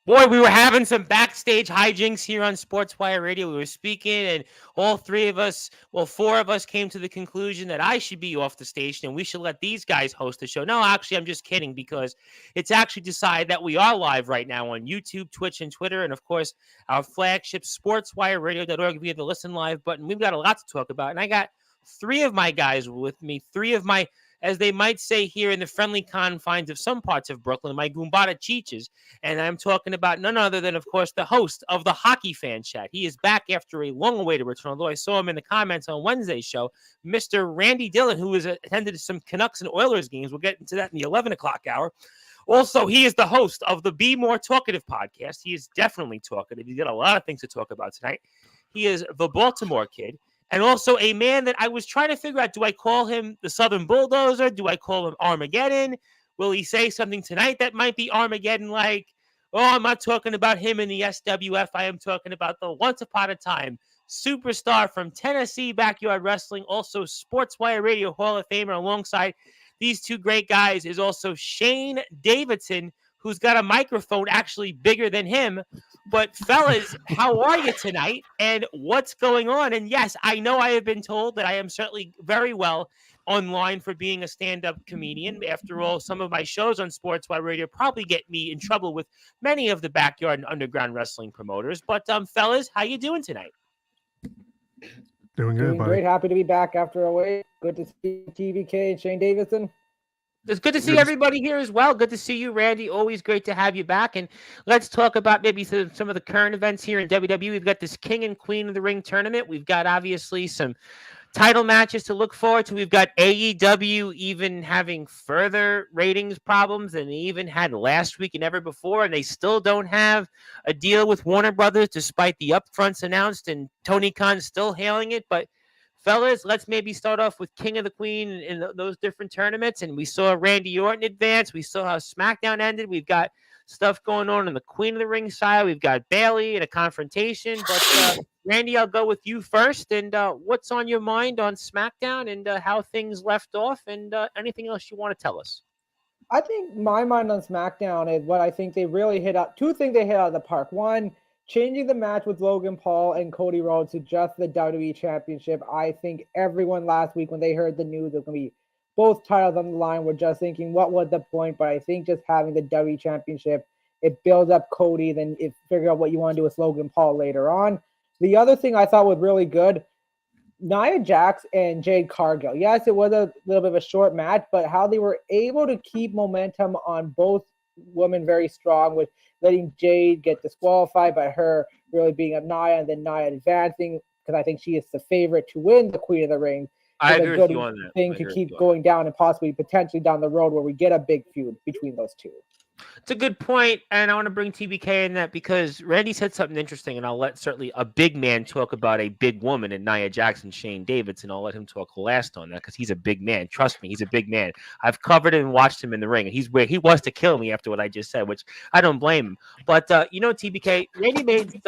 Boy, we were having some backstage hijinks here on Sportswire Radio. We were speaking, and all three of us, well, four of us came to the conclusion that I should be off the station and we should let these guys host the show. No, actually, I'm just kidding because it's actually decided that we are live right now on YouTube, Twitch, and Twitter. And of course, our flagship sportswireradio.org via the listen live button. We've got a lot to talk about. And I got three of my guys with me, three of my, as they might say here in the friendly confines of some parts of Brooklyn, my Goombata Cheeches. And I'm talking about none other than, of course, the host of the Hockey Fan Chat. He is back after a long-awaited return, although I saw him in the comments on Wednesday's show, Mr. Randy Dillon, who has attended some Canucks and Oilers games. We'll get into that in the 11 o'clock hour. Also, he is the host of the Be More Talkative podcast. He is definitely talkative. He's got a lot of things to talk about tonight. He is the Baltimore Kid. And also a man that I was trying to figure out, do I call him the Southern Bulldozer? Do I call him Armageddon? Will he say something tonight that might be Armageddon-like? Oh, I'm not talking about him in the SWF. I am talking about the once upon a time superstar from Tennessee Backyard Wrestling, also Sportswire Radio Hall of Famer. Alongside these two great guys is also Shane Davidson, who's got a microphone actually bigger than him. But fellas, how are you tonight? And what's going on? And yes, I know I have been told that I am certainly very well online for being a stand-up comedian. After all, some of my shows on Sportswire Radio probably get me in trouble with many of the backyard and underground wrestling promoters. But fellas, how you doing tonight? Doing good, Doing buddy. great. Happy to be back after a wait. Good to see TVK and Shane Davidson. It's good to see everybody here as well. Good to see you, Randy. Always great to have you back. And let's talk about maybe some of the current events here in WWE. We've got this King and Queen of the Ring tournament. We've got obviously some title matches to look forward to. We've got AEW even having further ratings problems than they even had last week and ever before. And they still don't have a deal with Warner Brothers despite the upfronts announced and Tony Khan still hailing it. But fellas, let's maybe start off with King of the Queen in those different tournaments. And we saw Randy Orton advance. We saw how SmackDown ended. We've got stuff going on in the Queen of the Ring side. We've got Bayley in a confrontation. But Randy, I'll go with you first. And what's on your mind on SmackDown and how things left off and anything else you want to tell us? I think my mind on SmackDown is what I think they really hit up. Two things they hit out of the park. One, changing the match with Logan Paul and Cody Rhodes to just the WWE Championship. I think everyone last week when they heard the news it was going to be both titles on the line were just thinking, what was the point? But I think just having the WWE Championship, it builds up Cody, then it figure out what you want to do with Logan Paul later on. The other thing I thought was really good, Nia Jax and Jade Cargill. Yes, it was a little bit of a short match, but how they were able to keep momentum on both women very strong with letting Jade get disqualified by her really being up Nia and then Nia advancing because I think she is the favorite to win the Queen of the Ring. I agree with you on that. Thing to keep going down and possibly potentially down the road where we get a big feud between those two. It's a good point, and I want to bring TBK in that because Randy said something interesting, and I'll let certainly a big man talk about a big woman in Nia Jackson, Shane Davidson. I'll let him talk last on that because he's a big man. Trust me, he's a big man. I've covered him and watched him in the ring, and he's where he was to kill me after what I just said, which I don't blame him. But, TBK, Randy made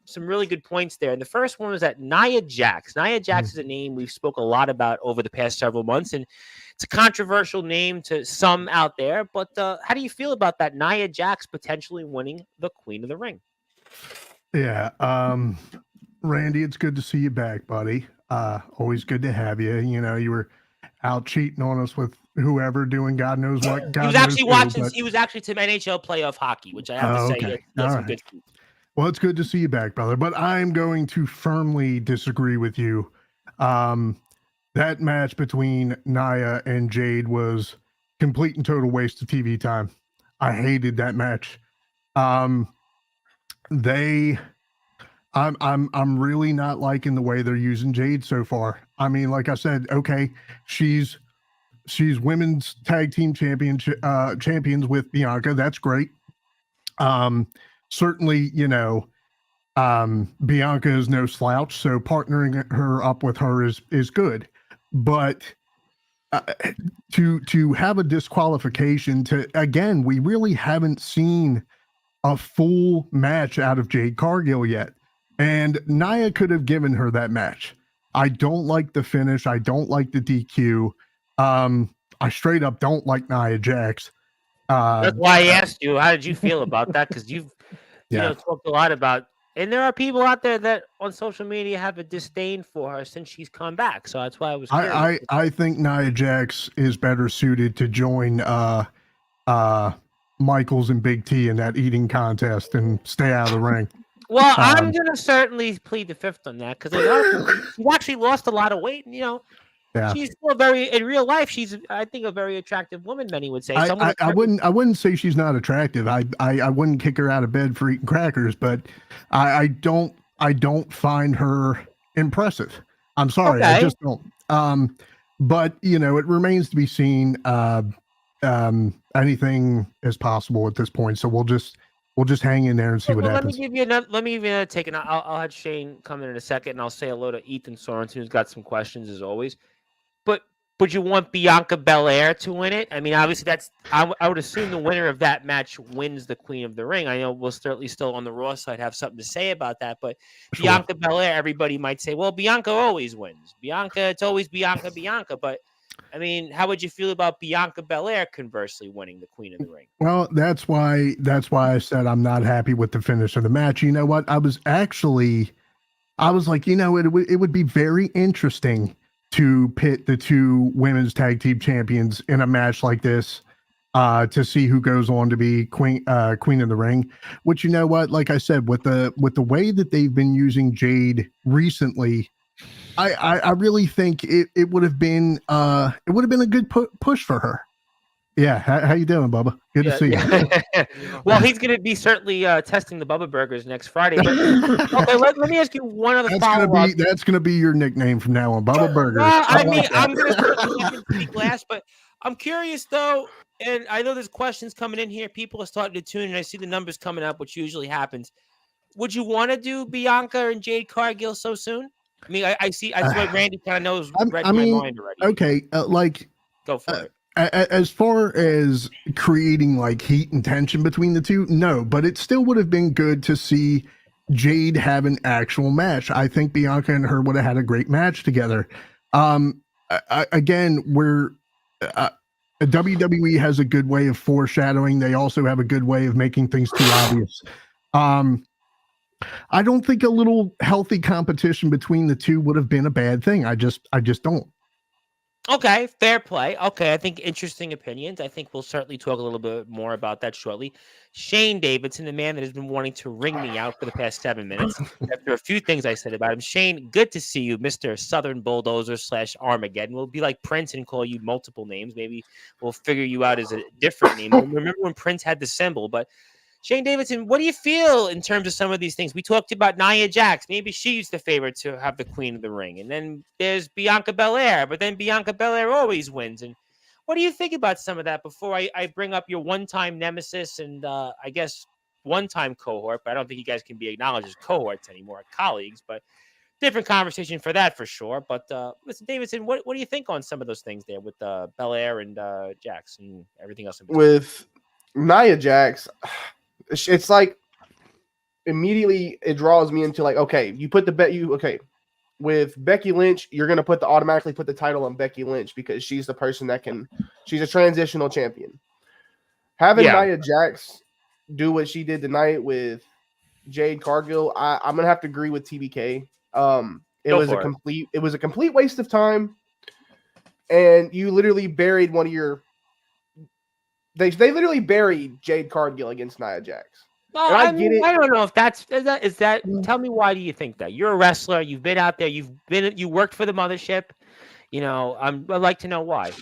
some really good points there. And the first one was that Nia Jax. Nia Jax is a name we've spoke a lot about over the past several months, and it's a controversial name to some out there. But how do you feel about that Nia Jax potentially winning the Queen of the Ring? Yeah, Randy, it's good to see you back, buddy. Always good to have you. You know, you were out cheating on us with whoever doing God knows what. He was actually watching. He was actually some NHL playoff hockey, which I have to say, that's some good food. Well, it's good to see you back, brother. But I'm going to firmly disagree with you. That match between Nia and Jade was complete and total waste of TV time. I hated that match. I'm really not liking the way they're using Jade so far. I mean, like I said, okay, she's women's tag team champions with Bianca. That's great. Certainly, Bianca is no slouch, so partnering her up with her is good. But to have a disqualification, again, we really haven't seen a full match out of Jade Cargill yet. And Nia could have given her that match. I don't like the finish. I don't like the DQ. I straight up don't like Nia Jax. That's why I asked you. How did you feel about that? Because talked a lot about. And there are people out there that on social media have a disdain for her since she's come back. So that's why I was curious. I think Nia Jax is better suited to join Michaels and Big T in that eating contest and stay out of the ring. Well, I'm going to certainly plead the fifth on that because she's actually lost a lot of weight. And, she's still in real life, she's, I think, a very attractive woman, many would say. I wouldn't say she's not attractive. I wouldn't kick her out of bed for eating crackers, but I don't find her impressive. I'm sorry. Okay. I just don't. But it remains to be seen. Anything is possible at this point. So we'll just hang in there and see what happens. Let me take it. I'll have Shane come in a second, and I'll say hello to Ethan Sorensen, who's got some questions as always. But would you want Bianca Belair to win it? I mean, obviously I would assume the winner of that match wins the Queen of the Ring. I know we'll certainly still on the Raw side have something to say about that, but sure. Bianca Belair, everybody might say, well, Bianca always wins. It's always Bianca. But I mean, how would you feel about Bianca Belair conversely winning the Queen of the Ring? Well, that's why I said I'm not happy with the finish of the match. You know what? I was like, it would be very interesting to pit the two women's tag team champions in a match like this, to see who goes on to be Queen of the Ring. Which, you know what? Like I said, with the way that they've been using Jade recently, I really think it would have been a good push for her. Yeah, how you doing, Bubba? Good to see you. Well, he's going to be certainly testing the Bubba Burgers next Friday. But, okay, let me ask you one other follow-up. That's going to be your nickname from now on, Bubba Burgers. I mean, I'm going to speak last, but I'm curious though, and I know there's questions coming in here. People are starting to tune in. I see the numbers coming up, which usually happens. Would you want to do Bianca and Jade Cargill so soon? I mean, I see. I swear, Randy kind of knows. My mind already. Okay, go for it. As far as creating like heat and tension between the two, no, but it still would have been good to see Jade have an actual match. I think Bianca and her would have had a great match together. Again, WWE has a good way of foreshadowing. They also have a good way of making things too obvious. I don't think a little healthy competition between the two would have been a bad thing. I just don't. Okay, fair play. Okay, I think interesting opinions. I think we'll certainly talk a little bit more about that shortly. Shane Davidson, the man that has been wanting to ring me out for the past 7 minutes after a few things I said about him. Shane, good to see you, Mr. Southern Bulldozer / Armageddon. We'll be like Prince and call you multiple names. Maybe we'll figure you out as a different name. Remember when Prince had the symbol, but Shane Davidson, what do you feel in terms of some of these things? We talked about Nia Jax. Maybe she's the favorite to have the Queen of the Ring. And then there's Bianca Belair, but then Bianca Belair always wins. And what do you think about some of that before I bring up your one-time nemesis and I guess one-time cohort, but I don't think you guys can be acknowledged as cohorts anymore, colleagues, but different conversation for that for sure. But listen, Davidson, what do you think on some of those things there with Belair and Jax and everything else? With Nia Jax, it's like immediately it draws me into like, okay, you put with Becky Lynch, you're going to automatically put the title on Becky Lynch because she's the person she's a transitional champion. Having Nia Jax do what she did tonight with Jade Cargill, I'm going to have to agree with TBK. It was a complete waste of time. And you literally buried They literally buried Jade Cargill against Nia Jax. No, I get it. I don't know if is that. Tell me, why do you think that? You're a wrestler. You've been out there. You worked for the mothership. I'd like to know why.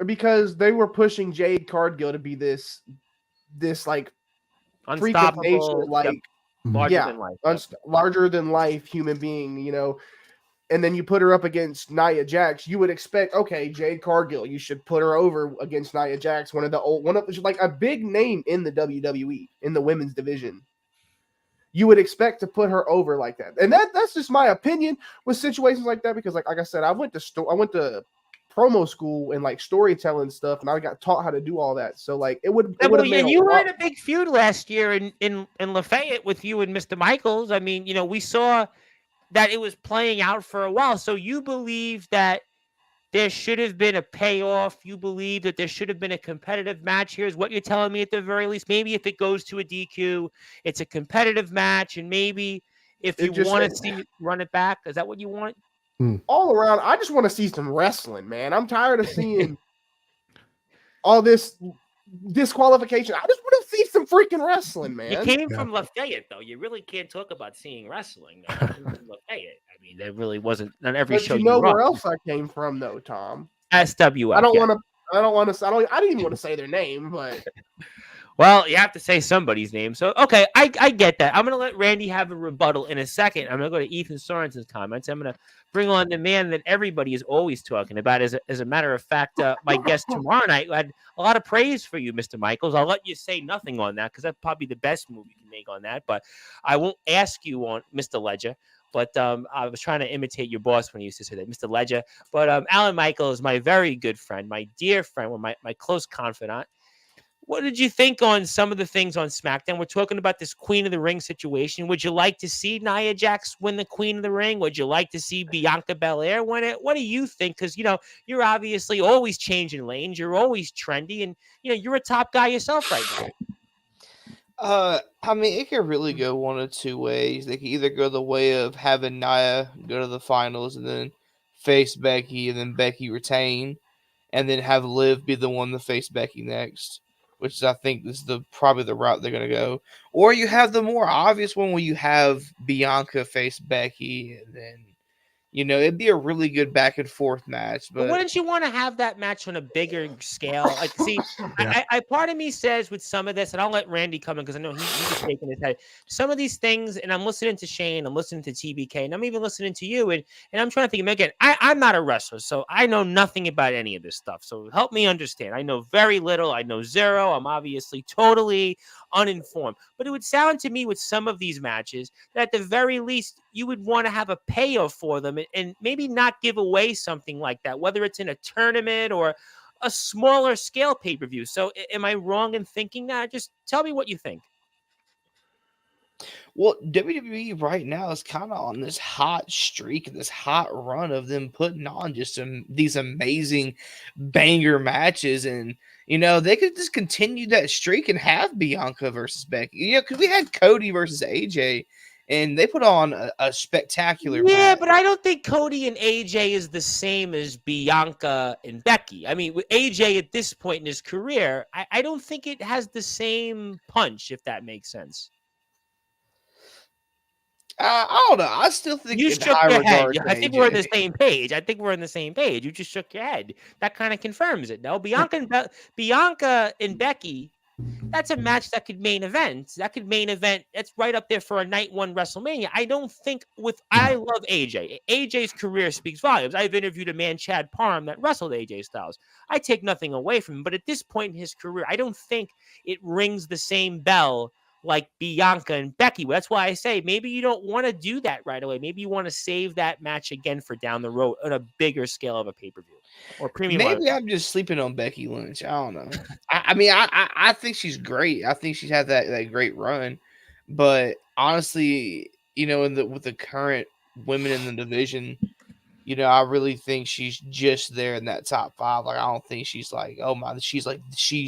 Because they were pushing Jade Cargill to be this like unstoppable, larger than life human being. And then you put her up against Nia Jax, you would expect, okay, Jade Cargill, you should put her over against Nia Jax, one of like a big name in the WWE in the women's division. You would expect to put her over like that. And that's just my opinion with situations like that, because like I said, I went to promo school and like storytelling stuff, and I got taught how to do all that. So like it would have made you were in a big feud last year in Lafayette with you and Mr. Michaels. I mean, we saw that it was playing out for a while. So you believe that there should have been a payoff. You believe that there should have been a competitive match here is what you're telling me at the very least. Maybe if it goes to a DQ, it's a competitive match. And maybe if you want to see run it back, is that what you want? All around, I just want to see some wrestling, man. I'm tired of seeing all this disqualification. I just want to see some freaking wrestling, man. You came from Lafayette, though. You really can't talk about seeing wrestling. From Lafayette. I mean, there really wasn't on every show. You know where else I came from, though, Tom? SWF. I don't want to. I didn't even want to say their name, but. Well, you have to say somebody's name. So, okay, I get that. I'm going to let Randy have a rebuttal in a second. I'm going to go to Ethan Sorensen's comments. I'm going to bring on the man that everybody is always talking about. As a matter of fact, my guest tomorrow night had a lot of praise for you, Mr. Michaels. I'll let you say nothing on that because that's probably the best move you can make on that. But I won't ask you on Mr. Ledger. But I was trying to imitate your boss when he used to say that, Mr. Ledger. But Alan Michaels is my very good friend, my dear friend, my close confidant. What did you think on some of the things on SmackDown? We're talking about this Queen of the Ring situation. Would you like to see Nia Jax win the Queen of the Ring? Would you like to see Bianca Belair win it? What do you think? Because, you're obviously always changing lanes. You're always trendy. And, you're a top guy yourself right now. I mean, it could really go one of two ways. They could either go the way of having Nia go to the finals and then face Becky and then Becky retain and then have Liv be the one to face Becky next. Which I think is probably the route they're going to go. Or you have the more obvious one where you have Bianca face Becky and then, it'd be a really good back and forth match. But wouldn't you want to have that match on a bigger scale? Like, see, I part of me says with some of this, and I'll let Randy come in because I know he's shaking his head. Some of these things, and I'm listening to Shane, I'm listening to TBK, and I'm even listening to you, and I'm trying to think, again, I'm not a wrestler, so I know nothing about any of this stuff. So help me understand. I know very little. I know zero. I'm obviously totally uninformed. But it would sound to me with some of these matches that at the very least you would want to have a payoff for them and maybe not give away something like that, whether it's in a tournament or a smaller scale pay-per-view. So am I wrong in thinking that? Just tell me what you think. Well, WWE right now is kind of on this hot streak, this hot run of them putting on just these amazing banger matches. And, they could just continue that streak and have Bianca versus Becky. Because we had Cody versus AJ, and they put on a spectacular match. But I don't think Cody and AJ is the same as Bianca and Becky. I mean, with AJ at this point in his career, I don't think it has the same punch, if that makes sense. I don't know. I still think you shook your head. I think we're on the same page. You just shook your head. That kind of confirms it. No, Bianca and Becky. That's a match that could main event. That's right up there for a night one WrestleMania. I don't think I love AJ. AJ's career speaks volumes. I've interviewed a man, Chad Parham, that wrestled AJ Styles. I take nothing away from him, but at this point in his career, I don't think it rings the same bell like Bianca and Becky. That's why I say maybe you don't want to do that right away. Maybe you want to save that match again for down the road on a bigger scale of a pay-per-view or premium. Maybe I'm just sleeping on Becky Lynch. I don't know. I think she's great. I think she's had that great run. But honestly, with the current women in the division, I really think she's just there in that top 5. Like, I don't think she's like, oh my, she's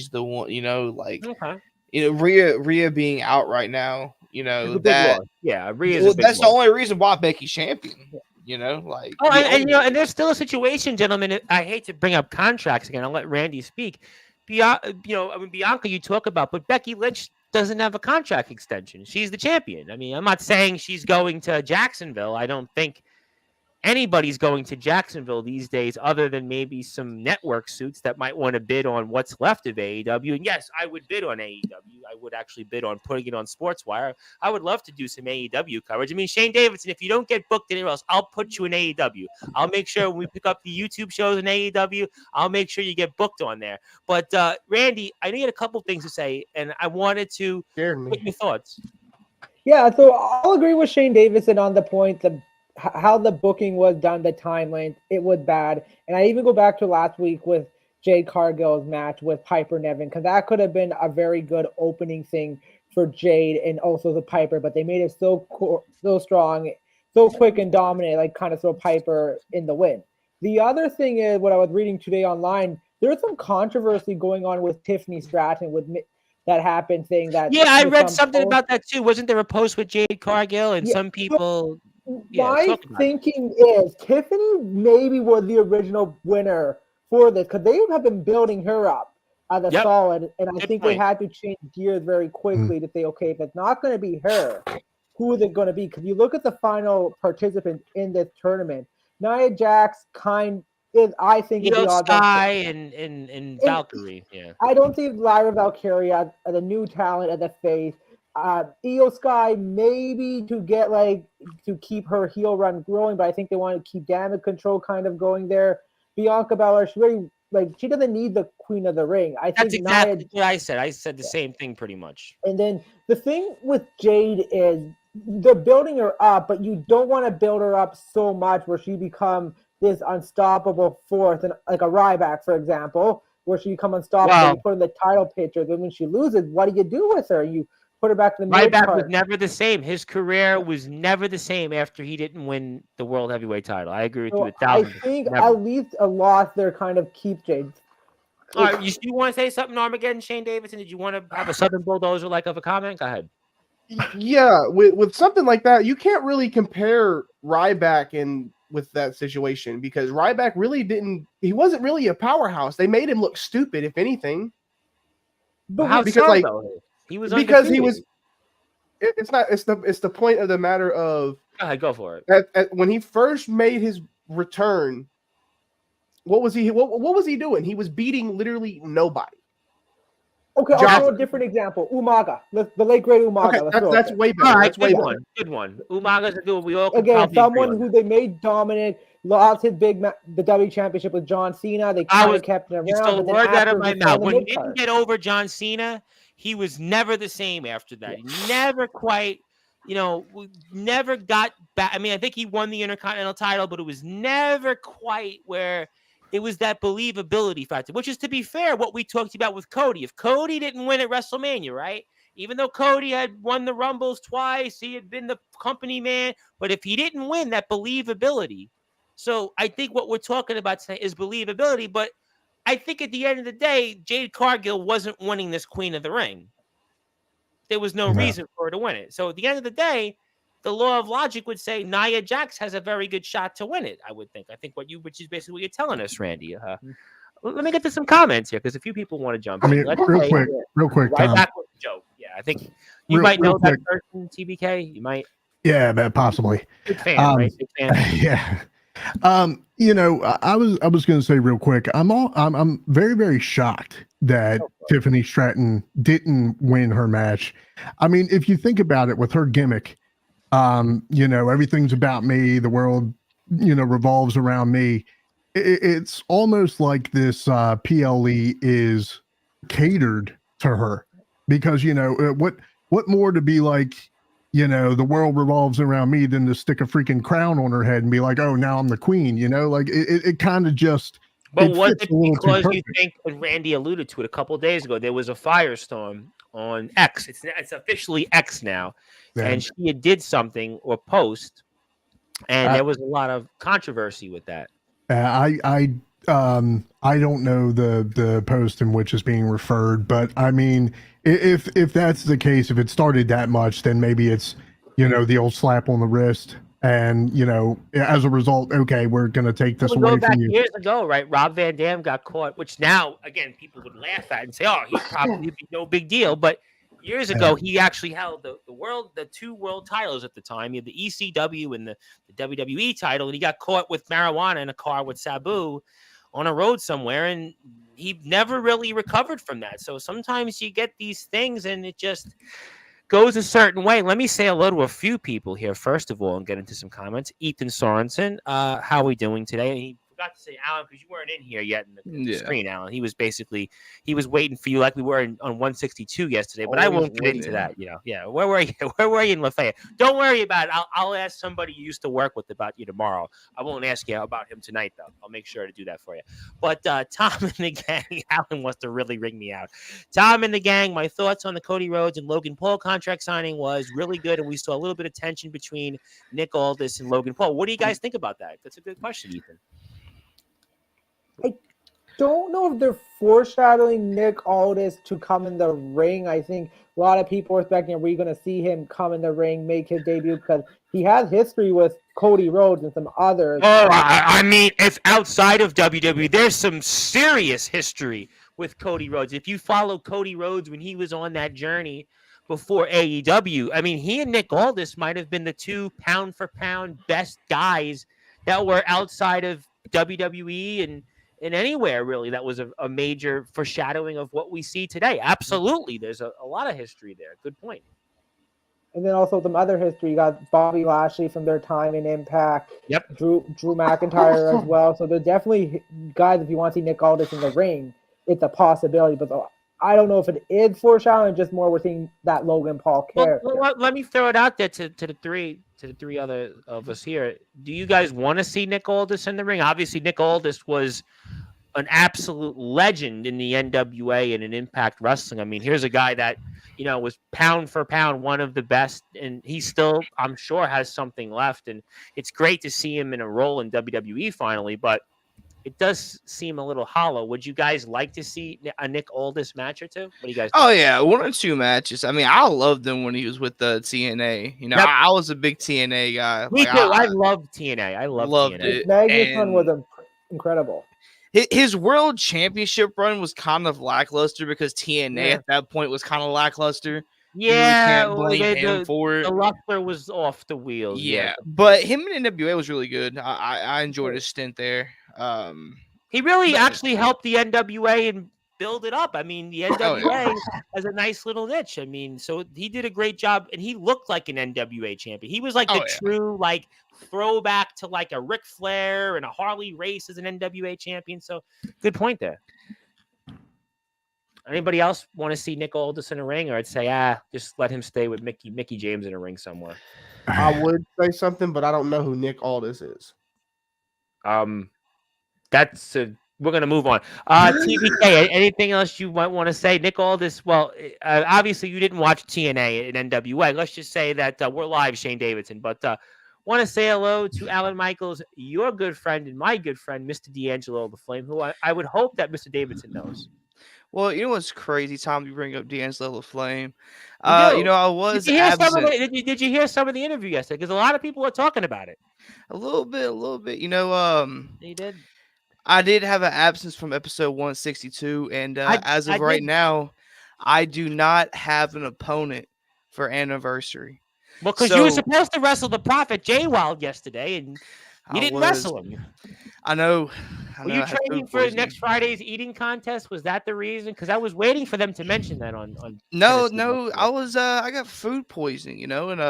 the one, okay. Rhea being out right now, that Rhea's that's the only reason why Becky's champion. And there's still a situation, gentlemen. I hate to bring up contracts again. I'll let Randy speak. Bianca, you talk about, but Becky Lynch doesn't have a contract extension. She's the champion. I mean, I'm not saying she's going to Jacksonville. I don't think anybody's going to Jacksonville these days other than maybe some network suits that might want to bid on what's left of AEW. And yes, I would bid on AEW. I would actually bid on putting it on Sportswire. I would love to do some AEW coverage. I mean, Shane Davidson, if you don't get booked anywhere else, I'll put you in AEW. I'll make sure when we pick up the YouTube shows in AEW, I'll make sure you get booked on there. But Randy, I need a couple things to say, and I wanted to get your thoughts. Yeah, so I'll agree with Shane Davidson on the point that how the booking was done, the time length, it was bad. And I even go back to last week with Jade Cargill's match with Piper Niven, because that could have been a very good opening thing for Jade and also the Piper, but they made it so strong, so quick and dominant, like kind of throw Piper in the win. The other thing is what I was reading today online. There's some controversy going on with Tiffany Stratton that happened thing that. Yeah, I read some something post- about that too. Wasn't there a post with Jade Cargill and Yeah, some people? Yeah, My talk about it. thinking is Tiffany maybe was the original winner for this because they have been building her up as a Yep. solid, and I Good think point. they had to change gears very quickly to say, okay, if it's not going to be her, who is it going to be? Because you look at the final participant in this tournament, Nia Jax I think, is the Io odds Sky and Valkyrie. Yeah. I don't see Lyra Valkyria as a new talent as a face. Io Sky maybe to keep her heel run growing, but I think they want to keep damage control kind of going there. Bianca Belair, she doesn't need the Queen of the Ring. I That's think exactly what I said. I said the same thing pretty much. And then the thing with Jade is they're building her up, but you don't want to build her up so much where she become this unstoppable force, and like a Ryback, for example, where she become unstoppable. Wow. You put her in the title picture. Then when she loses, what do you do with her? You put her back to the mid Ryback card. was never the same. His career was never the same after he didn't win the World Heavyweight title. I agree with you So 1,000%. I think Never. at least a loss there kind of keeps Jade. All right, you want to say something, Armageddon, Shane Davidson? Did you want to have a Southern Bulldozer like of a comment? Go ahead. Yeah, with something like that, you can't really compare Ryback with that situation because Ryback really wasn't really a powerhouse. They made him look stupid, if anything. But How because, so, like, though? He was because he undefeated. was. It's the point of the matter of. Go ahead, go for it. When he first made his return, what was he doing? He was beating literally nobody. Okay, I'll throw a different example. Umaga, the late great Umaga. Okay, that's way better. All right, that's way good better. one. Good one. Umaga's a good one. We all Again, probably agree someone on who that. they made dominant, lost his the W championship with John Cena. They kind of kept it You around. stole the But then words out after of my he fell mouth. in the When he mid-card. didn't get over John Cena, he was never the same after that. He never quite, never got back. I mean, I think he won the Intercontinental title, but it was never quite where it was that believability factor, which is, to be fair, what we talked about with Cody. If Cody didn't win at WrestleMania, right? Even though Cody had won the Rumbles twice, he had been the company man, but if he didn't win, that believability. So I think what we're talking about today is believability, but I think at the end of the day, Jade Cargill wasn't winning this Queen of the Ring. There was no reason for her to win it. So at the end of the day, the law of logic would say Nia Jax has a very good shot to win it, I would think. I think which is basically what you're telling us, Randy. Let me get to some comments here because a few people want to jump in. Real quick, right Tom. back with a joke. Yeah, I think you might know that person, TBK. You might. Yeah, possibly. Big fan, right? Big fan. Yeah. I was going to say real quick. I'm very, very shocked that Tiffany Stratton didn't win her match. I mean, if you think about it, with her gimmick, everything's about me. The world, revolves around me. It's almost like this PLE is catered to her because what more to be like. The world revolves around me than to stick a freaking crown on her head and be like, oh, now I'm the queen, like it kind of just. But was it because you think, and Randy alluded to it a couple of days ago, there was a firestorm on X. It's officially X now. Yeah. And she did something or post, and there was a lot of controversy with that. I don't know the post in which is being referred, but I mean, if that's the case, if it started that much, then maybe it's, the old slap on the wrist. And, as a result, okay, we're going to take this away from you. Years ago, right? Rob Van Dam got caught, which now, again, people would laugh at and say, oh, he'd probably be no big deal. But years ago, he actually held the two world titles at the time. He had the ECW and the WWE title, and he got caught with marijuana in a car with Sabu on a road somewhere, and he never really recovered from that. So sometimes you get these things, and it just goes a certain way. Let me say hello to a few people here, first of all, and get into some comments. Ethan Sorensen, how are we doing today? And he forgot to say Alan because you weren't in here yet in the screen, Alan. He was waiting for you like we were on 162 yesterday, but I won't get into that. Yeah. Where were you? Where were you in Lafayette? Don't worry about it. I'll ask somebody you used to work with about you tomorrow. I won't ask you about him tonight, though. I'll make sure to do that for you. But Tom and the gang, Alan wants to really ring me out. Tom and the gang, my thoughts on the Cody Rhodes and Logan Paul contract signing was really good, and we saw a little bit of tension between Nick Aldis and Logan Paul. What do you guys think about that? That's a good question, Ethan. Don't know if they're foreshadowing Nick Aldis to come in the ring. I think a lot of people are expecting, are we going to see him come in the ring, make his debut? Because he has history with Cody Rhodes and some others. Oh, I mean, if outside of WWE, there's some serious history with Cody Rhodes. If you follow Cody Rhodes when he was on that journey before AEW, I mean, he and Nick Aldis might have been the two pound for pound best guys that were outside of WWE and anywhere really. That was a major foreshadowing of what we see today. Absolutely, there's a lot of history there. Good point. And then also some other history. You got Bobby Lashley from their time in Impact. Yep. Drew McIntyre as well. So there's definitely guys, if you want to see Nick Aldis in the ring, it's a possibility. But I don't know if it is foreshadowing, just more we're seeing that Logan Paul character. Well, let me throw it out there to the three other of us here. Do you guys want to see Nick Aldis in the ring? Obviously, Nick Aldis was an absolute legend in the NWA and in Impact Wrestling. I mean, here's a guy that, was pound for pound one of the best, and he still, I'm sure, has something left. And it's great to see him in a role in WWE finally, but it does seem a little hollow. Would you guys like to see a Nick Aldis match or two? What do you guys think? Oh, yeah, 1 or 2 matches. I mean, I loved him when he was with the TNA. Yep. I was a big TNA guy. Me too. I loved TNA. I loved TNA. it. Magnus And one was incredible. his world championship run was kind of lackluster because TNA at that point was kind of lackluster. Yeah, you really can't blame him for it. The luster was off the wheels. Yeah, but him in NWA was really good. I enjoyed his stint there. He really actually helped the NWA and build it up. I mean, the NWA has a nice little niche. I mean, so he did a great job, and he looked like an NWA champion. He was like true, like, throwback to like a Ric Flair and a Harley Race as an NWA champion. So good point there. Anybody else want to see Nick Aldis in a ring, or I'd say, just let him stay with Mickey James in a ring somewhere? I would say something, but I don't know who Nick Aldis is. We're gonna move on. TBK, anything else you might want to say? Nick Aldis. Well, obviously you didn't watch TNA and NWA. Let's just say that we're live, Shane Davidson. But want to say hello to Alan Michaels, your good friend and my good friend, Mr. D'Angelo the Flame, who I would hope that Mr. Davidson knows. Well, you know what's crazy, Tom? You bring up D'Angelo the Flame. I was absent. Did you hear some of the interview yesterday? Because a lot of people are talking about it. A little bit. He did. I did have an absence from episode 162, and as of right now, I do not have an opponent for anniversary. Well, because you were supposed to wrestle the Prophet J Wild yesterday, and you didn't wrestle him. I know. Were you training for next Friday's eating contest? Was that the reason? Because I was waiting for them to mention that on. No, I was. I got food poisoning, and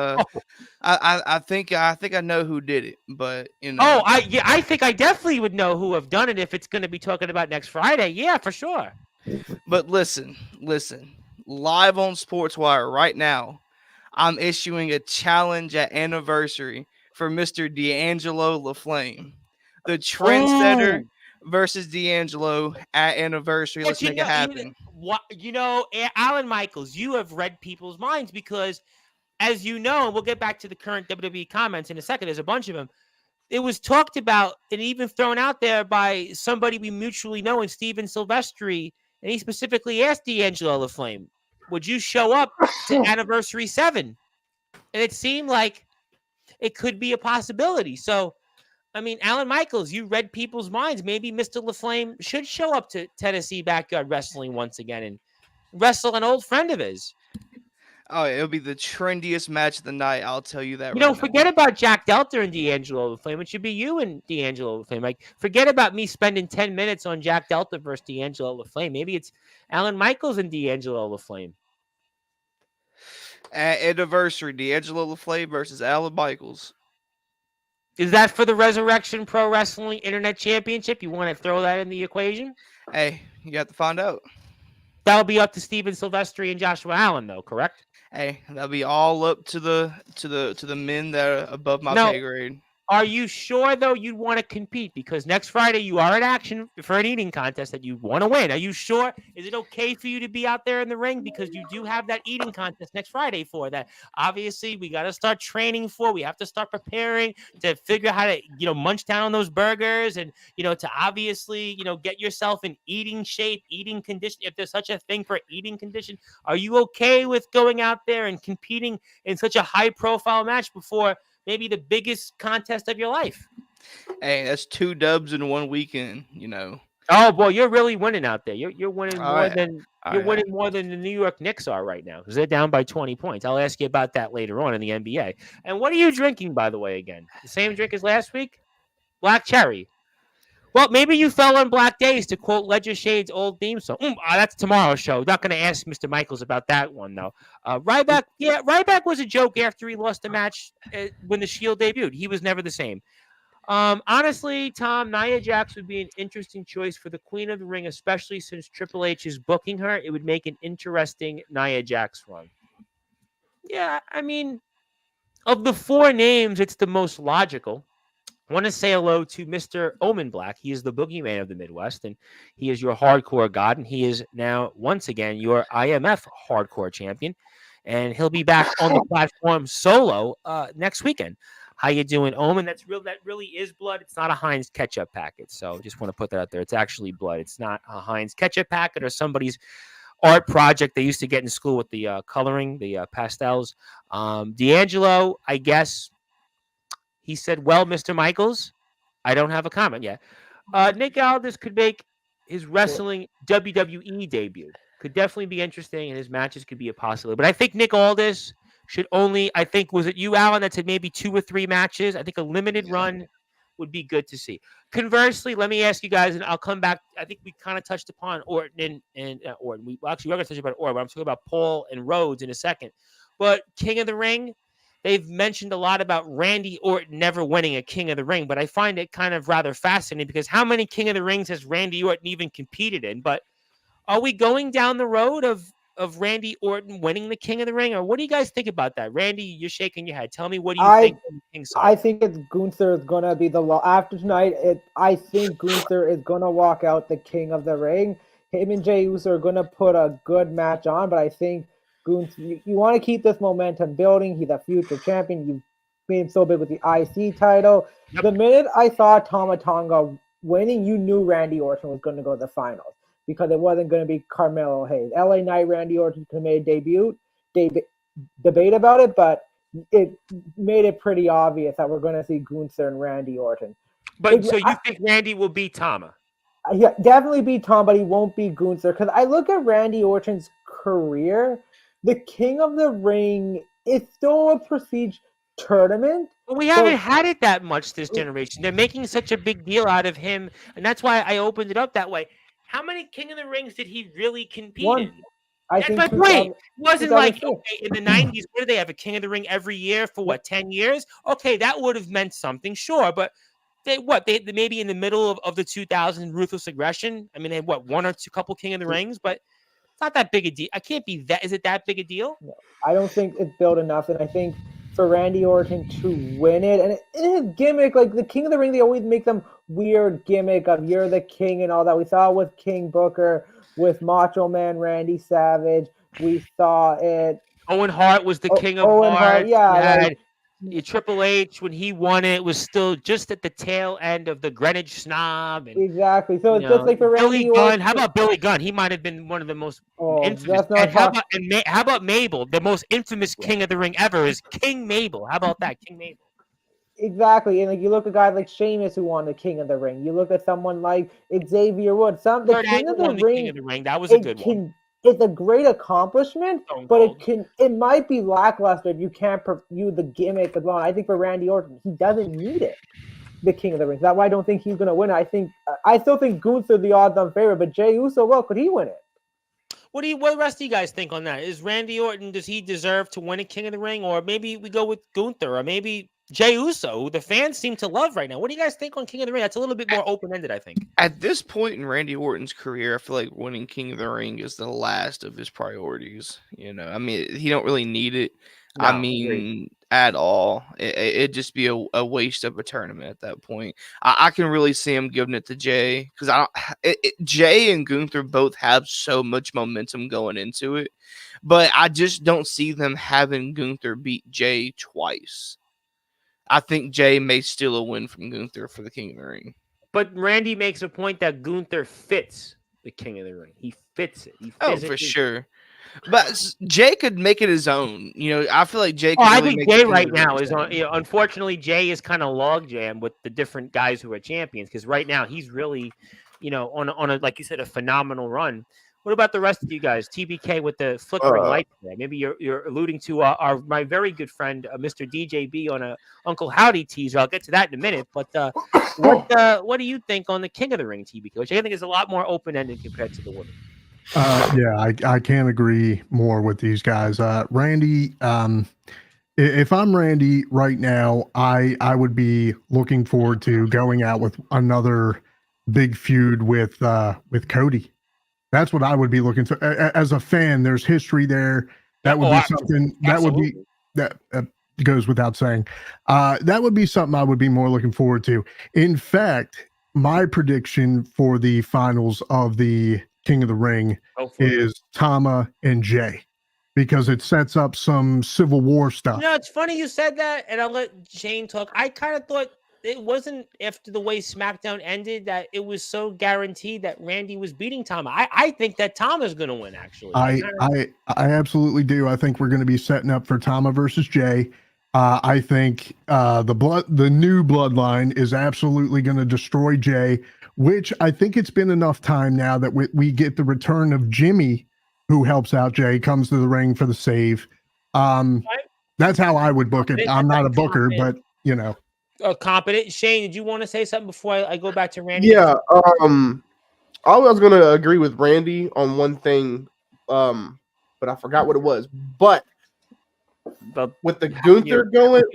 I think I know who did it, but I think I definitely would know who have done it if it's going to be talking about next Friday. Yeah, for sure. But listen, live on Sportswire right now, I'm issuing a challenge at anniversary for Mr. D'Angelo LaFlame, the trendsetter versus D'Angelo at anniversary. Let's make it happen. Alan Michaels, you have read people's minds because, as you know, and we'll get back to the current WWE comments in a second. There's a bunch of them. It was talked about and even thrown out there by somebody we mutually know in Steven Silvestri, and he specifically asked D'Angelo LaFlame, would you show up to Anniversary 7? And it seemed like it could be a possibility. So, I mean, Alan Michaels, you read people's minds. Maybe Mr. LaFlame should show up to Tennessee Backyard Wrestling once again and wrestle an old friend of his. Oh, it'll be the trendiest match of the night. I'll tell you that. Forget about Jack Delta and D'Angelo LaFlame. It should be you and D'Angelo LaFlame. Like, forget about me spending 10 minutes on Jack Delta versus D'Angelo LaFlame. Maybe it's Alan Michaels and D'Angelo LaFlame. At anniversary, D'Angelo LaFlame versus Alan Michaels. Is that for the Resurrection Pro Wrestling Internet Championship? You want to throw that in the equation? Hey, you have to find out. That'll be up to Steven Silvestri and Joshua Allen, though, correct? Hey, that'll be all up to the men that are above my pay grade. Are you sure, though, you'd want to compete? Because next Friday you are in action for an eating contest that you want to win. Are you sure? Is it okay for you to be out there in the ring? Because you do have that eating contest next Friday for that. Obviously, we got to start training for. We have to start preparing to figure out how to, munch down on those burgers and, to obviously, get yourself in eating shape, eating condition. If there's such a thing for eating condition, are you okay with going out there and competing in such a high-profile match before maybe the biggest contest of your life? Hey, that's 2 dubs in 1 weekend, Oh boy, you're really winning out there. You're winning Oh, more yeah. than Oh, you're yeah. winning more than the New York Knicks are right now because they're down by 20 points. I'll ask you about that later on in the NBA. And what are you drinking, by the way? Again, the same drink as last week? Black cherry. Well, maybe you fell on black days, to quote Ledger Shade's old theme song. That's tomorrow's show. Not going to ask Mr. Michaels about that one, though. Ryback was a joke after he lost the match when the Shield debuted. He was never the same. Honestly, Tom, Nia Jax would be an interesting choice for the Queen of the Ring, especially since Triple H is booking her. It would make an interesting Nia Jax run. Yeah, I mean, of the 4 names, it's the most logical. I want to say hello to Mr. Omen Black. He is the boogeyman of the Midwest, and he is your hardcore god, and he is now, once again, your IMF hardcore champion, and he'll be back on the platform solo next weekend. How you doing, Omen? That really is blood. It's not a Heinz ketchup packet, so just want to put that out there. It's actually blood. It's not a Heinz ketchup packet or somebody's art project they used to get in school with the coloring, the pastels. D'Angelo, I guess, he said, well, Mr. Michaels, I don't have a comment yet. Nick Aldis could make his wrestling WWE debut. Could definitely be interesting, and his matches could be a possibility. But I think Nick Aldis should only, was it you, Alan, that said maybe 2 or 3 matches? I think a limited run would be good to see. Conversely, let me ask you guys, and I'll come back. I think we kind of touched upon Orton and Orton. We're going to touch about Orton, but I'm talking about Paul and Rhodes in a second. But King of the Ring, they've mentioned a lot about Randy Orton never winning a King of the Ring, but I find it kind of rather fascinating because how many King of the Rings has Randy Orton even competed in? But are we going down the road of Randy Orton winning the King of the Ring, or what do you guys think about that? Randy, you're shaking your head. Tell me, what do you think on the King side? I think it's Gunther is gonna be after tonight. I think Gunther is gonna walk out the King of the Ring. Him and Jey Uso are gonna put a good match on, but I think Gunther, you want to keep this momentum building. He's a future champion. You've made him so big with the IC title. Yep. The minute I saw Tama Tonga winning, you knew Randy Orton was going to go to the finals because it wasn't going to be Carmelo Hayes. LA Knight, Randy Orton could have made a debut. Debate about it, but it made it pretty obvious that we're going to see Gunther and Randy Orton. But so you think Randy will beat Tama? Yeah, definitely beat Tom, but he won't beat Gunther because I look at Randy Orton's career. The King of the Ring is still a prestige tournament. Well, we haven't had it that much this generation. They're making such a big deal out of him, and that's why I opened it up that way. How many King of the Rings did he really compete in? I think it wasn't like, okay, in the 90s, where did they have a King of the Ring every year for 10 years? Okay, that would have meant something, sure, but they maybe in the middle of the 2000s Ruthless Aggression. I mean, they had 1 or 2 couple King of the Rings, but it's not that big a deal. I can't be that. Is it that big a deal? No, I don't think it's built enough, and I think for Randy Orton to win it, and his gimmick, like the King of the Ring, they always make them weird gimmick of you're the king and all that. We saw it with King Booker, with Macho Man Randy Savage. We saw it. Owen Hart was the King of Hearts. Yeah. Triple H, when he won it, was still just at the tail end of the Greenwich Snob. And, exactly. So it's just like for Randy Orton. How about Billy Gunn? He might have been one of the most infamous. And how about Mabel? The most infamous King of the Ring ever is King Mabel. How about that, King Mabel? Exactly. And like you look at guys like Sheamus who won the King of the Ring. You look at someone like Xavier Woods. The King of the Ring. That was a good one. It's a great accomplishment, but it might be lackluster if you can't use the gimmick as well. And I think for Randy Orton, he doesn't need it. The King of the Ring. That's why I don't think he's going to win. I still think Gunther the odds-on favorite, but Jey Uso, could he win it? What do the rest of you guys think on that? Is Randy Orton, does he deserve to win a King of the Ring, or maybe we go with Gunther, or maybe Jey Uso, who the fans seem to love right now? What do you guys think on King of the Ring? That's a little bit more open-ended, I think. At this point in Randy Orton's career, I feel like winning King of the Ring is the last of his priorities. I mean, he don't really need it. No, at all. It'd just be a waste of a tournament at that point. I can really see him giving it to Jay because Jay and Gunther both have so much momentum going into it, but I just don't see them having Gunther beat Jay twice. I think Jay may steal a win from Gunther for the King of the Ring. But Randy makes a point that Gunther fits the King of the Ring. He fits it. For sure. But Jay could make it his own. I feel like Jay. I think Jay right now is on. Unfortunately, Jay is kind of logjam with the different guys who are champions because right now he's really, on a like you said, a phenomenal run. What about the rest of you guys? TBK with the flickering lights there. Maybe you're alluding to my very good friend Mr. DJB on a Uncle Howdy teaser. I'll get to that in a minute. But what do you think on the King of the Ring, TBK? Which I think is a lot more open ended compared to the women. I can't agree more with these guys. Randy, if I'm Randy right now, I would be looking forward to going out with another big feud with Cody. That's what I would be looking for. As a fan, there's history there. That would be something that goes without saying. That would be something I would be more looking forward to. In fact, my prediction for the finals of the King of the Ring is Tama and Jay, because it sets up some Civil War stuff. It's funny you said that, and I'll let Shane talk. I kind of thought it wasn't after the way SmackDown ended that it was so guaranteed that Randy was beating Tama. I think that Tama's going to win, actually. I absolutely do. I think we're going to be setting up for Tama versus Jay. I think the new bloodline is absolutely going to destroy Jay, which I think it's been enough time now that we get the return of Jimmy, who helps out Jay, comes to the ring for the save. That's how I would book it. I'm not a booker, but competent. Shane, did you want to say something before I go back to Randy? Yeah. I was going to agree with Randy on one thing, but I forgot what it was. But with the Gunther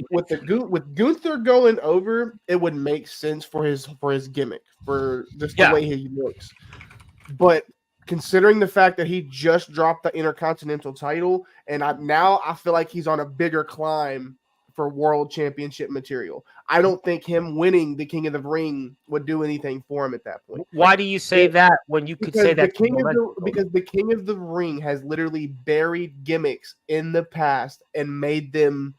with Gunther going over, it would make sense for his gimmick, for just the way he looks. But considering the fact that he just dropped the Intercontinental title, and I feel like he's on a bigger climb for World Championship material. I don't think him winning the King of the Ring would do anything for him at that point. Why do you say that when you could say that? Because the King of the Ring has literally buried gimmicks in the past and made them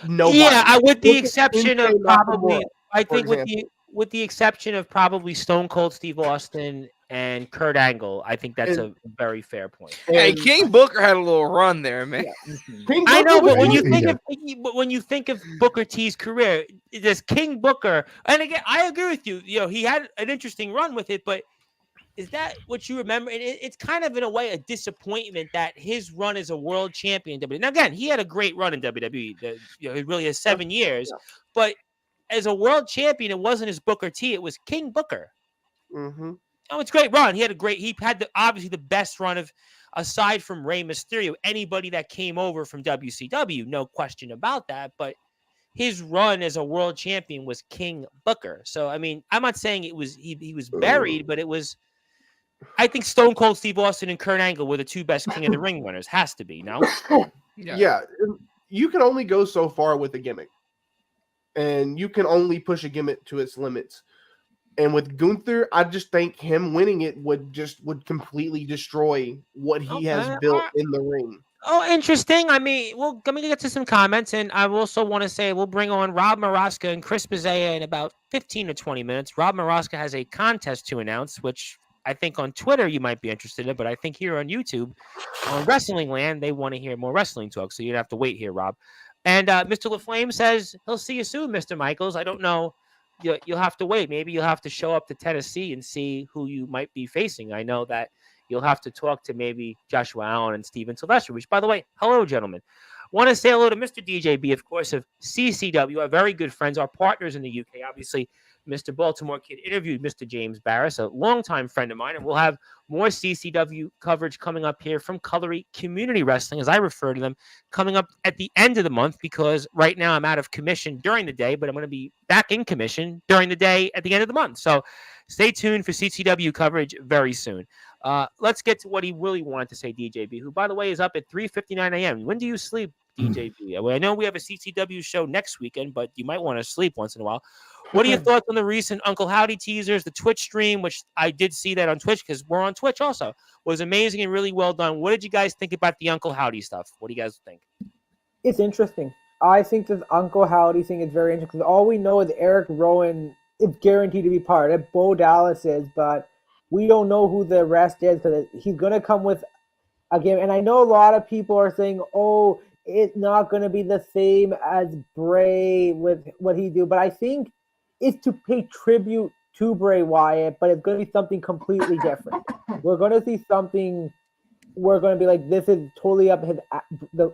nobody. Yeah, with the exception of probably, I think with the exception of probably Stone Cold Steve Austin and Kurt Angle, I think that's a very fair point. Hey, King Booker had a little run there, man. Yeah. I know, but when you think of Booker T's career, there's King Booker, and again, I agree with you. He had an interesting run with it, but is that what you remember? And it's kind of in a way a disappointment that his run as a world champion in WWE. Now, again, he had a great run in WWE. It really has 7 years, but as a world champion, it wasn't his Booker T. It was King Booker. Mm-hmm. Oh, it's a great run. He had obviously the best run of, aside from Rey Mysterio, anybody that came over from WCW, no question about that. But his run as a world champion was King Booker. So, I mean, I'm not saying it was he was buried, but it was. I think Stone Cold Steve Austin and Kurt Angle were the two best King of the Ring winners. Has to be, no? Yeah, you can only go so far with a gimmick, and you can only push a gimmick to its limits. And with Gunther, I just think him winning it would completely destroy what he has built in the ring. Oh, interesting. I mean, let me get to some comments, and I also want to say we'll bring on Rob Maraska and Chris Bazea in about 15 to 20 minutes. Rob Maraska has a contest to announce, which I think on Twitter you might be interested in, but I think here on YouTube, on Wrestling Land, they want to hear more wrestling talk, so you'd have to wait here, Rob. And Mr. LaFlame says he'll see you soon, Mr. Michaels. I don't know. You'll have to wait. Maybe you'll have to show up to Tennessee and see who you might be facing. I know that you'll have to talk to maybe Joshua Allen and Steven Sylvester, which, by the way, hello, gentlemen. Want to say hello to Mr. DJB, of course, of CCW, our very good friends, our partners in the UK. Obviously, Mr. Baltimore Kid interviewed Mr. James Barris, a longtime friend of mine, and we'll have more CCW coverage coming up here from Colory Community Wrestling, as I refer to them, coming up at the end of the month, because right now I'm out of commission during the day, but I'm going to be back in commission during the day at the end of the month. So stay tuned for CCW coverage very soon. Let's get to what he really wanted to say, DJB, who, by the way, is up at 3:59 a.m. When do you sleep, DJB. Well, I know we have a CCW show next weekend, but you might want to sleep once in a while. What are your thoughts on the recent Uncle Howdy teasers, the Twitch stream, which I did see that on Twitch because we're on Twitch also, was amazing and really well done. What did you guys think about the Uncle Howdy stuff? What do you guys think? It's interesting. I think this Uncle Howdy thing is very interesting because all we know is Eric Rowan is guaranteed to be part of it. Bo Dallas is, but we don't know who the rest is because he's going to come with a game. And I know a lot of people are saying, oh, it's not going to be the same as Bray with what he do. But I think it's to pay tribute to Bray Wyatt, but it's going to be something completely different. We're going to see something. We're going to be like, this is totally up the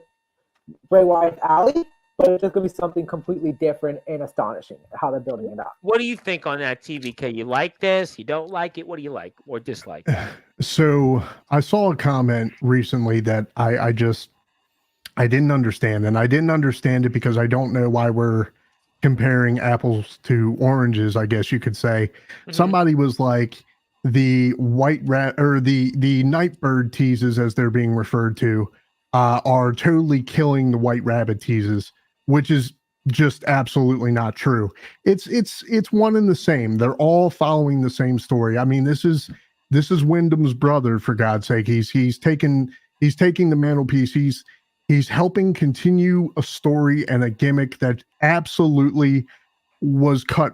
Bray Wyatt's alley, but it's just going to be something completely different and astonishing how they're building it up. What do you think on that, TBK? You like this? You don't like it? What do you like or dislike? So I saw a comment recently that I didn't understand, and I didn't understand it because I don't know why we're comparing apples to oranges, I guess you could say. Mm-hmm. Somebody was like, the white rat or the Nightbird teases, as they're being referred to, are totally killing the White Rabbit teases, which is just absolutely not true. It's one and the same. They're all following the same story. I mean, this is Wyndham's brother, for God's sake. He's taking the mantelpiece. He's helping continue a story and a gimmick that absolutely was cut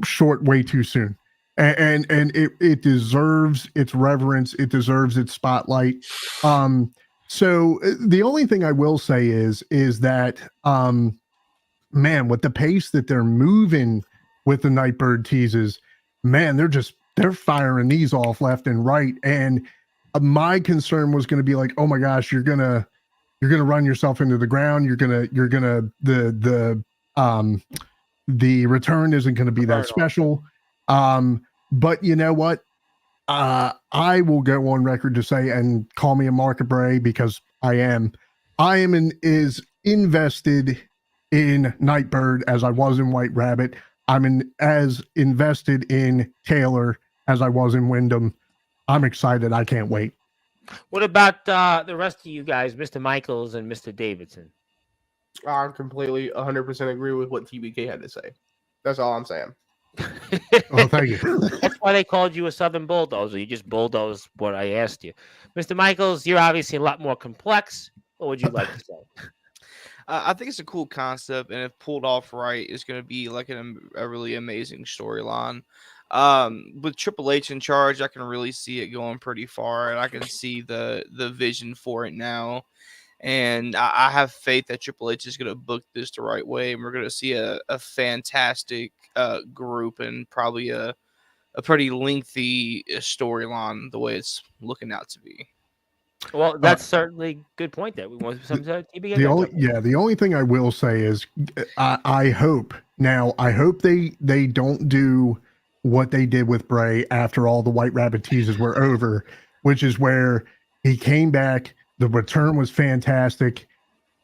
short way too soon. And it deserves its reverence. It deserves its spotlight. So the only thing I will say is that, man, with the pace that they're moving with the Nightbird teases, man, they're firing these off left and right. And my concern was going to be like, oh my gosh, you're going to run yourself into the ground. The return isn't going to be that special. But you know what? I will go on record to say, and call me a market Bray, because I am as invested in Nightbird as I was in White Rabbit. I'm as invested in Taylor as I was in Wyndham. I'm excited. I can't wait. What about the rest of you guys, Mr. Michaels and Mr. Davidson? I completely 100% agree with what TBK had to say. That's all I'm saying. Oh, thank you. That's why they called you a Southern bulldozer. You just bulldozed what I asked you. Mr. Michaels, you're obviously a lot more complex. What would you like to say? I think it's a cool concept, and if pulled off right, it's going to be like a really amazing storyline. With Triple H in charge, I can really see it going pretty far, and I can see the vision for it now. And I have faith that Triple H is going to book this the right way, and we're going to see a fantastic group and probably a pretty lengthy storyline the way it's looking out to be. Well, that's certainly a good point there. We want some TBK. The only thing I will say is I hope they don't do what they did with Bray after all the White Rabbit teases were over, which is where he came back, the return was fantastic,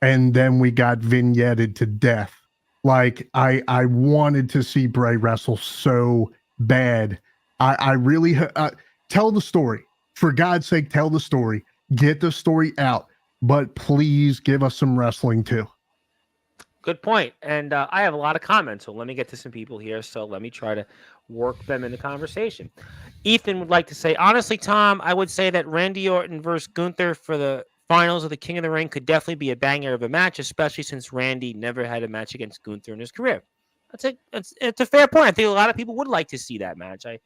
and then we got vignetted to death. Like, I wanted to see Bray wrestle so bad. I really tell the story. For God's sake, tell the story. Get the story out, but please give us some wrestling too. Good point. And I have a lot of comments, so let me get to some people here. So let me try to work them in the conversation. Ethan would like to say, honestly, Tom, I would say that Randy Orton versus Gunther for the finals of the King of the Ring could definitely be a banger of a match, especially since Randy never had a match against Gunther in his career. It's a fair point. I think a lot of people would like to see that match. I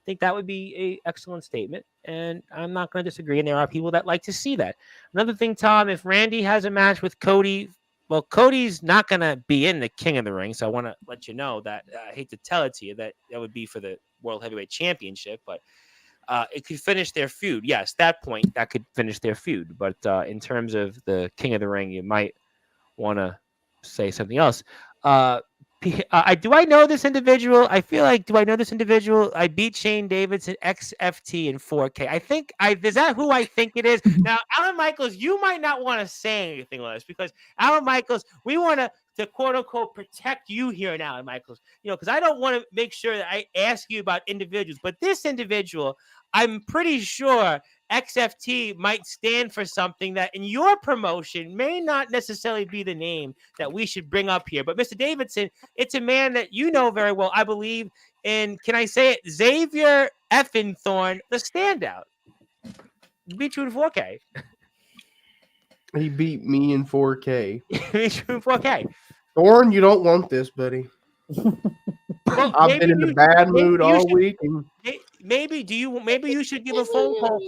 think that would be an excellent statement, and I'm not going to disagree. And there are people that like to see that. Another thing, Tom, if Randy has a match with Cody, well, Cody's not going to be in the King of the Ring, so I want to let you know that I hate to tell it to you that would be for the World Heavyweight Championship, but it could finish their feud. Yes, that could finish their feud, but in terms of the King of the Ring, you might want to say something else. Do I know this individual? I feel like, do I know this individual? I beat Shane Davidson XFT in 4K. Is that who I think it is? Now, Alan Michaels, you might not want to say anything on this because Alan Michaels, we want to to quote unquote protect you here now, Michaels. Because I don't want to make sure that I ask you about individuals, but this individual, I'm pretty sure XFT might stand for something that in your promotion may not necessarily be the name that we should bring up here. But Mr. Davidson, it's a man that you know very well, I believe. And can I say it? Xavier effing Thorne, the standout. Beat you in 4K. He beat me in 4K. Beat you in 4K. Thorne, you don't want this, buddy. Well, I've been in a bad mood all week. And... Maybe you should give a phone call.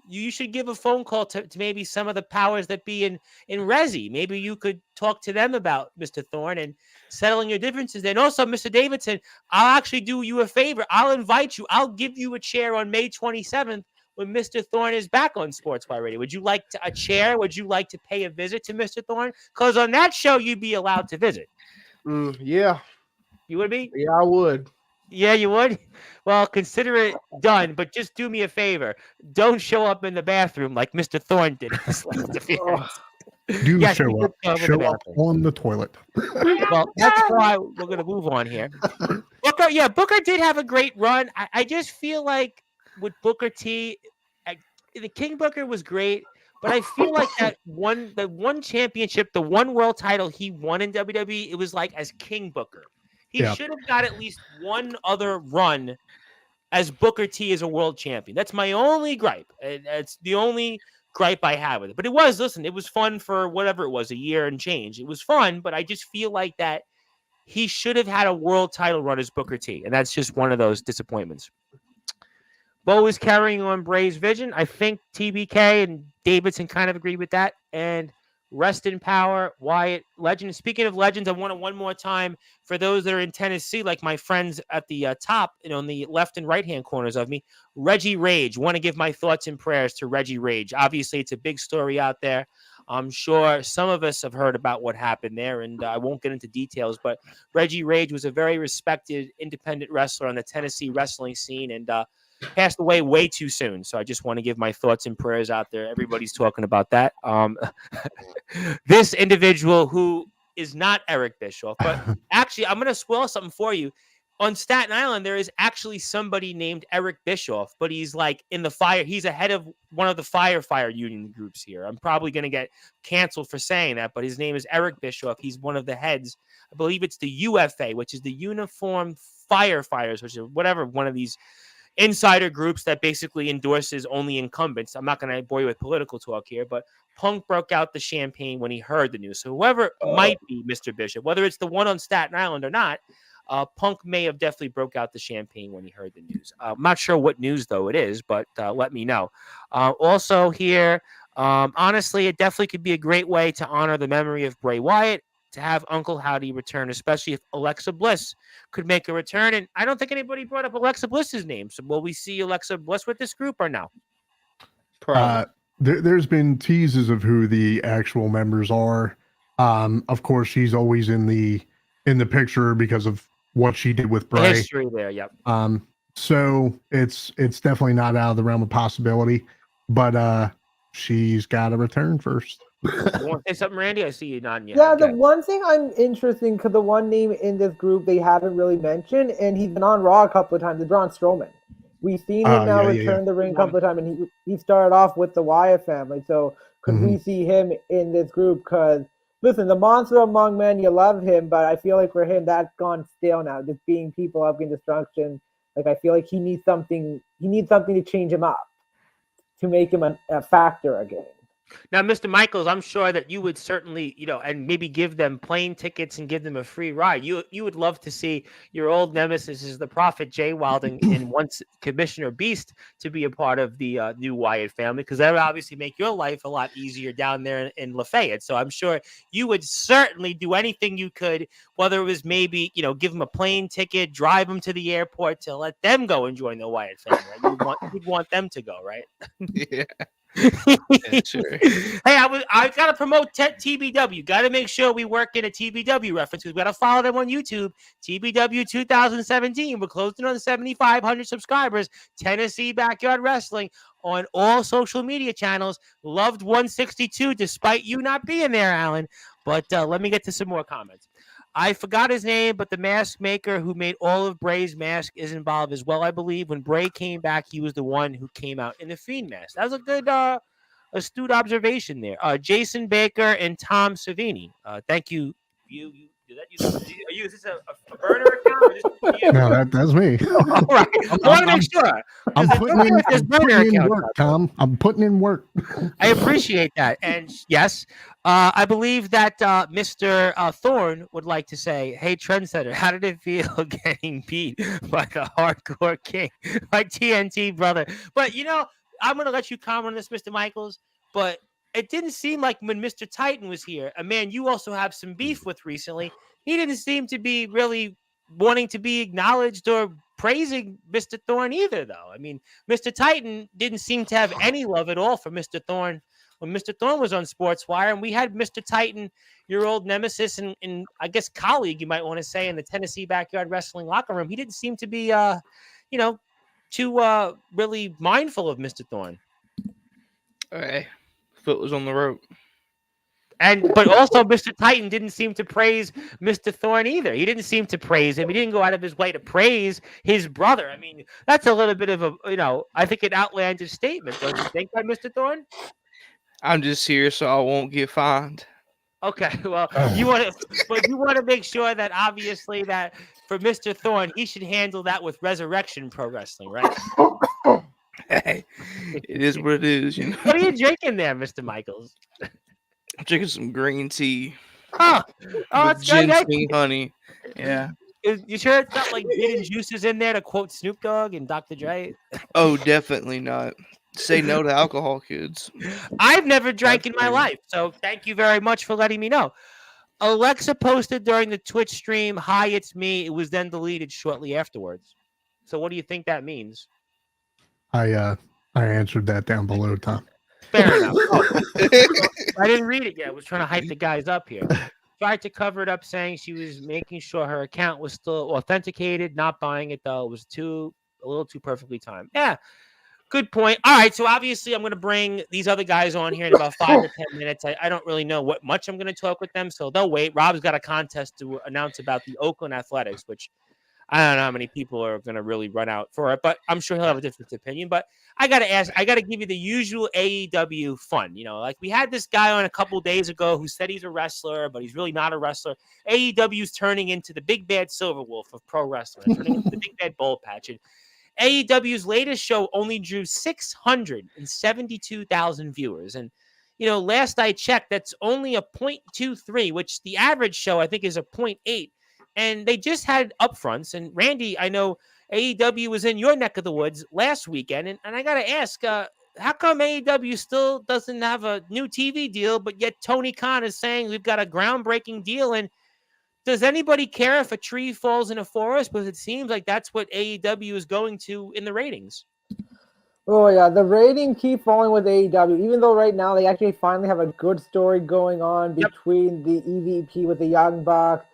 You should give a phone call to maybe some of the powers that be in Resi. Maybe you could talk to them about Mr. Thorne and settling your differences. And also, Mr. Davidson, I'll actually do you a favor. I'll invite you. I'll give you a chair on May 27th when Mr. Thorne is back on Sportswire Radio. Would you like a chair? Would you like to pay a visit to Mr. Thorne? Because on that show, you'd be allowed to visit. Yeah. You would be? Yeah, I would. Yeah, you would? Well, consider it done, but just do me a favor. Don't show up in the bathroom like Mr. Thorne did in his last appearance. Show up on the toilet. Well, that's why we're going to move on here. Booker did have a great run. I just feel like with Booker T, the King Booker was great, but I feel like the one championship, the one world title he won in WWE, it was like as King Booker. He should have got at least one other run as Booker T as a world champion. That's my only gripe. That's the only gripe I have with it. But it was fun for whatever it was, a year and change. It was fun, but I just feel like that he should have had a world title run as Booker T. And that's just one of those disappointments. Bo is carrying on Bray's vision. I think TBK and Davidson kind of agree with that. And rest in power, Wyatt, legend. Speaking of legends, I want to one more time for those that are in Tennessee, like my friends at the top, on the left and right-hand corners of me, Reggie Rage. Want to give my thoughts and prayers to Reggie Rage. Obviously, it's a big story out there. I'm sure some of us have heard about what happened there, and I won't get into details, but Reggie Rage was a very respected independent wrestler on the Tennessee wrestling scene, and passed away way too soon. So I just want to give my thoughts and prayers out there. Everybody's talking about that. This individual who is not Eric Bischoff, but actually I'm going to spoil something for you. On Staten Island, there is actually somebody named Eric Bischoff, but he's like in the fire. He's a head of one of the firefighter union groups here. I'm probably going to get canceled for saying that, but his name is Eric Bischoff. He's one of the heads. I believe it's the UFA, which is the Uniformed Firefighters, which is whatever, one of these insider groups that basically endorses only incumbents. I'm not going to bore you with political talk here, but Punk broke out the champagne when he heard the news. So whoever might be Mr. Bishop, whether it's the one on Staten Island or not, Punk may have definitely broke out the champagne when he heard the news. I'm not sure what news, though, it is, but let me know. Also here, honestly, it definitely could be a great way to honor the memory of Bray Wyatt, to have Uncle Howdy return, especially if Alexa Bliss could make a return. And I don't think anybody brought up Alexa Bliss's name. So will we see Alexa Bliss with this group or no? There's been teases of who the actual members are. Of course, she's always in the picture because of what she did with Bray. The history there, yep. So it's definitely not out of the realm of possibility, but she's got to return first. You want to say something, Randy? I see you nodding. Yeah, the one thing I'm interested because the one name in this group they haven't really mentioned, and he's been on Raw a couple of times, is Braun Strowman. We've seen him now return the ring a couple of times, and he started off with the Wyatt family. So could we see him in this group? Because listen, the monster among men, you love him, but I feel like for him that's gone stale now. Just being people up in destruction, like I feel like he needs something. He needs something to change him up, to make him a factor again. Now, Mr. Michaels, I'm sure that you would certainly, and maybe give them plane tickets and give them a free ride. You would love to see your old nemesis is the Prophet Jay Wilde and once Commissioner Beast to be a part of the new Wyatt family, because that would obviously make your life a lot easier down there in Lafayette. So I'm sure you would certainly do anything you could, whether it was maybe, give them a plane ticket, drive them to the airport to let them go and join the Wyatt family. You'd want them to go, right? Yeah. Yeah, sure. Hey, I gotta promote TBW. Gotta make sure we work in a TBW reference because we gotta follow them on YouTube. TBW 2017. We're closing on 7,500 subscribers. Tennessee Backyard Wrestling on all social media channels. Loved 162, despite you not being there, Alan. But let me get to some more comments. I forgot his name, but the mask maker who made all of Bray's mask is involved as well, I believe. When Bray came back, he was the one who came out in the Fiend mask. That was a good, astute observation there. Jason Baker and Tom Savini. Thank you. Is this a burner account or just you? No, that's me. All right. I want to make sure. I'm putting in work, Tom. I'm putting in work. I appreciate that. And yes, I believe that Mr. Thorne would like to say, hey, Trendsetter, how did it feel getting beat by the Hardcore King, my TNT brother? But, I'm going to let you comment on this, Mr. Michaels, but it didn't seem like when Mr. Titan was here, a man you also have some beef with recently, he didn't seem to be really wanting to be acknowledged or praising Mr. Thorne either, though. I mean, Mr. Titan didn't seem to have any love at all for Mr. Thorne when Mr. Thorne was on Sportswire, and we had Mr. Titan, your old nemesis and I guess colleague, you might want to say, in the Tennessee Backyard Wrestling locker room. He didn't seem to be, too really mindful of Mr. Thorne. Okay. Foot was on the rope. But also Mr. Titan didn't seem to praise Mr. Thorne either. He didn't seem to praise him. He didn't go out of his way to praise his brother. I mean, that's a little bit of I think an outlandish statement, don't you think, by Mr. Thorne? I'm just here so I won't get fined. Okay, well, you want to make sure that obviously that for Mr. Thorne, he should handle that with Resurrection Pro Wrestling, right? Hey, it is what it is, What are you drinking there, Mr. Michaels? I'm drinking some green tea. Oh, with ginseng honey. Yeah. You sure it's not like hidden juices in there, to quote Snoop Dogg and Dr. Dre? Oh, definitely not. Say no to alcohol, kids. I've never drank in my life, so thank you very much for letting me know. Alexa posted during the Twitch stream, "Hi, it's me." It was then deleted shortly afterwards. So what do you think that means? I answered that down below, Tom. Fair enough. I didn't read it yet. I was trying to hype the guys up here. Tried to cover it up, saying she was making sure her account was still authenticated, not buying it though. It was a little too perfectly timed. Yeah, good point. All right, so obviously I'm going to bring these other guys on here in about 5 to 10 minutes. I don't really know what much I'm going to talk with them, so they'll wait. Rob's got a contest to announce about the Oakland Athletics, which I don't know how many people are going to really run out for it, but I'm sure he'll have a different opinion. But I got to give you the usual AEW fun. Like we had this guy on a couple days ago who said he's a wrestler, but he's really not a wrestler. AEW's turning into the big bad silver wolf of pro wrestling. They're turning into the big bad bowl patch. And AEW's latest show only drew 672,000 viewers. And, last I checked, that's only a 0.23, which the average show I think is a 0.8. And they just had upfronts. And Randy, I know AEW was in your neck of the woods last weekend. And I got to ask, how come AEW still doesn't have a new TV deal, but yet Tony Khan is saying we've got a groundbreaking deal? And does anybody care if a tree falls in a forest? Because it seems like that's what AEW is going to in the ratings. Oh, yeah. The rating keep falling with AEW, even though right now they actually finally have a good story going on between the EVP with the Young Bucks,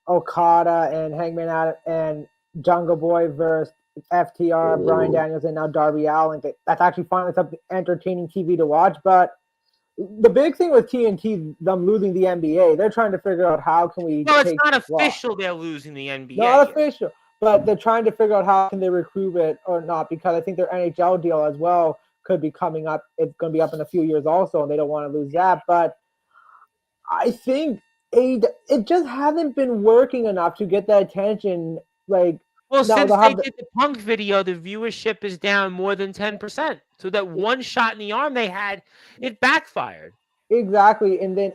Okada, and Hangman Adam, and Jungle Boy versus FTR, Bryan Daniels, and now Darby Allin. That's actually finally something entertaining TV to watch. But the big thing with TNT, them losing the NBA, they're trying to figure out how can we. No, it's not official. They're losing the NBA. Not official, but they're trying to figure out how can they recruit it or not, because I think their NHL deal as well could be coming up. It's going to be up in a few years also, and they don't want to lose that. But I think it just hasn't been working enough to get that attention. Since they did the Punk video, the viewership is down more than 10%. So that one shot in the arm they had, it backfired. Exactly. And then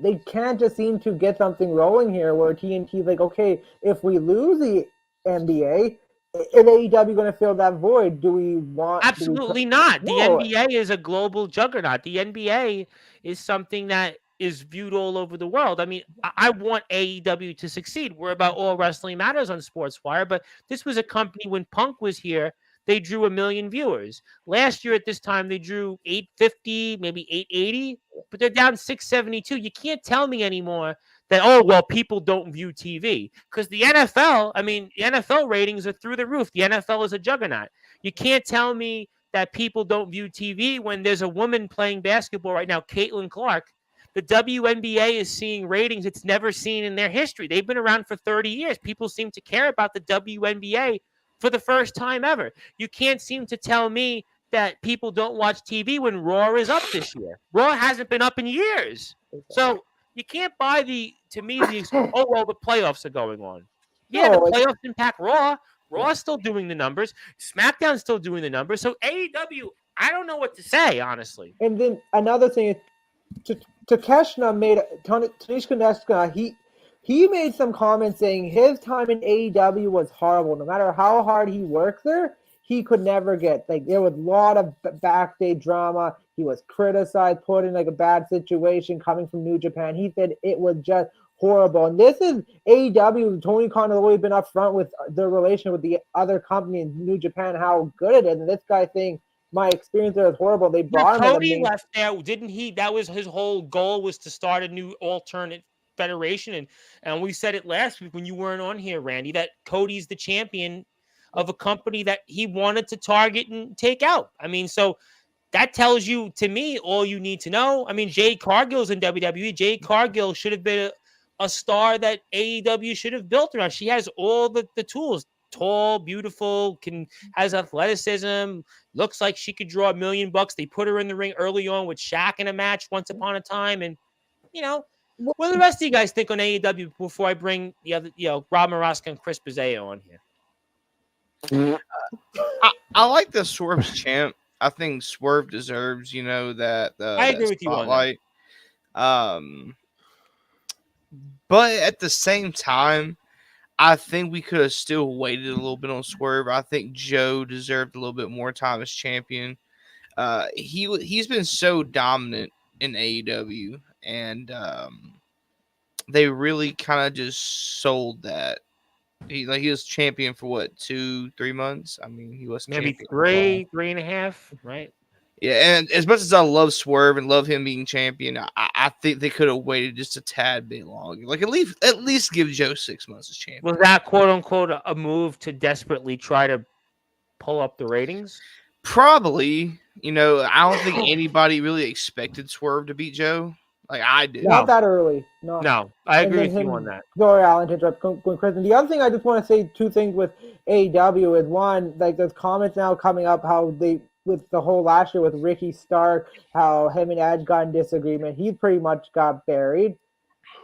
they can't just seem to get something rolling here where TNT's like, okay, if we lose the NBA, is AEW going to fill that void? Do we want... Absolutely not. The NBA is a global juggernaut. The NBA is something that is viewed all over the world. I mean, I want AEW to succeed. We're about All Wrestling Matters on Sportswire, but this was a company when Punk was here, they drew 1 million viewers. Last year at this time, they drew 850, maybe 880, but they're down 672. You can't tell me anymore that, people don't view TV. Because the NFL ratings are through the roof. The NFL is a juggernaut. You can't tell me that people don't view TV when there's a woman playing basketball right now, Caitlin Clark, The WNBA is seeing ratings it's never seen in their history. They've been around for 30 years. People seem to care about the WNBA for the first time ever. You can't seem to tell me that people don't watch TV when Raw is up this year. Raw hasn't been up in years. So you can't buy the playoffs are going on. Yeah, the playoffs impact Raw. Raw's still doing the numbers. SmackDown's still doing the numbers. So AEW, I don't know what to say, honestly. And then another thing is, Takeshita made he made some comments saying his time in AEW was horrible. No matter how hard he worked there, he could never get, like, there was a lot of backstage drama. He was criticized, put in like a bad situation coming from New Japan. He said it was just horrible. And this is AEW. Tony Khan has always been upfront with the relation with the other company in New Japan, how good it is. And this guy saying, my experience there is horrible. They brought him. Cody left there, didn't he? That was his whole goal, was to start a new alternate federation. And we said it last week when you weren't on here, Randy, that Cody's the champion of a company that he wanted to target and take out. I mean, so that tells you, to me, all you need to know. I mean, Jade Cargill's in WWE. Jade Cargill should have been a star that AEW should have built around. She has all the tools. Tall, beautiful, has athleticism, looks like she could draw $1 million. They put her in the ring early on with Shaq in a match once upon a time. And, what do the rest of you guys think on AEW before I bring the other, Rob Maraska and Chris Pizzeo on here? I like the Swerve's champ. I think Swerve deserves, that. I agree with spotlight. You on that. But at the same time, I think we could have still waited a little bit on Swerve. I think Joe deserved a little bit more time as champion. He's been so dominant in AEW, and they really kind of just sold that. He was champion for what, 2-3 months? I mean, he was maybe 3.5, right? Yeah, and as much as I love Swerve and love him being champion, I think they could have waited just a tad bit longer. Like at least give Joe 6 months as champion. Was that quote unquote a move to desperately try to pull up the ratings? Probably. I don't think anybody really expected Swerve to beat Joe. Like I did. Not that early. No, I agree with you on that. Sorry, Alan, to interrupt. Chris. And the other thing I just want to say, two things with AEW is, one, like there's comments now coming up how they, with the whole last year with Ricky Stark, how him and Edge got in disagreement. He pretty much got buried.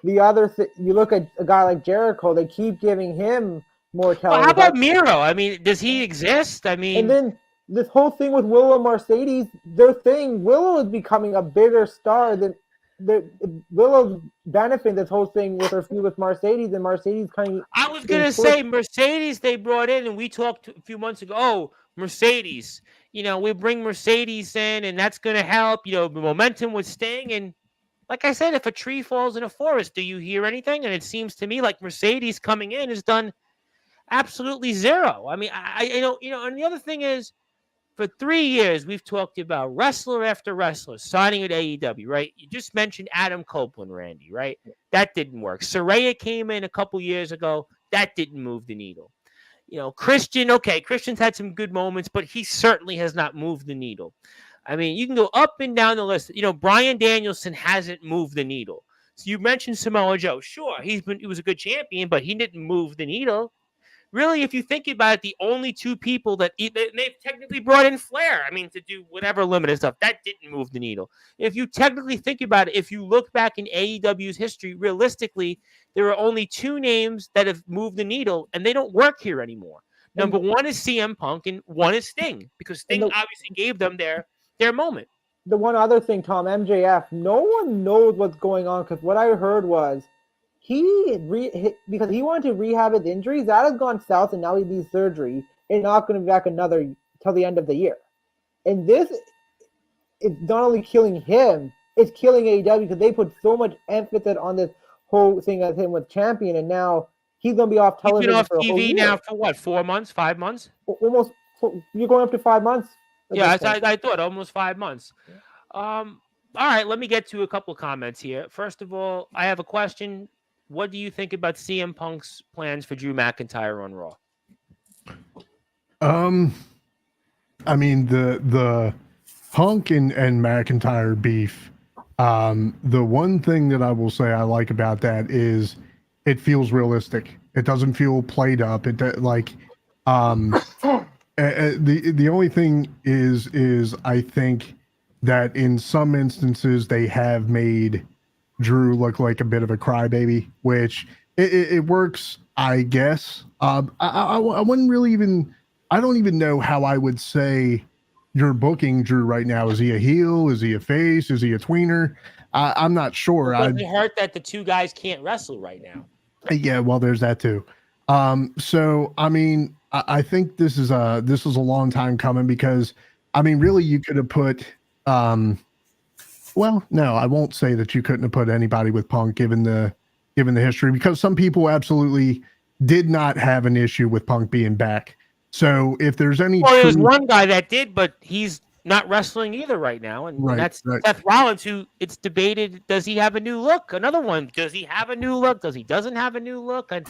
The other you look at a guy like Jericho, they keep giving him more television. Well, how about Miro? I mean, does he exist? I mean, and then this whole thing with Willow and Mercedes, their thing, Willow is becoming a bigger star than Willow's benefiting this whole thing with her feud with Mercedes, and Mercedes kind of. I was gonna say Mercedes they brought in, and we talked a few months ago. Oh, Mercedes, we bring Mercedes in, and that's gonna help. The momentum with Sting, and like I said, if a tree falls in a forest, do you hear anything? And it seems to me like Mercedes coming in has done absolutely zero. I mean, and the other thing is, for 3 years, we've talked about wrestler after wrestler signing at AEW, right? You just mentioned Adam Copeland, Randy, right? That didn't work. Saraya came in a couple years ago. That didn't move the needle. Christian's had some good moments, but he certainly has not moved the needle. I mean, you can go up and down the list. Bryan Danielson hasn't moved the needle. So you mentioned Samoa Joe. Sure, he was a good champion, but he didn't move the needle. Really, if you think about it, the only two people that they've technically brought in Flair, I mean, to do whatever limited stuff, that didn't move the needle. If you technically think about it, if you look back in AEW's history, realistically, there are only two names that have moved the needle, and they don't work here anymore. Number one is CM Punk, and one is Sting, because Sting obviously gave them their moment. The one other thing, Tom, MJF, no one knows what's going on, because what I heard was, because he wanted to rehab his injuries, that has gone south, and now he needs surgery, and not going to be back till the end of the year. And this is not only killing him, it's killing AEW, because they put so much emphasis on this whole thing as him with champion, and now he's going to be off television. He's been off for a whole TV year. now for what, 4 months, 5 months? Almost. You're going up to 5 months. Yeah, I thought almost 5 months. All right, let me get to a couple comments here. First of all, I have a question. What do you think about CM Punk's plans for Drew McIntyre on Raw? I mean, the Punk and McIntyre beef The one thing that I will say I like about that is it feels realistic. It doesn't feel played up. The only thing is I think that in some instances they have made Drew look like a bit of a crybaby, which it works, I guess. I wouldn't really even. I don't even know how I would say you're booking Drew right now. Is he a heel? Is he a face? Is he a tweener? I'm not sure. It hurt that the two guys can't wrestle right now. Yeah, well, there's that too. So I mean, I think this is a long time coming because I mean, really, you could have put. Well, no, I won't say that you couldn't have put anybody with Punk given the history, because some people absolutely did not have an issue with Punk being back. So if there's any, there's one guy that did, but he's not wrestling either right now, and that's Seth Rollins, who it's debated, does he have a new look? Another one, does he have a new look? Does he doesn't have a new look? And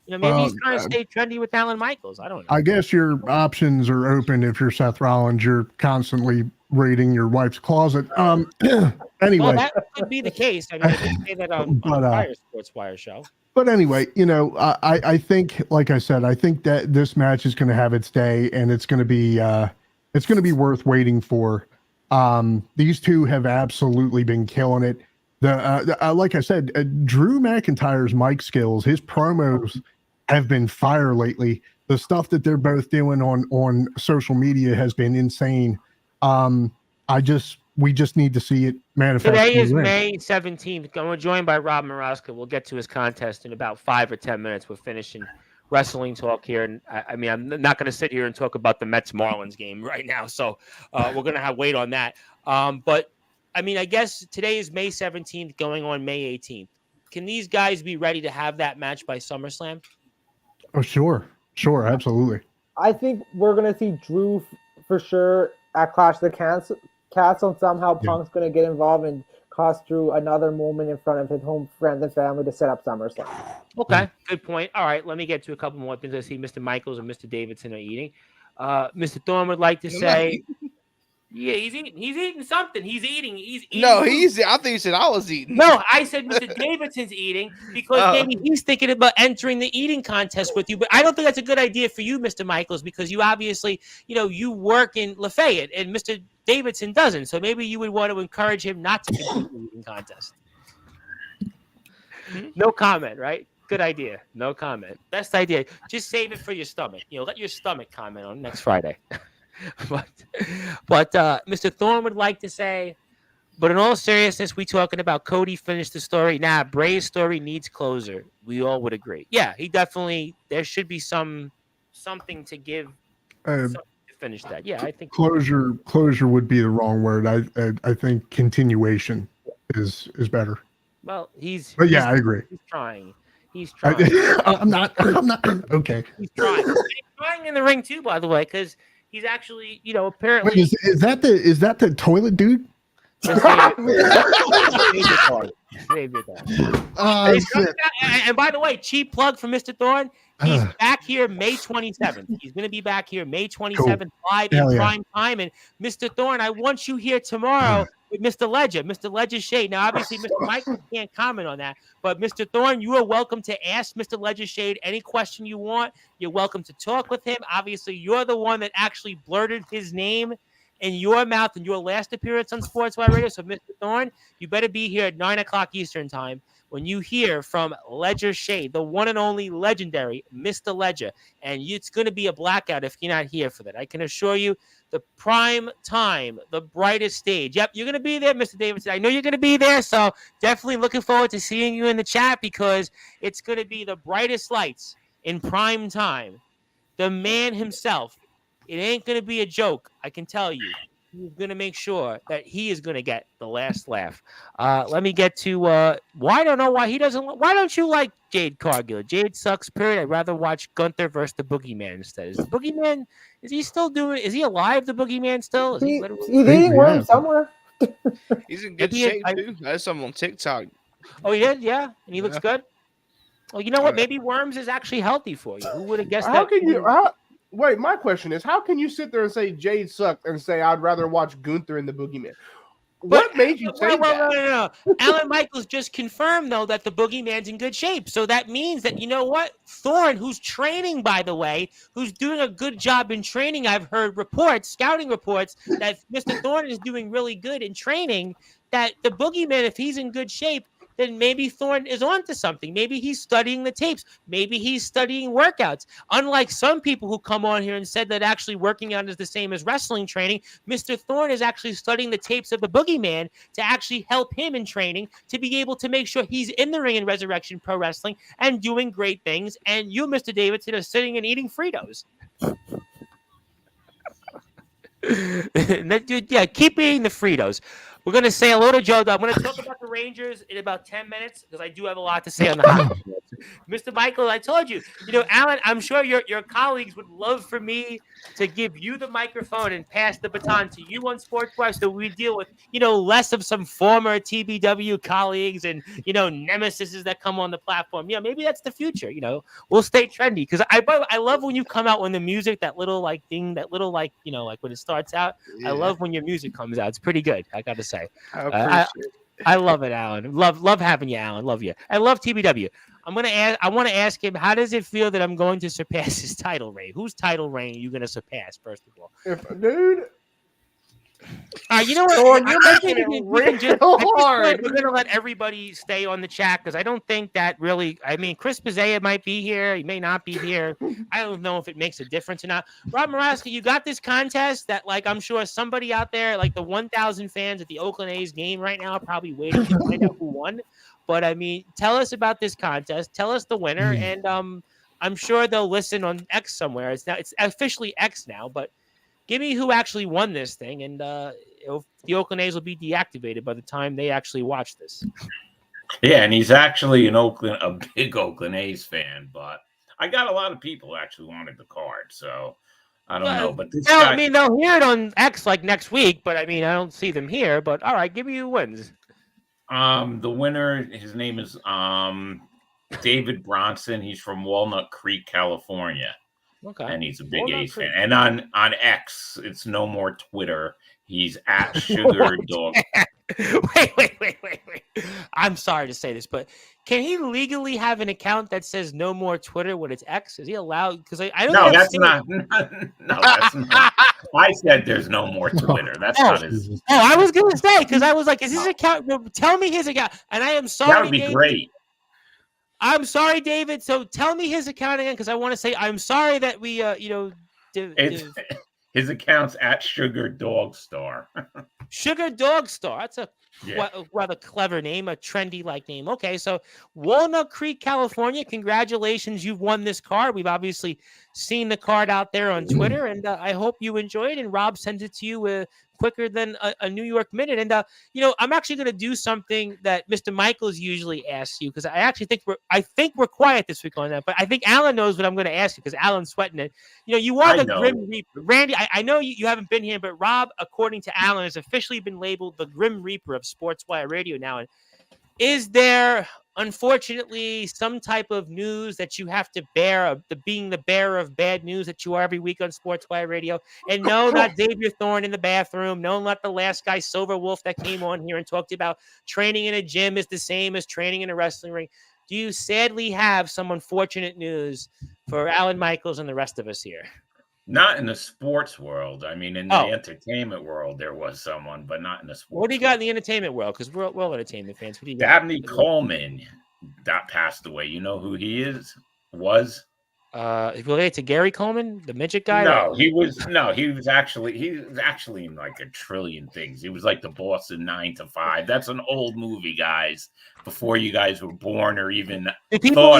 maybe he's trying to stay trendy with Alan Michaels. I don't know. I guess your options are open if you're Seth Rollins. You're constantly raiding your wife's closet. Anyway, well, that could be the case. I mean, I did say that on prior Sportswire show. But anyway, I think, like I said, I think that this match is going to have its day, and it's going to be worth waiting for. These two have absolutely been killing it. Like I said, Drew McIntyre's mic skills, his promos have been fire lately. The stuff that they're both doing on social media has been insane. We just need to see it manifest. Today is May 17th. We're joined by Rob Maraska. We'll get to his contest in about 5 or 10 minutes. We're finishing wrestling talk here. And I mean, I'm not going to sit here and talk about the Mets-Marlins game right now. So we're going to wait on that. But, I mean, I guess today is May 17th going on May 18th. Can these guys be ready to have that match by SummerSlam? Oh, sure. Sure, absolutely. I think we're going to see Drew for sure at Clash of the Castle, and somehow Punk's going to get involved and cost Drew another moment in front of his home friends and family to set up SummerSlam. Okay, good point. All right, let me get to a couple more things. I see Mr. Michaels and Mr. Davidson are eating. Mr. Thorne would like to say, yeah, he's eating. He's eating something. He's eating. No, he's. I think you said I was eating. No, I said Mr. Davidson's eating because maybe he's thinking about entering the eating contest with you. But I don't think that's a good idea for you, Mr. Michaels, because you obviously, you work in Lafayette, and Mr. Davidson doesn't. So maybe you would want to encourage him not to compete in the eating contest. No comment, right? Good idea. No comment. Best idea. Just save it for your stomach. Let your stomach comment on next Friday. But Mr. Thorne would like to say, but in all seriousness, we talking about Cody finished the story. Nah, Bray's story needs closure. We all would agree. Yeah, he definitely. There should be something to give to finish that. Yeah, I think closure would be the wrong word. I think continuation is better. Well, I agree. He's trying. I'm not. Okay. He's trying. He's trying in the ring too, by the way, because. He's actually, apparently. Wait, is that the toilet dude? And by the way, cheap plug for Mr. Thorne. He's back here May 27th. He's going to be back here May 27th live in prime time. And Mr. Thorne, I want you here tomorrow with Mr. Ledger, Mr. Ledger Shade. Now, obviously, Mr. Michael can't comment on that. But Mr. Thorne, you are welcome to ask Mr. Ledger Shade any question you want. You're welcome to talk with him. Obviously, you're the one that actually blurted his name in your mouth in your last appearance on Sportswire Radio. So, Mr. Thorne, you better be here at 9 o'clock Eastern time when you hear from Ledger Shade, the one and only legendary Mr. Ledger. And it's going to be a blackout if you're not here for that. I can assure you, the prime time, the brightest stage. Yep, you're going to be there, Mr. Davidson. I know you're going to be there, so definitely looking forward to seeing you in the chat because it's going to be the brightest lights in prime time. The man himself. It ain't going to be a joke, I can tell you. He's going to make sure that he is going to get the last laugh. Let me get to I don't know why he doesn't. Why don't you like Jade Cargill? Jade sucks, period. I'd rather watch Gunther versus the Boogeyman instead. Is the Boogeyman, is he still doing, is he alive, the Boogeyman still? Is he's eating worms somewhere. He's in good shape, too. I saw him on TikTok. Oh, he did? Yeah? And he looks good? Well, you know what? Maybe worms is actually healthy for you. Who would have guessed that? Wait, my question is, how can you sit there and say Jade sucked and say I'd rather watch Gunther and the Boogeyman? What made you say that? No. Alan Michaels just confirmed, though, that the Boogeyman's in good shape. So that means that, you know what? Thorne, who's training, by the way, who's doing a good job in training. I've heard reports, scouting reports, that Mr. Thorne is doing really good in training, that the Boogeyman, if he's in good shape, then maybe Thorne is onto something. Maybe he's studying the tapes. Maybe he's studying workouts. Unlike some people who come on here and said that actually working out is the same as wrestling training, Mr. Thorne is actually studying the tapes of the Boogeyman to actually help him in training to be able to make sure he's in the ring in Resurrection Pro Wrestling and doing great things. And you, Mr. Davidson, are sitting and eating Fritos. Yeah, keep eating the Fritos. We're going to say hello to Joe. I'm going to talk about the Rangers in about 10 minutes because I do have a lot to say on the hockey. Mr. Michael, I told you, Alan, I'm sure your colleagues would love for me to give you the microphone and pass the baton to you on Sportswire so we deal with, less of some former TBW colleagues and, nemesises that come on the platform. Yeah, maybe that's the future. We'll stay trendy because I love when you come out when the music, that little thing, that little like when it starts out. Yeah. I love when your music comes out. It's pretty good, I got to say. I appreciate it. I love it, Alan. Love having you, Alan. Love you. I love TBW. I want to ask him, how does it feel that I'm going to surpass his title reign? Whose title reign are you going to surpass, first of all? Dude. You know what? Storm, you're making it real hard. We're going to let everybody stay on the chat because I don't think that really. I mean, Chris Pizzea might be here. He may not be here. I don't know if it makes a difference or not. Rob Moraska, you got this contest that, I'm sure somebody out there, the 1,000 fans at the Oakland A's game right now, are probably waiting to find out who won. But I mean, tell us about this contest. Tell us the winner, and I'm sure they'll listen on X somewhere. It's officially X now, but. Give me who actually won this thing, and the Oakland A's will be deactivated by the time they actually watch this. Yeah, and he's actually a big Oakland A's fan, but I got a lot of people who actually wanted the card, so I don't know. But this guy, I mean, they'll hear it on X next week, but I mean, I don't see them here. But all right, give me who wins. The winner, his name is David Bronson. He's from Walnut Creek, California. Okay. And he's a big A's fan. And on X, it's no more Twitter. He's at Sugar Dog. Wait. I'm sorry to say this, but can he legally have an account that says no more Twitter when it's X? Is he allowed? Because I don't know. No, that's not. No, that's not. I said there's no more Twitter. That's not his. Oh, I was going to say, because I was like, is his account? Tell me his account. And I am sorry. That would be David. great. I'm sorry, David. So tell me his account again, because I want to say I'm sorry that we, his account's at Sugar Dog Star. Sugar Dog Star. That's a rather clever name, a trendy name. Okay, so Walnut Creek, California. Congratulations, you've won this card. We've obviously seen the card out there on Twitter, and I hope you enjoy it. And Rob sent it to you quicker than a New York minute. And I'm actually going to do something that Mr. Michaels usually asks you, because I actually think we're quiet this week on that. But I think Alan knows what I'm going to ask you, because Alan's sweating it. You are the Grim Reaper, Randy. I know you haven't been here, but Rob, according to Alan, has officially been labeled the Grim Reaper of Sportswire Radio now. And is there, unfortunately, some type of news that you have to bear, being the bearer of bad news that you are every week on Sportswire Radio? And no, not Xavier Thorne in the bathroom. No, not the last guy, Silver Wolf, that came on here and talked about training in a gym is the same as training in a wrestling ring. Do you sadly have some unfortunate news for Alan Michaels and the rest of us here? Not in the sports world. I mean, in the entertainment world, there was someone, but not in the sports. What do you got in the entertainment world? Because we're all entertainment fans. What do you got? Dabney Coleman that passed away. You know who he was? Related to Gary Coleman, the midget guy? He was actually in like a trillion things. He was like the boss in 9 to 5. That's an old movie, guys. Before you guys were born or even do people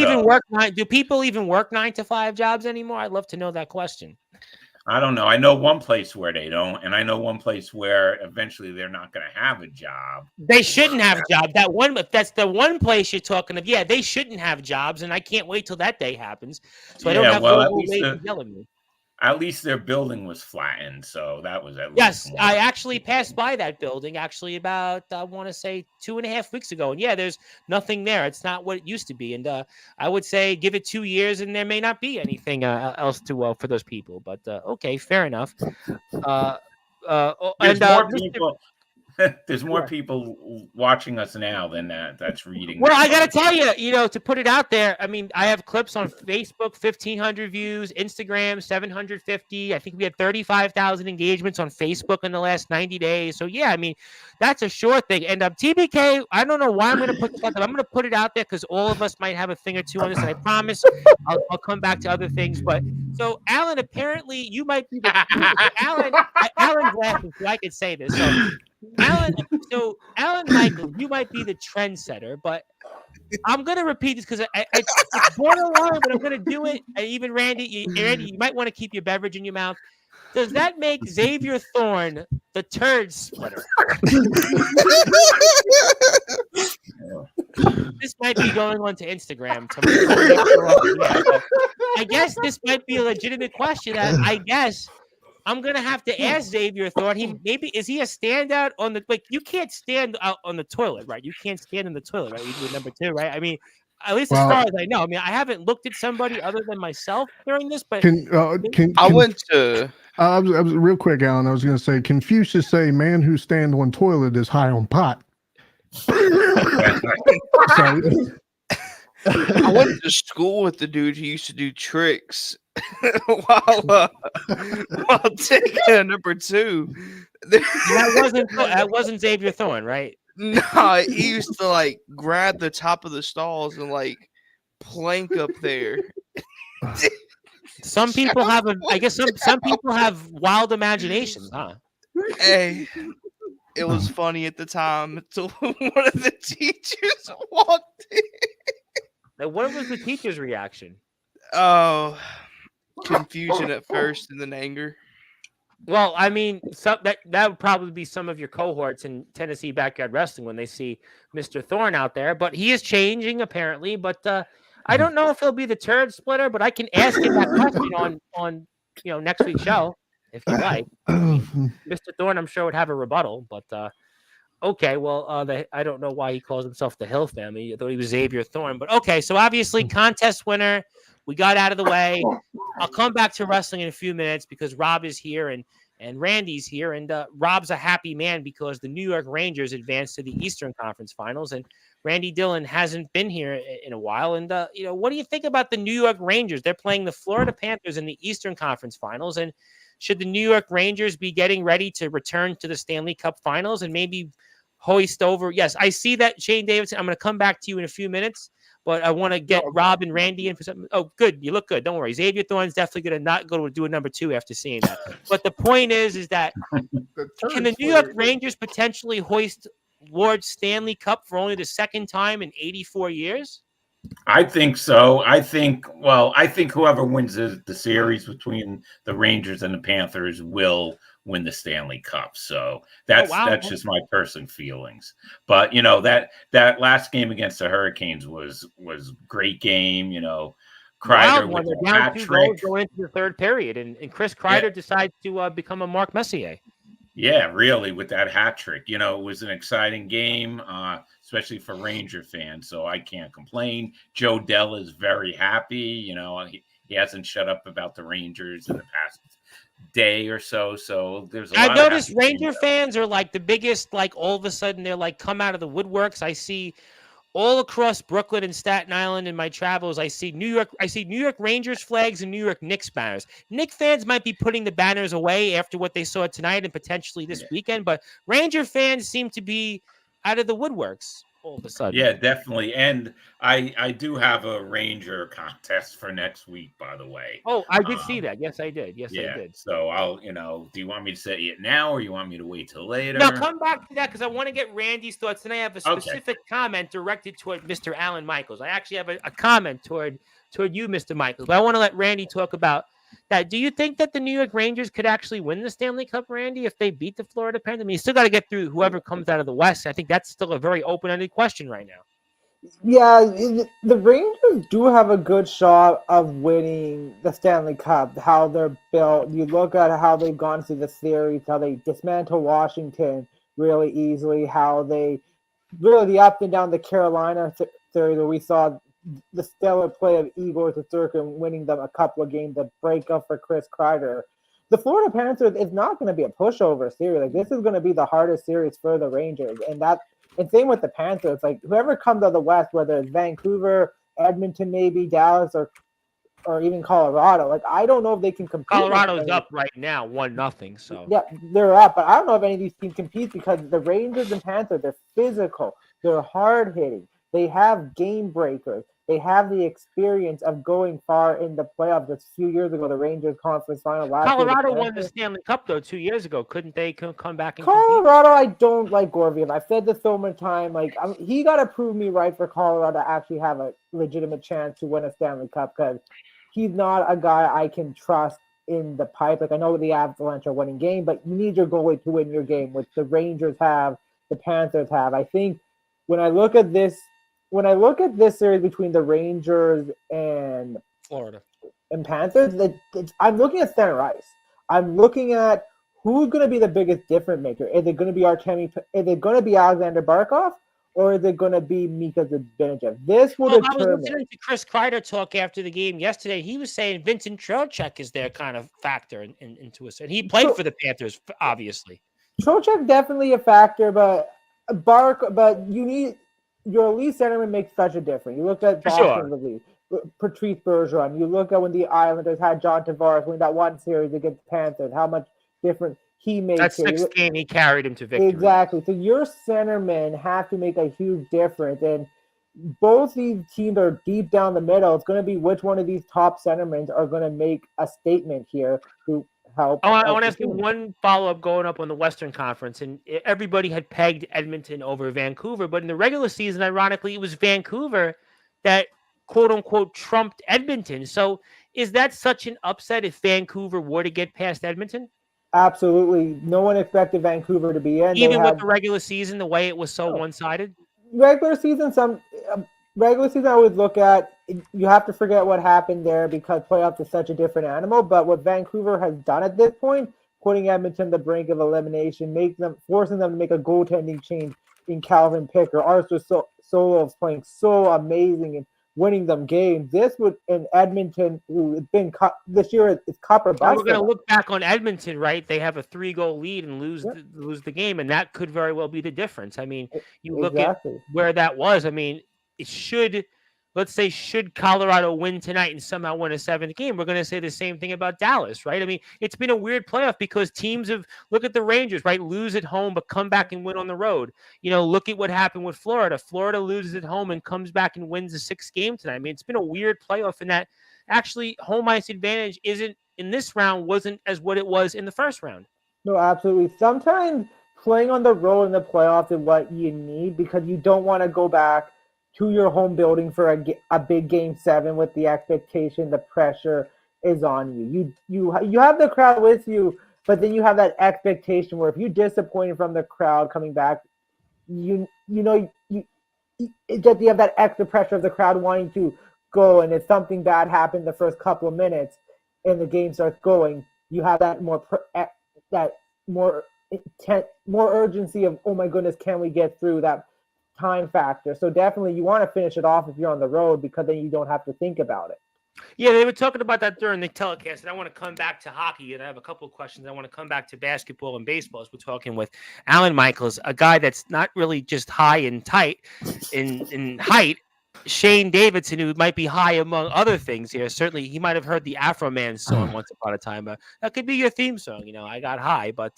even work 9 to 5 jobs anymore? I'd love to know that question. I don't know. I know one place where they don't, and I know one place where eventually they're not going to have a job. They shouldn't have a job. If that's the one place you're talking of, they shouldn't have jobs, and I can't wait till that day happens. So I don't have old ladies yelling at me. At least their building was flattened, so that was at least. Yes, I actually passed by that building about, I want to say 2.5 weeks ago. And there's nothing there. It's not what it used to be. And I would say give it 2 years and there may not be anything else for those people. But okay, fair enough. There's more people. There's more people watching us now than that's reading. Well, I got to tell you, to put it out there, I mean, I have clips on Facebook, 1,500 views, Instagram, 750. I think we had 35,000 engagements on Facebook in the last 90 days. So, yeah, I mean, that's a sure thing. And TBK, I don't know why I'm going to put this out there. I'm going to put it out there because all of us might have a thing or two on this. And I promise I'll come back to other things. But so, Alan, apparently you might be Alan's laughing, so I could say this. So, Alan Michael, you might be the trendsetter, but I'm going to repeat this because it's borderline, but I'm going to do it. And even Randy, you might want to keep your beverage in your mouth. Does that make Xavier Thorne the turd splitter? This might be going on to Instagram tomorrow. I guess this might be a legitimate question. I guess I'm gonna have to ask Xavier Thorne. Is he a standout on the you can't stand out on the toilet, right? You can't stand in the toilet, right? You do number 2, right? I mean, at least as far as I know. I mean, I haven't looked at somebody other than myself during this, but I went to. I was real quick, Alan. I was going to say, Confucius say, "Man who stand on toilet is high on pot." I went to school with the dude who used to do tricks while taking a number 2. That wasn't Xavier Thorne, right? No, he used to grab the top of the stalls and plank up there. Some people have some people have wild imaginations, huh? Hey, it was funny at the time until one of the teachers walked in. Now, what was the teacher's reaction? Oh, confusion at first and then anger. Well, I mean, that would probably be some of your cohorts in Tennessee Backyard Wrestling when they see Mr. Thorne out there. But he is changing, apparently. But I don't know if he'll be the turd splitter, but I can ask him that question on next week's show if you like. Mr. Thorne, I'm sure, would have a rebuttal. But okay, well, I don't know why he calls himself the Hill family. I thought he was Xavier Thorne. But okay, so obviously contest winner. We got out of the way. I'll come back to wrestling in a few minutes because Rob is here and Randy's here. And Rob's a happy man because the New York Rangers advanced to the Eastern Conference Finals. And Randy Dillon hasn't been here in a while. And, what do you think about the New York Rangers? They're playing the Florida Panthers in the Eastern Conference Finals. And should the New York Rangers be getting ready to return to the Stanley Cup Finals and maybe hoist over? Yes, I see that, Shane Davidson. I'm going to come back to you in a few minutes. But I want to get Rob and Randy in for something. Oh, good. You look good. Don't worry. Xavier Thorne's definitely going to not go to do a number 2 after seeing that. But the point is that can the New York Rangers potentially hoist Lord Stanley Cup for only the second time in 84 years? I think so. I think whoever wins the series between the Rangers and the Panthers will win the Stanley Cup. So that's just my personal feelings. But that last game against the Hurricanes was great game. Kreider with the hat trick going into the third period, and Chris Kreider decides to become a Mark Messier. Yeah, really, with that hat trick. It was an exciting game, especially for Ranger fans. So I can't complain. Joe Dell is very happy. He hasn't shut up about the Rangers in the past day or so. So there's a lot. I noticed Ranger fans are the biggest. All of a sudden they're come out of the woodworks. I see all across Brooklyn and Staten Island in my travels. I see New York Rangers flags and New York Knicks banners. Knicks fans might be putting the banners away after what they saw tonight and potentially this weekend, but Ranger fans seem to be out of the woodworks all of a sudden. Yeah, definitely. And I do have a Ranger contest for next week, by the way. Oh, I did see that. Yes, I did. Yes, I did. So I'll, do you want me to say it now or you want me to wait till later? No, come back to that because I want to get Randy's thoughts. And I have a specific comment directed toward Mr. Alan Michaels. I actually have a comment toward you, Mr. Michaels. But I want to let Randy talk about that. Do you think that the New York Rangers could actually win the Stanley Cup, Randy, if they beat the Florida Panthers? I mean, you still got to get through whoever comes out of the West. I think that's still a very open-ended question right now. Yeah, the Rangers do have a good shot of winning the Stanley Cup, how they're built. You look at how they've gone through the series, how they dismantle Washington really easily, how they really the up and down the Carolina series where we saw the stellar play of Igor Shesterkin winning them a couple of games, the breakup for Chris Kreider. the Florida Panthers is not going to be a pushover series. Like, this is going to be the hardest series for the Rangers, and same with the Panthers. Like, whoever comes out of the West, whether it's Vancouver, Edmonton, maybe Dallas, or even Colorado. Like, I don't know if they can compete. Colorado's up right now, 1-0. So yeah, they're up, but I don't know if any of these teams compete because the Rangers and Panthers, they're physical, they're hard hitting, they have game breakers, they have the experience of going far in the playoffs. Just a few years ago, the Rangers conference final. Colorado won the Stanley Cup though 2 years ago. Couldn't they come back? And Colorado, compete? I don't like Gorviev. I've said this so much time. Like, he got to prove me right for Colorado to actually have a legitimate chance to win a Stanley Cup because he's not a guy I can trust in the pipe. Like, I know the Avalanche are winning game, but you need your goalie to win your game, which the Rangers have, the Panthers have. I think when I look at this series between the Rangers and Florida and Panthers, I'm looking at center ice. I'm looking at who's going to be the biggest difference maker. Is it going to be Artemi? Is it going to be Alexander Barkov? Or is it going to be Mika Zibanejad? This will determine. I was listening to Chris Kreider talk after the game yesterday. He was saying Vincent Trocheck is their kind of factor into us. And he played for the Panthers, obviously. Trocheck definitely a factor, but you need your elite centerman makes such a difference. You look at Boston's elite, Patrice Bergeron. You look at when the Islanders had John Tavares winning that one series against the Panthers, how much different he made. That sixth game, he carried him to victory. Exactly. So your centermen have to make a huge difference. And both these teams are deep down the middle. It's going to be which one of these top centermen are going to make a statement here to help. I want to ask you one follow-up going up on the Western Conference. And everybody had pegged Edmonton over Vancouver. But in the regular season, ironically, it was Vancouver that, quote-unquote, trumped Edmonton. So is that such an upset if Vancouver were to get past Edmonton? Absolutely. No one expected Vancouver to be in. Even with the regular season, the way it was so one-sided? Regular season, I would look at, you have to forget what happened there because playoffs is such a different animal. But what Vancouver has done at this point, putting Edmonton on the brink of elimination, forcing them to make a goaltending change in Calvin Picker. Arthur Solov's playing so amazing and winning them games. This would in Edmonton, who has been this year, it's cup or bust. We're going to look back on Edmonton, right? They have a 3-goal lead and lose the game, and that could very well be the difference. I mean, you look at where that was. I mean, should Colorado win tonight and somehow win a 7th game, we're going to say the same thing about Dallas, right? I mean, it's been a weird playoff because teams look at the Rangers, right? Lose at home, but come back and win on the road. You know, look at what happened with Florida. Florida loses at home and comes back and wins the 6th game tonight. I mean, it's been a weird playoff in that actually home ice advantage wasn't as what it was in the first round. No, absolutely. Sometimes playing on the road in the playoffs is what you need because you don't want to go back to your home building for a big game 7 with the expectation, the pressure is on you. You have the crowd with you, but then you have that expectation where if you're disappointed from the crowd coming back, you have that extra pressure of the crowd wanting to go, and if something bad happened the first couple of minutes and the game starts going, you have that more urgency of, oh my goodness, can we get through that time factor. So definitely you want to finish it off if you're on the road because then you don't have to think about it. Yeah, they were talking about that during the telecast, and I want to come back to hockey, and I have a couple of questions. I want to come back to basketball and baseball as we're talking with Alan Michaels, a guy that's not really just high and tight in height. Shane Davidson, who might be high among other things here. Certainly, he might have heard the Afro Man song once upon a time. That could be your theme song. You know, I got high, but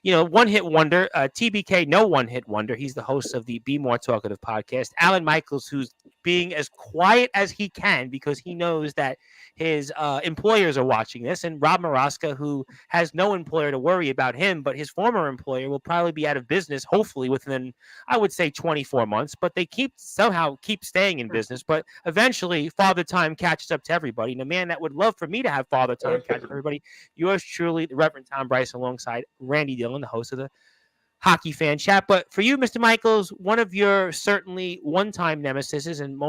one-hit wonder. TBK, no one-hit wonder. He's the host of the Be More Talkative podcast. Alan Michaels, who's being as quiet as he can because he knows that his employers are watching this, and Rob Maraska, who has no employer to worry about him, but his former employer will probably be out of business, hopefully within, I would say, 24 months. But they somehow keep staying in business, but eventually Father Time catches up to everybody. And a man that would love for me to have Father Time catch up to everybody, yours truly, the Reverend Tom Bryce, alongside Randy Dillon, the host of the Hockey Fan Chat. But for you, Mr. Michaels, one of your certainly one-time nemesis and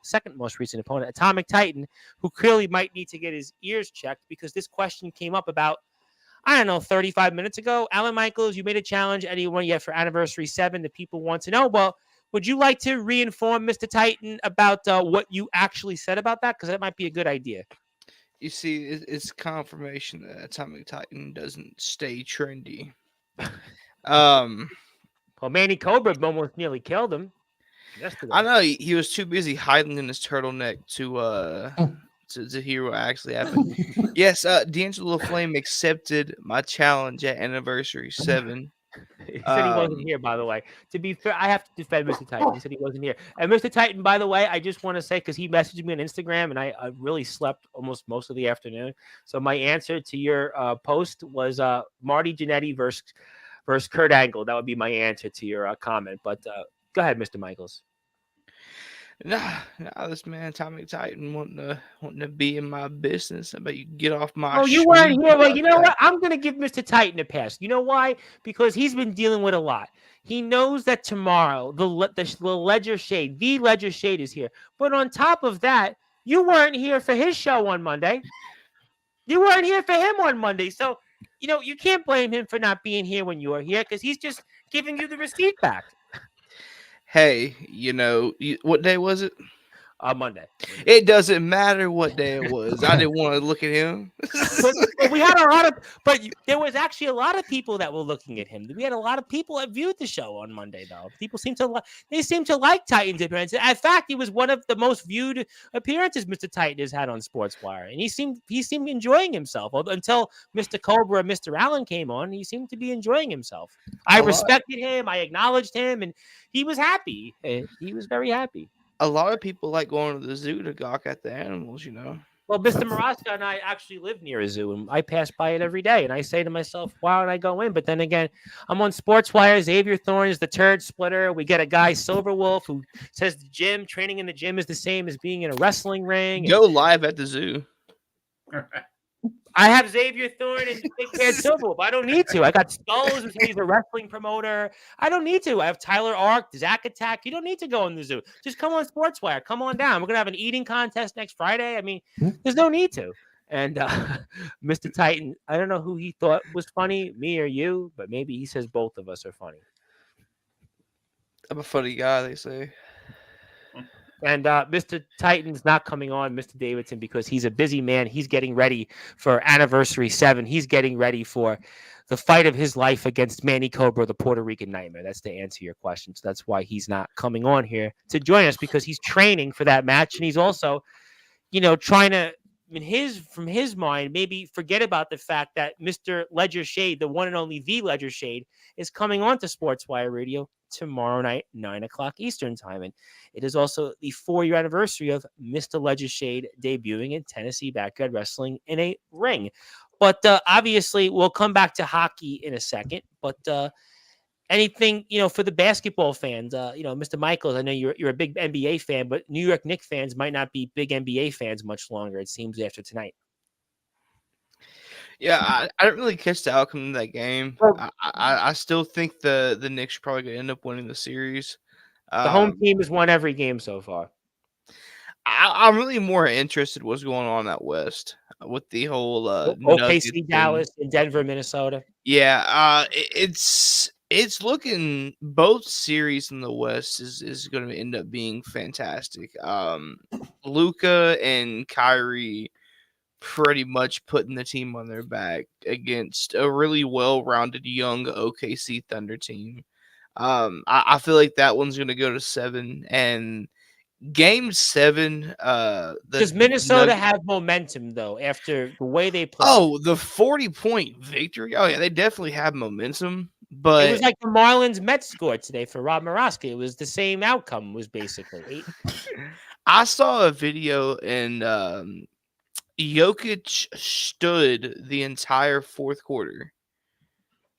second most recent opponent, Atomic Titan, who clearly might need to get his ears checked because this question came up about 35 minutes ago. Alan Michaels, you made a challenge. Anyone yet for Anniversary 7 that people want to know? Well, would you like to re-inform Mr. Titan about what you actually said about that? Because that might be a good idea. You see, it's confirmation that Atomic Titan doesn't stay trendy. Well, Manny Cobra almost nearly killed him yesterday. I know he was too busy hiding in his turtleneck to hear what actually happened. Yes, D'Angelo Flame accepted my challenge at Anniversary 7. He said he wasn't here, by the way. To be fair, I have to defend Mr. Titan. He said he wasn't here. And Mr. Titan, by the way, I just want to say, because he messaged me on Instagram, and I really slept almost most of the afternoon. So my answer to your post was Marty Jannetty versus Kurt Angle. That would be my answer to your comment. But go ahead, Mr. Michaels. Nah, this man Atomic Titan wanting to be in my business. I bet you get off my. Oh, you weren't here. Well, you know what? I'm gonna give Mr. Titan a pass. You know why? Because he's been dealing with a lot. He knows that tomorrow the Ledger Shade is here. But on top of that, you weren't here for his show on Monday. You weren't here for him on Monday, so you can't blame him for not being here when you were here because he's just giving you the receipt back. Hey, what day was it? Monday. It doesn't matter what day it was. I didn't want to look at him. But we had a lot of, but there was actually a lot of people that were looking at him. We had a lot of people that viewed the show on Monday, though. People seem to like Titan's appearance. In fact, he was one of the most viewed appearances Mr. Titan has had on Sportswire, and he seemed enjoying himself until Mr. Cobra and Mr. Allen came on. He seemed to be enjoying himself. I respected him. I acknowledged him, and he was happy. He was very happy. A lot of people like going to the zoo to gawk at the animals, Well, Mr. Maraska and I actually live near a zoo, and I pass by it every day. And I say to myself, why don't I go in? But then again, I'm on Sportswire. Xavier Thorne is the turd splitter. We get a guy, Silverwolf, who says training in the gym is the same as being in a wrestling ring. Go live at the zoo. I have Xavier Thorne and Big Bad Silverwolf. I don't need to. I got Skulls, who says he's a wrestling promoter. I don't need to. I have Tyler Ark, Zack Attack. You don't need to go in the zoo. Just come on Sportswire. Come on down. We're going to have an eating contest next Friday. I mean, there's no need to. And Mr. Titan, I don't know who he thought was funny, me or you, but maybe he says both of us are funny. I'm a funny guy, they say. And Mr. Titan's not coming on, Mr. Davidson, because he's a busy man. He's getting ready for Anniversary 7. He's getting ready for the fight of his life against Manny Cobra, the Puerto Rican Nightmare. That's to answer your question. So that's why he's not coming on here to join us, because he's training for that match. And he's also, trying to, from his mind, maybe forget about the fact that Mr. Ledger Shade, the one and only the Ledger Shade, is coming on to Sportswire Radio tomorrow night, 9:00 Eastern time. And it is also the 4-year anniversary of Mr. Ledger Shade debuting in Tennessee Backyard Wrestling in a ring. But obviously, we'll come back to hockey in a second. But anything, for the basketball fans, Mr. Michaels, I know you're a big NBA fan, but New York Knicks fans might not be big NBA fans much longer, it seems, after tonight. Yeah, I didn't really catch the outcome of that game. I still think the Knicks are probably going to end up winning the series. The home team has won every game so far. I'm really more interested in what's going on out west with the whole OKC, Dallas, and Denver, Minnesota. Yeah, it's looking, both series in the West is going to end up being fantastic. Luka and Kyrie pretty much putting the team on their back against a really well-rounded young OKC Thunder team. I feel like that one's going to go to 7, and Game 7. Does Minnesota have momentum though after the way they play? Oh, the 40-point victory! Oh yeah, they definitely have momentum. But it was like the Marlins Mets score today for Rob Morosky. It was the same outcome. Was basically. I saw a video and Jokic stood the entire fourth quarter.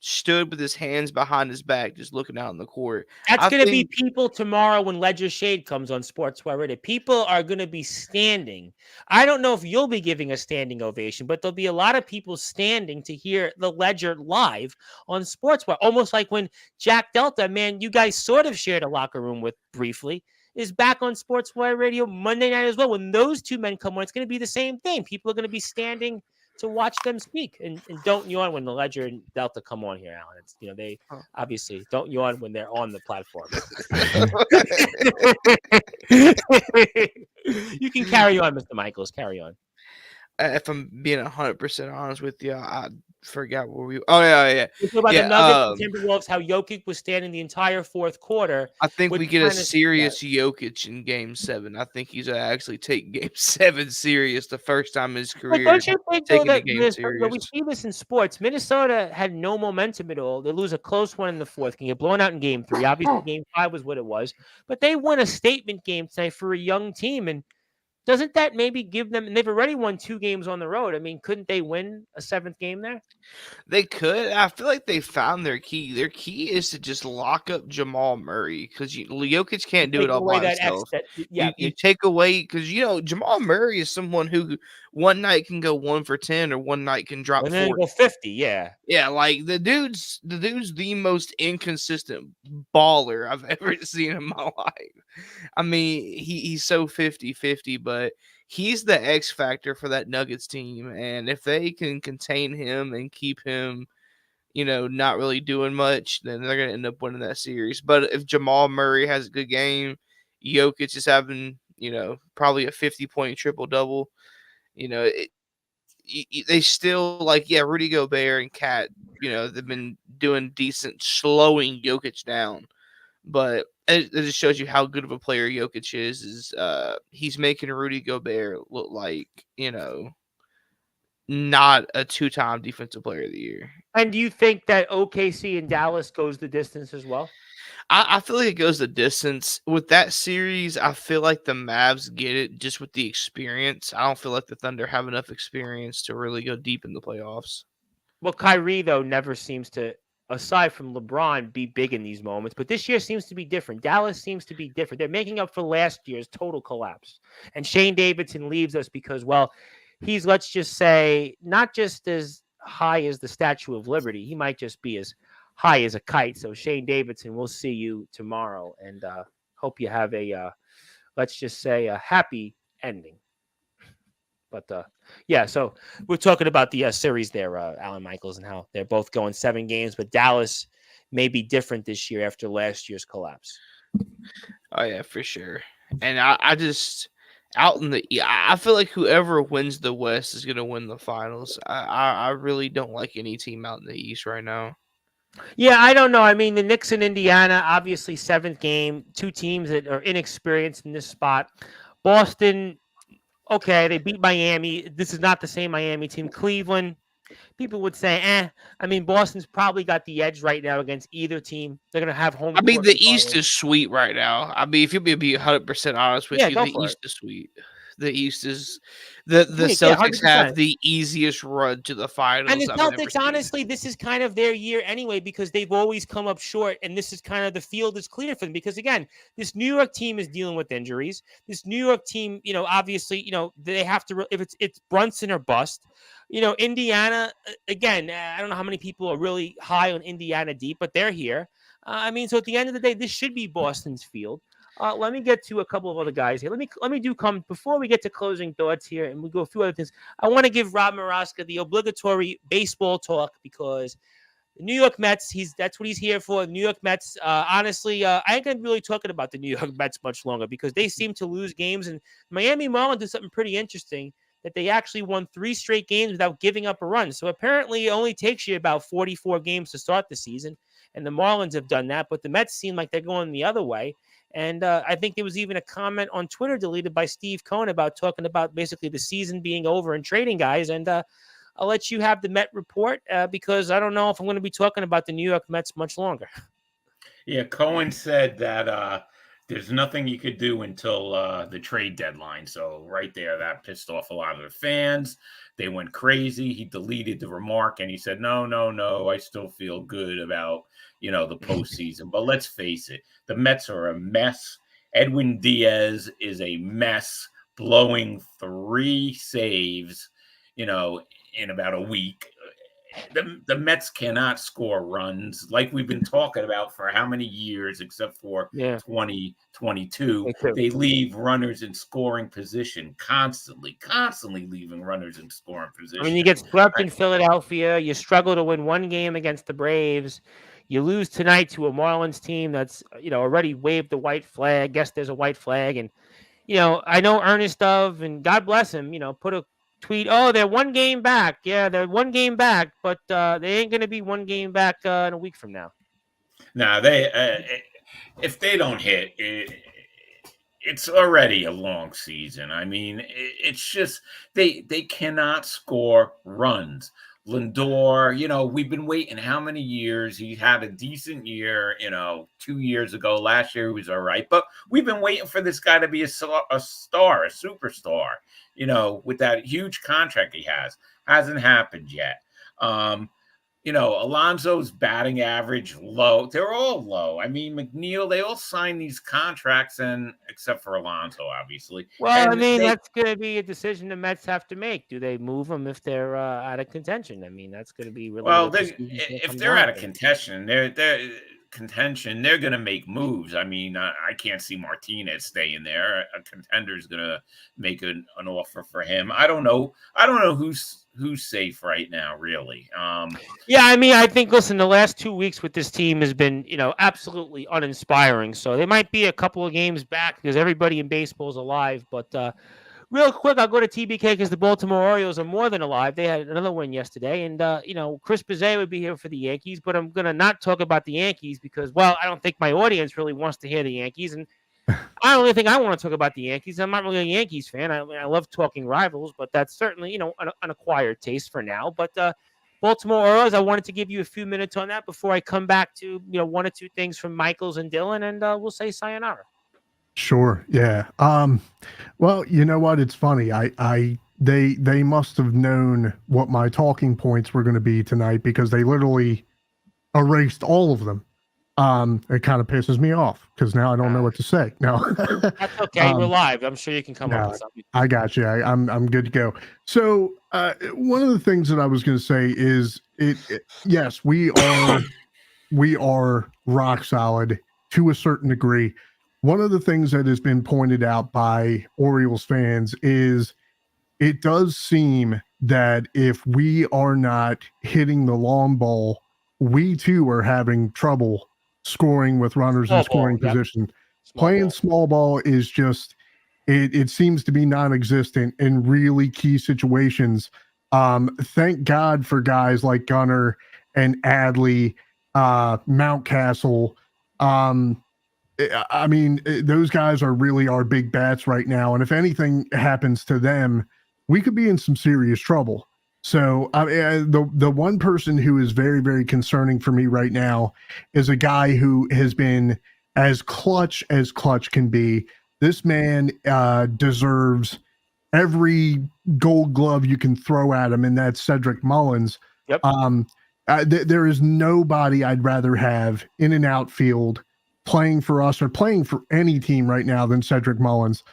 Stood with his hands behind his back, just looking out in the court. That's going to be people tomorrow when Ledger Shade comes on Sportswire Radio. People are going to be standing. I don't know if you'll be giving a standing ovation, but there'll be a lot of people standing to hear the Ledger live on Sportswire. Almost like when Jack Delta, man, you guys sort of shared a locker room with briefly, is back on Sportswire Radio Monday night as well. When those two men come on, it's going to be the same thing. People are going to be standing to watch them speak, and don't yawn when the Ledger and Delta come on here, Alan. It's, they obviously don't yawn when they're on the platform. You can carry on, Mr. Michaels. Carry on. if I'm being 100% honest with you, I forgot where we. Oh yeah. We talk about the Nuggets and Timberwolves, how Jokic was standing the entire fourth quarter. I think we get a serious Jokic in Game 7. I think he's actually taking Game 7 serious the first time in his career. Don't you think though that Minnesota, we see this in sports? Minnesota had no momentum at all. They lose a close one in the fourth, can get blown out in Game 3. Obviously, Game 5 was what it was, but they won a statement game tonight for a young team, and doesn't that maybe give them? And they've already won 2 games on the road. I mean, couldn't they win a 7th game there? They could. I feel like they found their key. Their key is to just lock up Jamal Murray because Jokic can't do it all by himself. You take away because Jamal Murray is someone who one night can go 1 for 10 or one night can drop 40. Go 50. Yeah, like the dude's the most inconsistent baller I've ever seen in my life. I mean, he's so 50-50, but he's the X factor for that Nuggets team. And if they can contain him and keep him, not really doing much, then they're going to end up winning that series. But if Jamal Murray has a good game, Jokic is having, probably a 50-point triple-double, they still Rudy Gobert and Cat, they've been doing decent slowing Jokic down. But it just shows you how good of a player Jokic is he's making Rudy Gobert look like, not a 2-time defensive player of the year. And do you think that OKC and Dallas goes the distance as well? I feel like it goes the distance. With that series, I feel like the Mavs get it just with the experience. I don't feel like the Thunder have enough experience to really go deep in the playoffs. Well, Kyrie, though, never seems to, aside from LeBron, be big in these moments. But this year seems to be different. Dallas seems to be different. They're making up for last year's total collapse. And Shane Davidson leaves us because, well, he's, let's just say, not just as high as the Statue of Liberty. He might just be as high as a kite. So Shane Davidson, we'll see you tomorrow. And hope you have a, let's just say, a happy ending. But yeah, so we're talking about the series there, Alan Michaels, and how they're both going 7 games, but Dallas may be different this year after last year's collapse. Oh yeah, for sure. And I just I feel like whoever wins the West is going to win the finals. I really don't like any team out in the East right now. Yeah, I don't know. I mean, the Knicks and Indiana, obviously 7th game, 2 teams that are inexperienced in this spot. Boston. Okay, they beat Miami. This is not the same Miami team. Cleveland, people would say, I mean, Boston's probably got the edge right now against either team. They're going to have home. I mean, the East is sweet right now. I mean, if you'll be 100% honest with you, the East is sweet. The East is the Celtics have the easiest run to the finals. And the Celtics, honestly, this is kind of their year anyway because they've always come up short, and this is kind of the field is clear for them because again, this New York team is dealing with injuries. This New York team, obviously, they have to if it's Brunson or bust. Indiana again. I don't know how many people are really high on Indiana deep, but they're here. I mean, so at the end of the day, this should be Boston's field. Let me get to a couple of other guys here. Let me do come before we get to closing thoughts here, and we go a few other things. I want to give Rob Maraska the obligatory baseball talk because the New York Mets. That's what he's here for. The New York Mets. Honestly, I ain't gonna really talking about the New York Mets much longer because they seem to lose games. And Miami Marlins did something pretty interesting that they actually won 3 straight games without giving up a run. So apparently, it only takes you about 44 games to start the season, and the Marlins have done that. But the Mets seem like they're going the other way. And I think there was even a comment on Twitter deleted by Steve Cohen about talking about basically the season being over and trading guys. And I'll let you have the Met report because I don't know if I'm going to be talking about the New York Mets much longer. Yeah, Cohen said that there's nothing you could do until the trade deadline. So right there, that pissed off a lot of the fans. They went crazy. He deleted the remark and he said, no, I still feel good about, the postseason. But let's face it, the Mets are a mess. Edwin Diaz is a mess, blowing 3 saves, in about a week. The Mets cannot score runs like we've been talking about for how many years, except for 2022. They leave runners in scoring position constantly leaving runners in scoring position. I mean, you get swept in Philadelphia. You struggle to win 1 game against the Braves. You lose tonight to a Marlins team that's, already waved the white flag. Guess there's a white flag. And, I know Ernest Dove, and God bless him, put a tweet, "Oh, they're one game back. Yeah, they're one game back, but they ain't going to be one game back in a week from now." Now if they don't hit, it's already a long season. I mean, it's just they cannot score runs. Lindor, we've been waiting how many years? He had a decent year, 2 years ago. Last year he was all right, but we've been waiting for this guy to be a star, a superstar. With that huge contract he has, hasn't happened yet. Alonso's batting average low. They're all low. I mean, McNeil, they all signed these contracts, and except for Alonso, obviously. Well, that's going to be a decision the Mets have to make. Do they move them if they're out of contention? I mean, that's going to be really. Well, if they're out of contention, they're going to make moves. I mean, I can't see Martinez staying there. A contender is going to make an offer for him. I don't know who's safe right now, really. Yeah, I mean, I think, listen, the last 2 weeks with this team has been, absolutely uninspiring. So they might be a couple of games back because everybody in baseball is alive. But real quick, I'll go to TBK because the Baltimore Orioles are more than alive. They had another win yesterday. And, Chris Bizet would be here for the Yankees. But I'm going to not talk about the Yankees because, well, I don't think my audience really wants to hear the Yankees. And I don't really think I want to talk about the Yankees. I'm not really a Yankees fan. I love talking rivals, but that's certainly, an acquired taste for now. But Baltimore Orioles, I wanted to give you a few minutes on that before I come back to, one or two things from Michaels and Dylan, and we'll say sayonara. Sure. Yeah. Well, you know what? It's funny. They must have known what my talking points were going to be tonight because they literally erased all of them. It kind of pisses me off because now I don't know what to say. No, that's okay. We're live. I'm sure you can come up with something. I got you. I'm good to go. So, one of the things that I was going to say is yes, we are rock solid to a certain degree. One of the things that has been pointed out by Orioles fans is it does seem that if we are not hitting the long ball, we too are having trouble scoring with runners in scoring position. Playing small ball is just it seems to be non-existent in really key situations. Thank God for guys like Gunnar and Adley, Mountcastle. I mean, those guys are really our big bats right now, and if anything happens to them, we could be in some serious trouble. So the one person who is very, very concerning for me right now is a guy who has been as clutch can be. This man deserves every gold glove you can throw at him, and that's Cedric Mullins. Yep. There is nobody I'd rather have in an outfield playing for us or playing for any team right now than Cedric Mullins.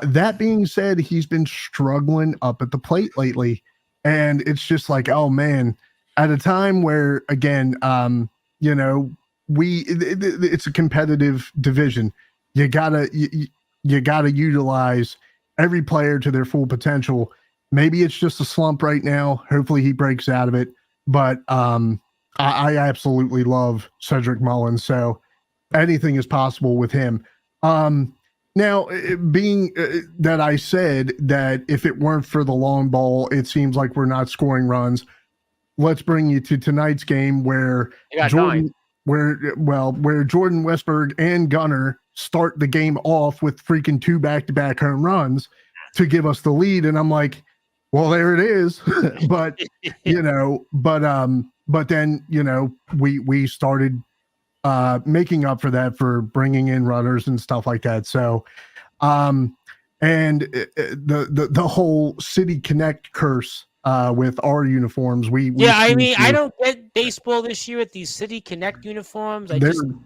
That being said, he's been struggling up at the plate lately. And it's just like, oh man, at a time where, again, it's a competitive division. You gotta utilize every player to their full potential. Maybe it's just a slump right now. Hopefully he breaks out of it. But I absolutely love Cedric Mullins. So anything is possible with him. Now, being that I said that if it weren't for the long ball, it seems like we're not scoring runs. Let's bring you to tonight's game where Jordan Westberg and Gunnar start the game off with freaking 2 back-to-back home runs to give us the lead. And I'm like, well, there it is. But then, we started making up for that for bringing in runners and stuff like that. So, and the whole City Connect curse with our uniforms. I don't get baseball this year with these City Connect uniforms. I don't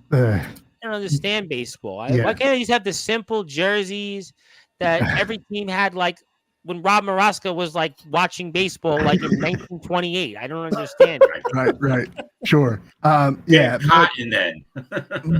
understand baseball. Why can't they just have the simple jerseys that every team had, like when Rob Maraska was like watching baseball like in 1928? I don't understand it. Right. Sure. Cotton then.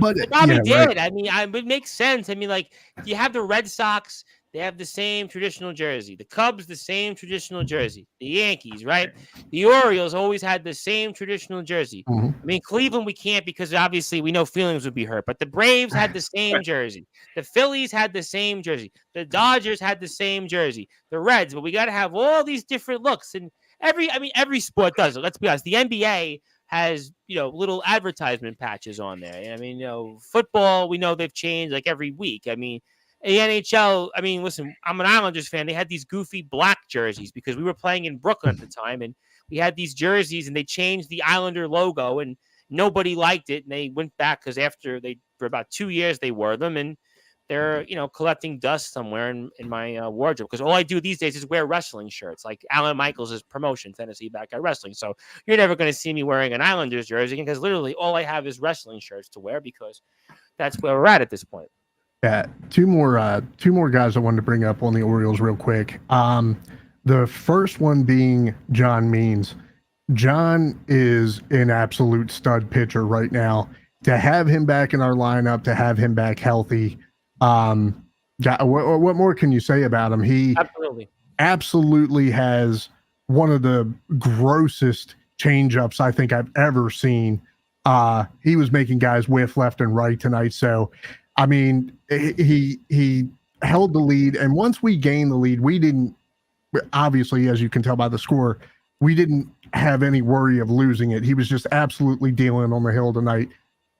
But it probably did. Right. I mean, it makes sense. I mean, like you have the Red Sox, they have the same traditional jersey. The Cubs, the same traditional jersey. The Yankees, right? The Orioles always had the same traditional jersey. Mm-hmm. I mean, Cleveland, we can't because obviously we know feelings would be hurt, but the Braves had the same jersey. The Phillies had the same jersey. The Dodgers had the same jersey. The Reds, but we got to have all these different looks. And every sport does it. Let's be honest. The NBA has, little advertisement patches on there. I mean, football, we know they've changed like every week. I mean, the NHL, listen, I'm an Islanders fan. They had these goofy black jerseys because we were playing in Brooklyn at the time, and we had these jerseys, and they changed the Islander logo, and nobody liked it, and they went back because for about 2 years, they wore them, and they're, collecting dust somewhere in my wardrobe because all I do these days is wear wrestling shirts, like Alan Michaels' promotion, Tennessee Backyard Wrestling. So you're never going to see me wearing an Islanders jersey because literally all I have is wrestling shirts to wear because that's where we're at this point. Yeah, two more guys I wanted to bring up on the Orioles real quick. The first one being John Means. John is an absolute stud pitcher right now. To have him back in our lineup, to have him back healthy, what more can you say about him? He absolutely has one of the grossest changeups I think I've ever seen. He was making guys whiff left and right tonight. So, I mean, he held the lead, and once we gained the lead, we didn't, obviously, as you can tell by the score, we didn't have any worry of losing it. He was just absolutely dealing on the hill tonight.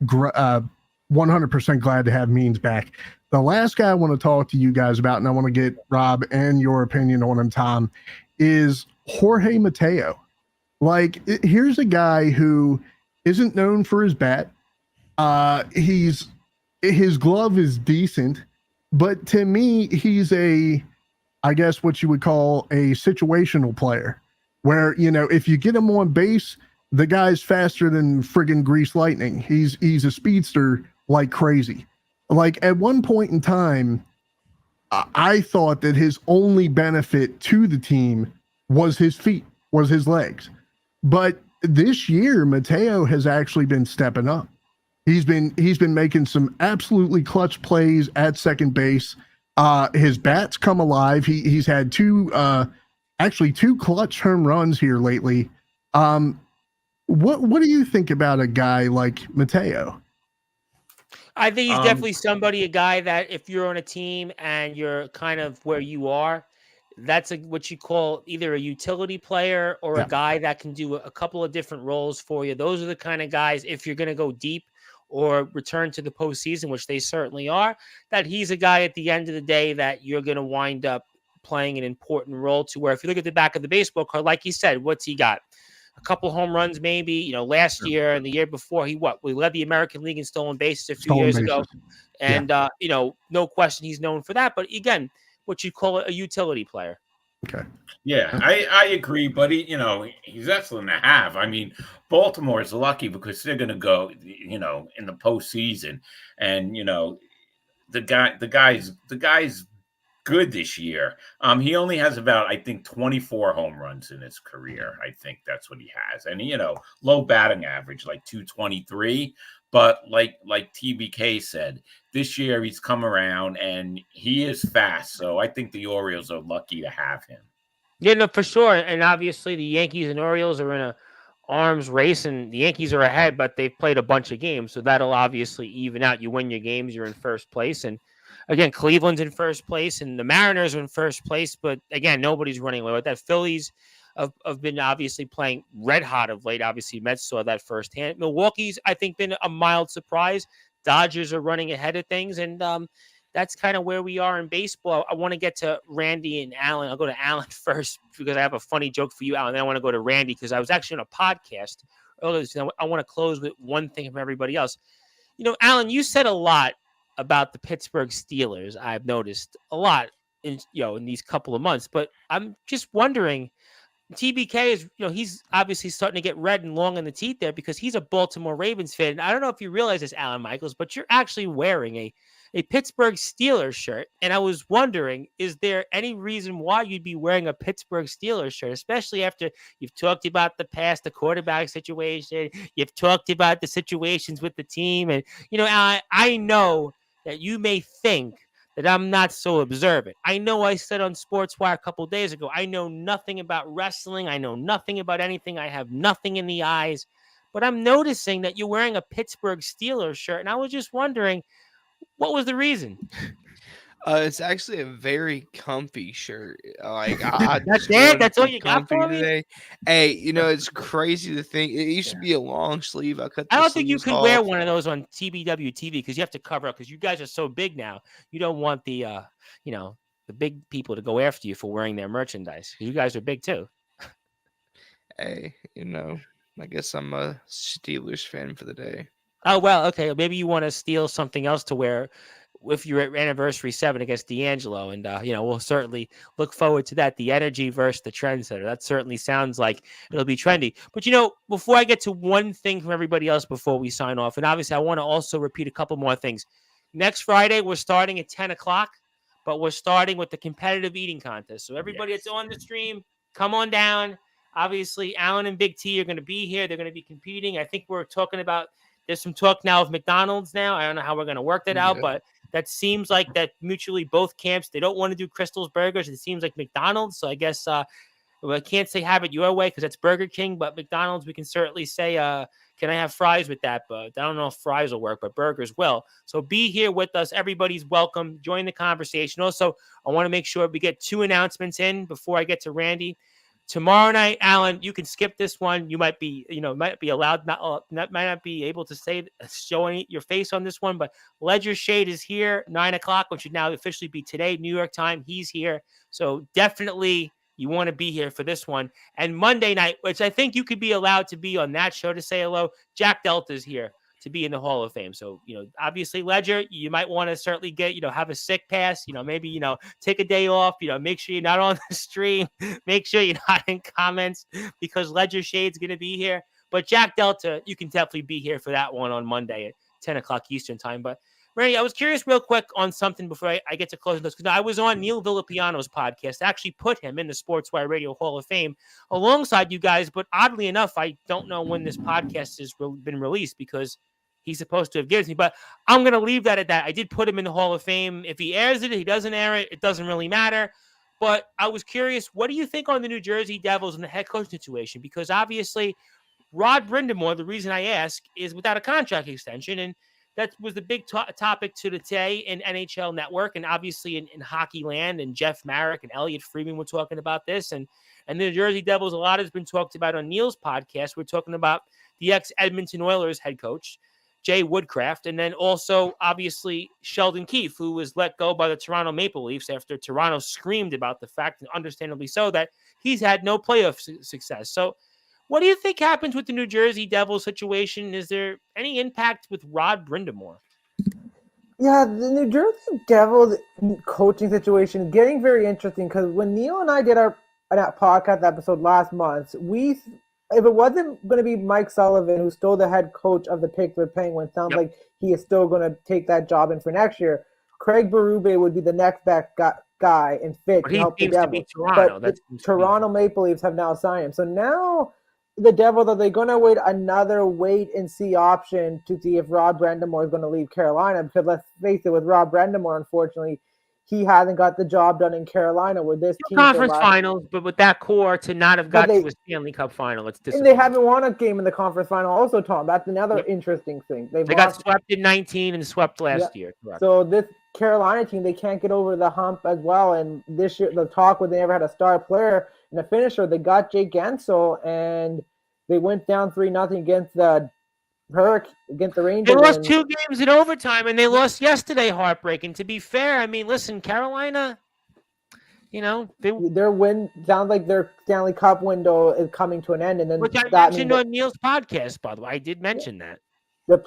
100% glad to have Means back. The last guy I want to talk to you guys about, and I want to get Rob and your opinion on him, Tom, is Jorge Mateo. Like, here's a guy who isn't known for his bat. His glove is decent, but to me, he's I guess what you would call a situational player, where, if you get him on base, the guy's faster than friggin' grease lightning. He's a speedster like crazy. Like, at one point in time, I thought that his only benefit to the team was his feet, was his legs. But this year, Mateo has actually been stepping up. He's been making some absolutely clutch plays at second base. His bat's come alive. He's had two clutch home runs here lately. What do you think about a guy like Mateo? I think he's definitely a guy that if you're on a team and you're kind of where you are, that's what you call either a utility player or a guy that can do a couple of different roles for you. Those are the kind of guys, if you're going to go deep or return to the postseason, which they certainly are, that he's a guy at the end of the day that you're going to wind up playing an important role to, where if you look at the back of the baseball card, like you said, what's he got? A couple home runs, maybe, last year and the year before, we led the American League in stolen bases a few years ago. And, no question he's known for that. But again, what you call a utility player. Okay. Yeah, I agree, but he's excellent to have. I mean, Baltimore is lucky because they're going to go, in the postseason, and the guy's good this year. He only has about, I think, 24 home runs in his career. I think that's what he has, and low batting average, like 223. But like TBK said, this year he's come around and he is fast. So I think the Orioles are lucky to have him. Yeah, no, for sure. And obviously the Yankees and Orioles are in a arms race, and the Yankees are ahead, but they've played a bunch of games. So that'll obviously even out. You win your games, you're in first place. And again, Cleveland's in first place and the Mariners are in first place. But again, nobody's running away with that. Phillies have been obviously playing red hot of late. Obviously, Mets saw that firsthand. Milwaukee's, I think, been a mild surprise. Dodgers are running ahead of things, and that's kind of where we are in baseball. I want to get to Randy and Alan. I'll go to Alan first because I have a funny joke for you, Alan. Then I want to go to Randy because I was actually on a podcast earlier. So I want to close with one thing from everybody else. Alan, you said a lot about the Pittsburgh Steelers. I've noticed a lot in these couple of months, but I'm just wondering. TBK is, he's obviously starting to get red and long in the teeth there because he's a Baltimore Ravens fan. I don't know if you realize this, Alan Michaels, but you're actually wearing a Pittsburgh Steelers shirt. And I was wondering, is there any reason why you'd be wearing a Pittsburgh Steelers shirt, especially after you've talked about the past, the quarterback situation, you've talked about the situations with the team. And, I know that you may think that I'm not so observant. I know I said on Sportswire a couple days ago, I know nothing about wrestling. I know nothing about anything. I have nothing in the eyes. But I'm noticing that you're wearing a Pittsburgh Steelers shirt, and I was just wondering, what was the reason? It's actually a very comfy shirt. Like I That's just it. wanted That's to all be you got comfy for me. today. Hey, it's crazy to think it used to be a long sleeve. I cut. I The don't think you sleeves could off. wear one of those on TBW TV because you have to cover up because you guys are so big now. You don't want the the big people to go after you for wearing their merchandise. You guys are big too. Hey, I guess I'm a Steelers fan for the day. Oh, well, okay. Maybe you want to steal something else to wear if you're at anniversary 7 against D'Angelo. And, we'll certainly look forward to that. The energy versus the trendsetter. That certainly sounds like it'll be trendy. But, before I get to one thing from everybody else before we sign off, and obviously I want to also repeat a couple more things. Next Friday, we're starting at 10 o'clock, but we're starting with the competitive eating contest. So everybody that's on the stream, come on down. Obviously, Alan and Big T are going to be here. They're going to be competing. I think we're talking about there's some talk now of McDonald's now. I don't know how we're going to work that out, but that seems like that mutually both camps, they don't want to do Crystal's Burgers. It seems like McDonald's. So I guess I can't say have it your way because that's Burger King, but McDonald's, we can certainly say, can I have fries with that? But I don't know if fries will work, but burgers will. So be here with us. Everybody's welcome. Join the conversation. Also, I want to make sure we get 2 announcements in before I get to Randy. Tomorrow night, Alan, you can skip this one. You might be, might be allowed, might not be able to show your face on this one, but Ledger Shade is here, 9 o'clock, which should now officially be today, New York time. He's here. So definitely you want to be here for this one. And Monday night, which I think you could be allowed to be on that show to say hello, Jack Delta's here to be in the Hall of Fame. So, obviously Ledger, you might want to certainly get, have a sick pass, maybe, take a day off, make sure you're not on the stream, make sure you're not in comments because Ledger Shade's going to be here. But Jack Delta, you can definitely be here for that one on Monday at 10 o'clock Eastern time. But Randy, I was curious real quick on something before I get to closing this, because I was on Neil Villapiano's podcast, actually put him in the Sportswire Radio Hall of Fame alongside you guys. But oddly enough, I don't know when this podcast has been released because he's supposed to have given me, but I'm going to leave that at that. I did put him in the Hall of Fame. If he airs it, he doesn't air it, it doesn't really matter. But I was curious, what do you think on the New Jersey Devils and the head coach situation? Because obviously, Rod Brindamore, the reason I ask, is without a contract extension, and that was the big topic to today in NHL Network, and obviously in hockey land, and Jeff Marek and Elliot Friedman were talking about this, and the New Jersey Devils, a lot has been talked about on Neil's podcast. We're talking about the ex-Edmonton Oilers head coach, Jay Woodcraft, and then also, obviously, Sheldon Keefe, who was let go by the Toronto Maple Leafs after Toronto screamed about the fact, and understandably so, that he's had no playoff success. So what do you think happens with the New Jersey Devils situation? Is there any impact with Rod Brindamore? Yeah, the New Jersey Devils coaching situation getting very interesting because when Neil and I did our podcast episode last month, if it wasn't going to be Mike Sullivan, who's still the head coach of the Pittsburgh Penguins, sounds like he is still going to take that job in for next year. Craig Berube would be the next best guy and fit to help the Devils. But the Toronto Maple Leafs have now signed him. So now the Devils, are they going to wait another wait-and-see option to see if Rod Brindamore is going to leave Carolina? Because let's face it, with Rod Brindamore, unfortunately, he hasn't got the job done in Carolina with this team. Conference finals, but with that core to not have got to a Stanley Cup final, it's disappointing. And they haven't won a game in the conference final also, Tom. That's another interesting thing. They got swept in 19 and swept last year. Correct. So this Carolina team, they can't get over the hump as well. And this year, the talk was they never had a star player and a finisher. They got Jake Gensel, and they went down 3-0 against the against the Rangers. They lost 2 games in overtime, and they lost yesterday, heartbreaking. To be fair, I mean, listen, Carolina, their win sounds like their Stanley Cup window is coming to an end, and then which I mentioned on Neil's podcast, by the way. I did mention that the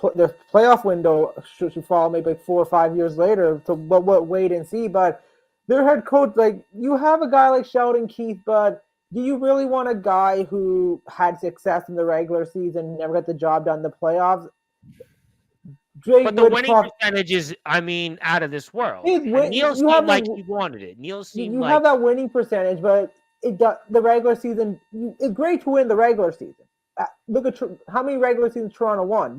playoff window should follow maybe like 4 or 5 years later. So, what wait and see. But their head coach, you have a guy like Sheldon Keefe, but do you really want a guy who had success in the regular season, never got the job done in the playoffs? But the winning percentage is, out of this world. Neil seemed like he wanted it. Neil seemed like... You have that winning percentage, but the regular season, it's great to win the regular season. Look at how many regular seasons Toronto won.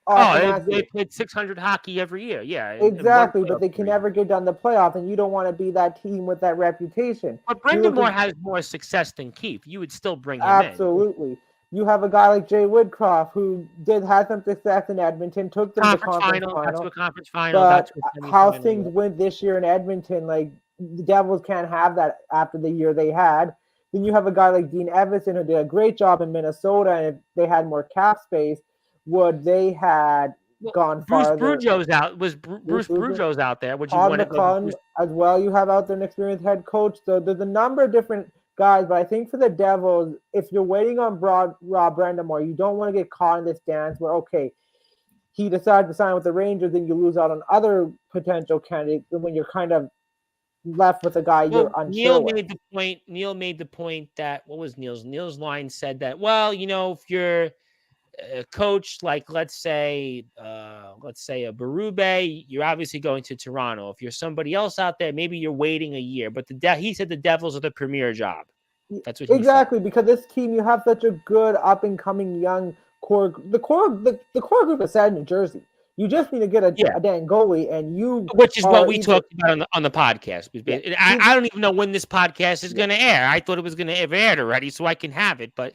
automatically. They played 600 hockey every year. Yeah, Exactly, but they can never get done the playoff, and you don't want to be that team with that reputation. But Brindamore has more success than Keefe. You would still bring him absolutely. You have a guy like Jay Woodcroft who had some success in Edmonton, took them to conference final. But how things went this year in Edmonton, like the Devils can't have that after the year they had. Then you have a guy like Dean Evason who did a great job in Minnesota, and if they had more cap space, would they had gone farther? Bruce Boudreau's out there, which Todd McClellan as well. You have out there an experienced head coach. So there's a number of different guys, but I think for the Devils, if you're waiting on Rob Brindamore, you don't want to get caught in this dance where, okay, he decides to sign with the Rangers, then you lose out on other potential candidates when you're kind of left with a guy you're unsure Neil made the point that, what was Neil's? Neil's line said that, well, if you're a coach like let's say a Berube, you're obviously going to Toronto. If you're somebody else out there, maybe you're waiting a year. But he said the Devils are the premier job. That's what he said. Because this team, you have such a good up and coming young core. The core group is set in New Jersey. You just need to get a damn goalie, which is what we talked about on the podcast. I don't even know when this podcast is going to air. I thought it was going to have aired already, so I can have it, but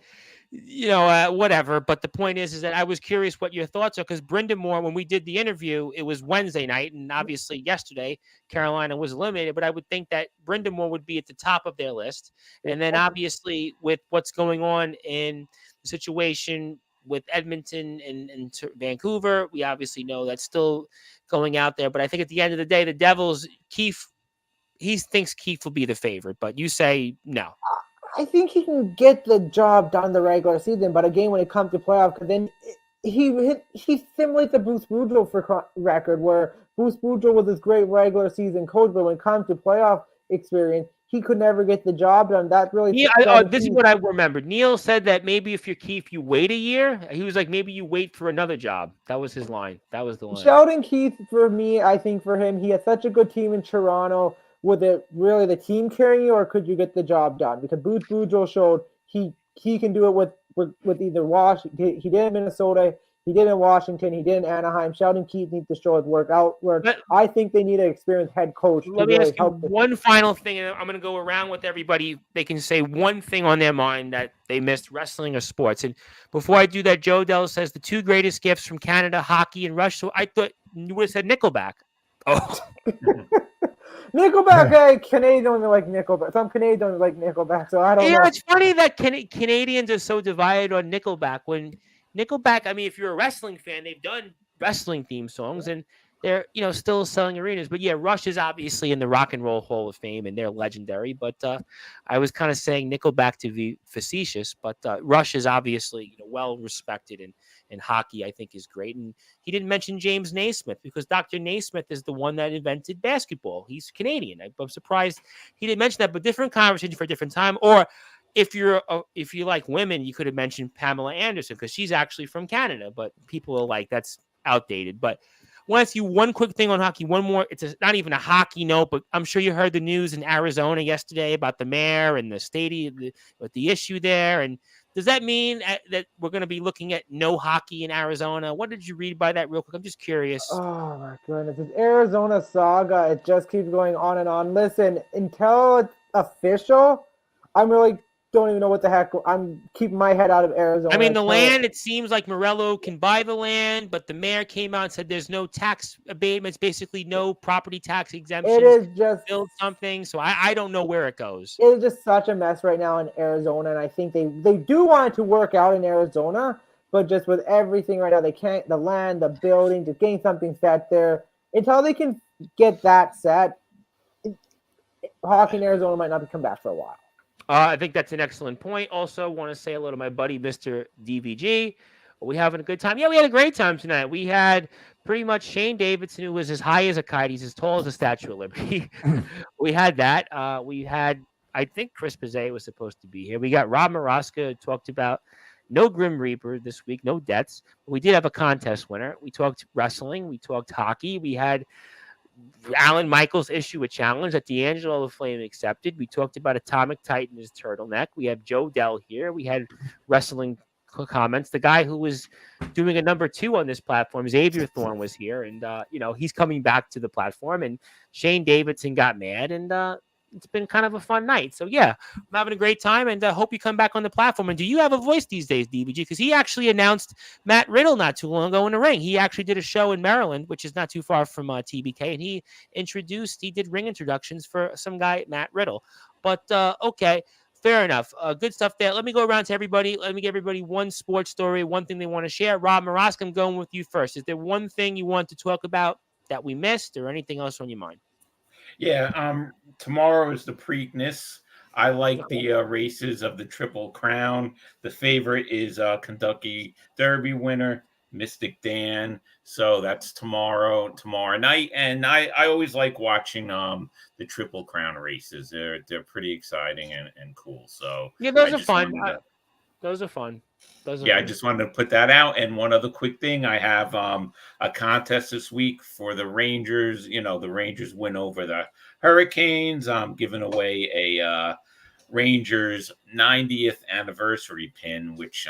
whatever. But the point is that I was curious what your thoughts are, because Brindamore, when we did the interview, it was Wednesday night, and obviously yesterday Carolina was eliminated. But I would think that Brindamore would be at the top of their list, and then obviously with what's going on in the situation with Edmonton and Vancouver, we obviously know that's still going out there. But I think at the end of the day, the Devils, he thinks Keefe will be the favorite, but you say no. I think he can get the job done in the regular season, but again, when it comes to playoff, because then he simulates the Bruce Boudreau record, where Bruce Boudreau was this great regular season coach, but when it comes to playoff experience, he could never get the job done. That really. This is what I remembered. Neil said that maybe if you're Keefe, you wait a year. He was like, maybe you wait for another job. That was his line. That was the line. Sheldon Keefe, for me, I think for him, he had such a good team in Toronto. Would it really the team carrying you, or could you get the job done? Because Bruce Boudreau showed he can do it with either Washington. He did in Minnesota. He did in Washington. He did in Anaheim. Sheldon Keefe needs to show his work out. I think they need an experienced head coach. Let me ask you one final thing, and I'm going to go around with everybody. They can say one thing on their mind that they missed, wrestling or sports. And before I do that, Joe Dell says the two greatest gifts from Canada, hockey and Rush. So I thought you would have said Nickelback. Oh. Nickelback, Canadians don't like Nickelback. Some Canadians don't like Nickelback, so I don't know. Yeah, it's funny that Canadians are so divided on Nickelback. When Nickelback, I mean, if you're a wrestling fan, they've done wrestling theme songs, and they're still selling arenas. But yeah, Rush is obviously in the Rock and Roll Hall of Fame, and they're legendary. But I was kind of saying Nickelback to be facetious, but Rush is obviously well respected, and hockey I think is great. And he didn't mention James Naismith, because Dr. Naismith is the one that invented basketball. He's Canadian. I'm surprised he didn't mention that, but different conversation for a different time. Or if you like women, you could have mentioned Pamela Anderson, because she's actually from Canada, but people are like, that's outdated. But I want to ask you one quick thing on hockey. One more. It's not even a hockey note, but I'm sure you heard the news in Arizona yesterday about the mayor and the stadium, with the issue there. And does that mean that we're going to be looking at no hockey in Arizona? What did you read by that real quick? I'm just curious. Oh, my goodness. This Arizona saga, it just keeps going on and on. Listen, until it's official, I'm really don't even know what the heck. I'm keeping my head out of Arizona. I mean, the land, it seems like Morello can buy the land, but the mayor came out and said there's no tax abatements, basically no property tax exemptions. It is just build something. So I don't know where it goes. It is just such a mess right now in Arizona, and I think they do want it to work out in Arizona, but just with everything right now, they can't. The land, the building, just getting something set there. Until they can get that set, hockey in Arizona might not come back for a while. I think that's an excellent point. Also, want to say hello to my buddy, Mr. DVG. Are we having a good time? Yeah, we had a great time tonight. We had pretty much Shane Davidson, who was as high as a kite. He's as tall as a Statue of Liberty. We had that. We had, I think Chris Pizzet was supposed to be here. We got Rob Maraska, who talked about no Grim Reaper this week, no debts. We did have a contest winner. We talked wrestling. We talked hockey. We had Alan Michaels issue a challenge that D'Angelo the Flame accepted. We talked about Atomic Titan, his turtleneck. We have Joe Dell here. We had wrestling comments. The guy who was doing a number 2 on this platform, Xavier Thorne, was here, and he's coming back to the platform. And Shane Davidson got mad, and it's been kind of a fun night. So yeah, I'm having a great time, and hope you come back on the platform. And do you have a voice these days, DBG? Because he actually announced Matt Riddle not too long ago in the ring. He actually did a show in Maryland, which is not too far from TBK, and he did ring introductions for some guy, Matt Riddle. But okay, fair enough. Good stuff there. Let me go around to everybody. Let me give everybody one sports story, one thing they want to share. Rob Morosk, I'm going with you first. Is there one thing you want to talk about that we missed, or anything else on your mind? Yeah, tomorrow is the Preakness. I like the races of the Triple Crown. The favorite is Kentucky Derby winner, Mystic Dan. So that's tomorrow night. And I always like watching the Triple Crown races. They're pretty exciting and cool. So yeah, those are fun. Those are fun. I just wanted to put that out. And one other quick thing, I have a contest this week for the Rangers. The Rangers win over the Hurricanes. I'm giving away a Rangers 90th anniversary pin, which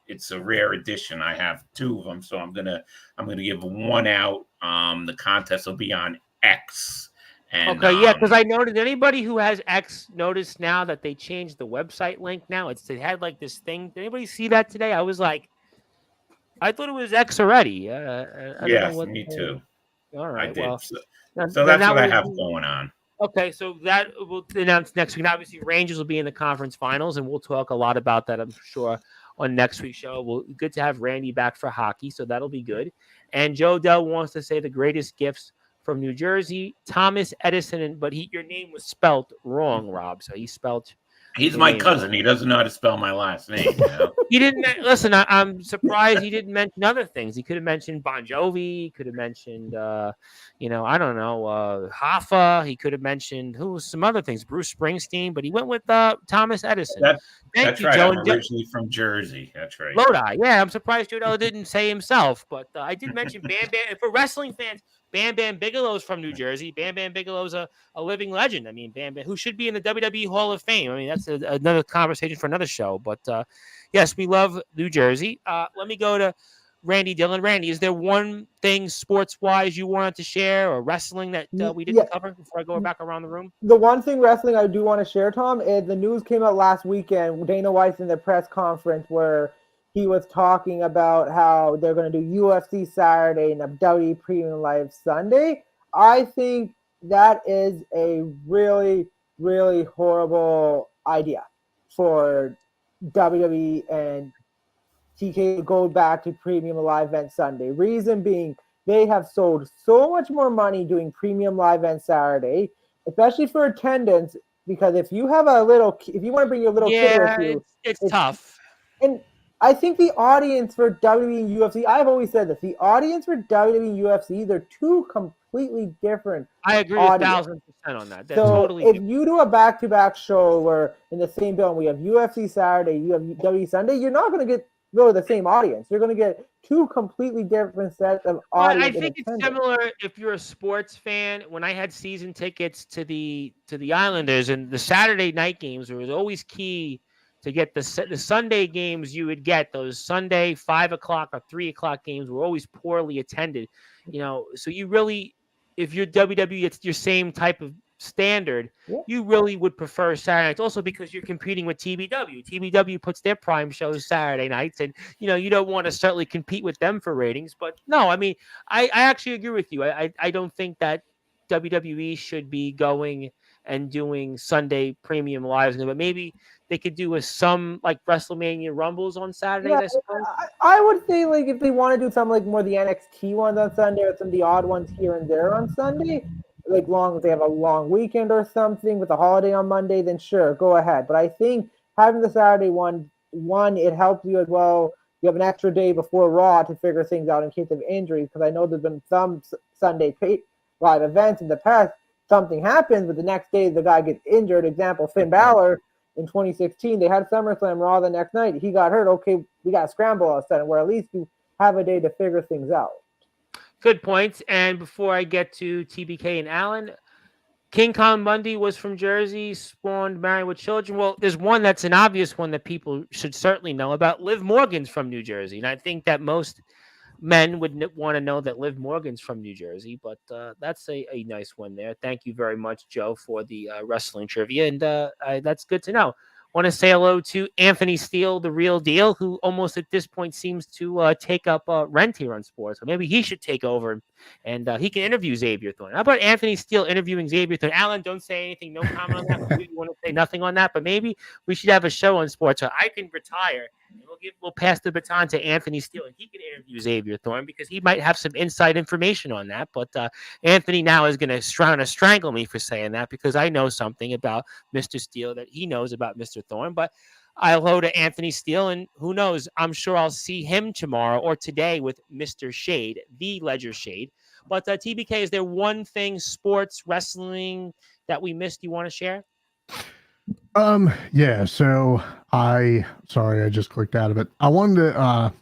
it's a rare edition. I have 2 of them, so I'm gonna give one out. The contest will be on X. And, because I noted anybody who has X noticed now that they changed the website link. Now it had like this thing. Did anybody see that today? I was like, I thought it was X already. Yes, me too. All right, I did. well, so that's what I have going on. Okay, so that we'll announce next week. Obviously, Rangers will be in the conference finals, and we'll talk a lot about that, I'm sure, on next week's show. Good to have Randy back for hockey, so that'll be good. And Joe Dell wants to say the greatest gifts from New Jersey, Thomas Edison, but your name was spelled wrong, Rob. So he spelled. He's my cousin. He doesn't know how to spell my last name. He didn't listen. I'm surprised he didn't mention other things. He could have mentioned Bon Jovi. He could have mentioned, I don't know, Hoffa. He could have mentioned some other things, Bruce Springsteen. But he went with Thomas Edison. That's right. Joe. I'm originally from Jersey. That's right. Lodi. Yeah, I'm surprised Joe Della didn't say himself. But I did mention Bam Bam. For wrestling fans, Bam Bam Bigelow's from New Jersey. Bam Bam Bigelow's a living legend. I mean, Bam Bam, who should be in the WWE Hall of Fame. I mean, that's another conversation for another show. But yes, we love New Jersey. Let me go to Randy Dillon. Randy, is there one thing sports-wise you wanted to share, or wrestling that we didn't cover before I go back around the room? The one thing wrestling I do want to share, Tom, is the news came out last weekend. Dana White's in the press conference where he was talking about how they're going to do UFC Saturday and WWE Premium Live Sunday. I think that is a really, really horrible idea for WWE and TK to go back to Premium Live Event Sunday. Reason being, they have sold so much more money doing Premium Live Event Saturday, especially for attendance, because if you want to bring your little kid with you, it's tough. And I think the audience for WWE and UFC, I've always said this, the audience for WWE and UFC, they're two completely different. I agree 1,000% on that. They're so totally if different. you do a back-to-back show where in the same building we have UFC Saturday, you have WWE Sunday, you're not going to get really the same audience. You're going to get 2 completely different sets of audience. I think it's similar if you're a sports fan. When I had season tickets to the Islanders and the Saturday night games, it was always key to get the Sunday games. You would get those Sunday 5 o'clock or 3 o'clock games were always poorly attended. So you really, if you're WWE, it's your same type of standard. Yeah. You really would prefer Saturday nights, also because you're competing with TBW. TBW puts their prime shows Saturday nights, and you don't want to certainly compete with them for ratings. But no, I mean, I actually agree with you. I don't think that WWE should be going and doing Sunday premium lives, but maybe they could do some like WrestleMania Rumbles on Saturdays. Yeah, I suppose. I would say like if they want to do something like more the NXT ones on Sunday or some of the odd ones here and there on Sunday, like long if they have a long weekend or something with a holiday on Monday, then sure, go ahead. But I think having the Saturday one, it helps you as well. You have an extra day before Raw to figure things out in case of injuries, because I know there's been some Sunday live events in the past. Something happens, but the next day the guy gets injured. Example, Finn Balor in 2016, they had SummerSlam Raw the next night. He got hurt. Okay, we got to scramble all of a sudden, where at least you have a day to figure things out. Good points. And before I get to TBK and Allen, King Kong Bundy was from Jersey, spawned, married with children. Well, there's one that's an obvious one that people should certainly know about. Liv Morgan's from New Jersey, and I think that most men would want to know that Liv Morgan's from New Jersey, but that's a nice one there. Thank you very much, Joe, for the wrestling trivia, and that's good to know. Want to say hello to Anthony Steele, the real deal, who almost at this point seems to take up rent here on sports. So maybe he should take over and he can interview Xavier Thorne. How about Anthony Steele interviewing Xavier Thorne? Alan, don't say anything. No comment on that. You want to say nothing on that, but maybe we should have a show on sports so I can retire. And we'll pass the baton to Anthony Steele, and he can interview Xavier Thorne because he might have some inside information on that. But Anthony now is going to try to strangle me for saying that because I know something about Mr. Steele that he knows about Mr. Thorne. But hello to Anthony Steele, and who knows? I'm sure I'll see him tomorrow or today with Mr. Shade, the Ledger Shade. But TBK, is there one thing, sports, wrestling, that we missed you want to share? Yeah, so I just clicked out of it. I wanted to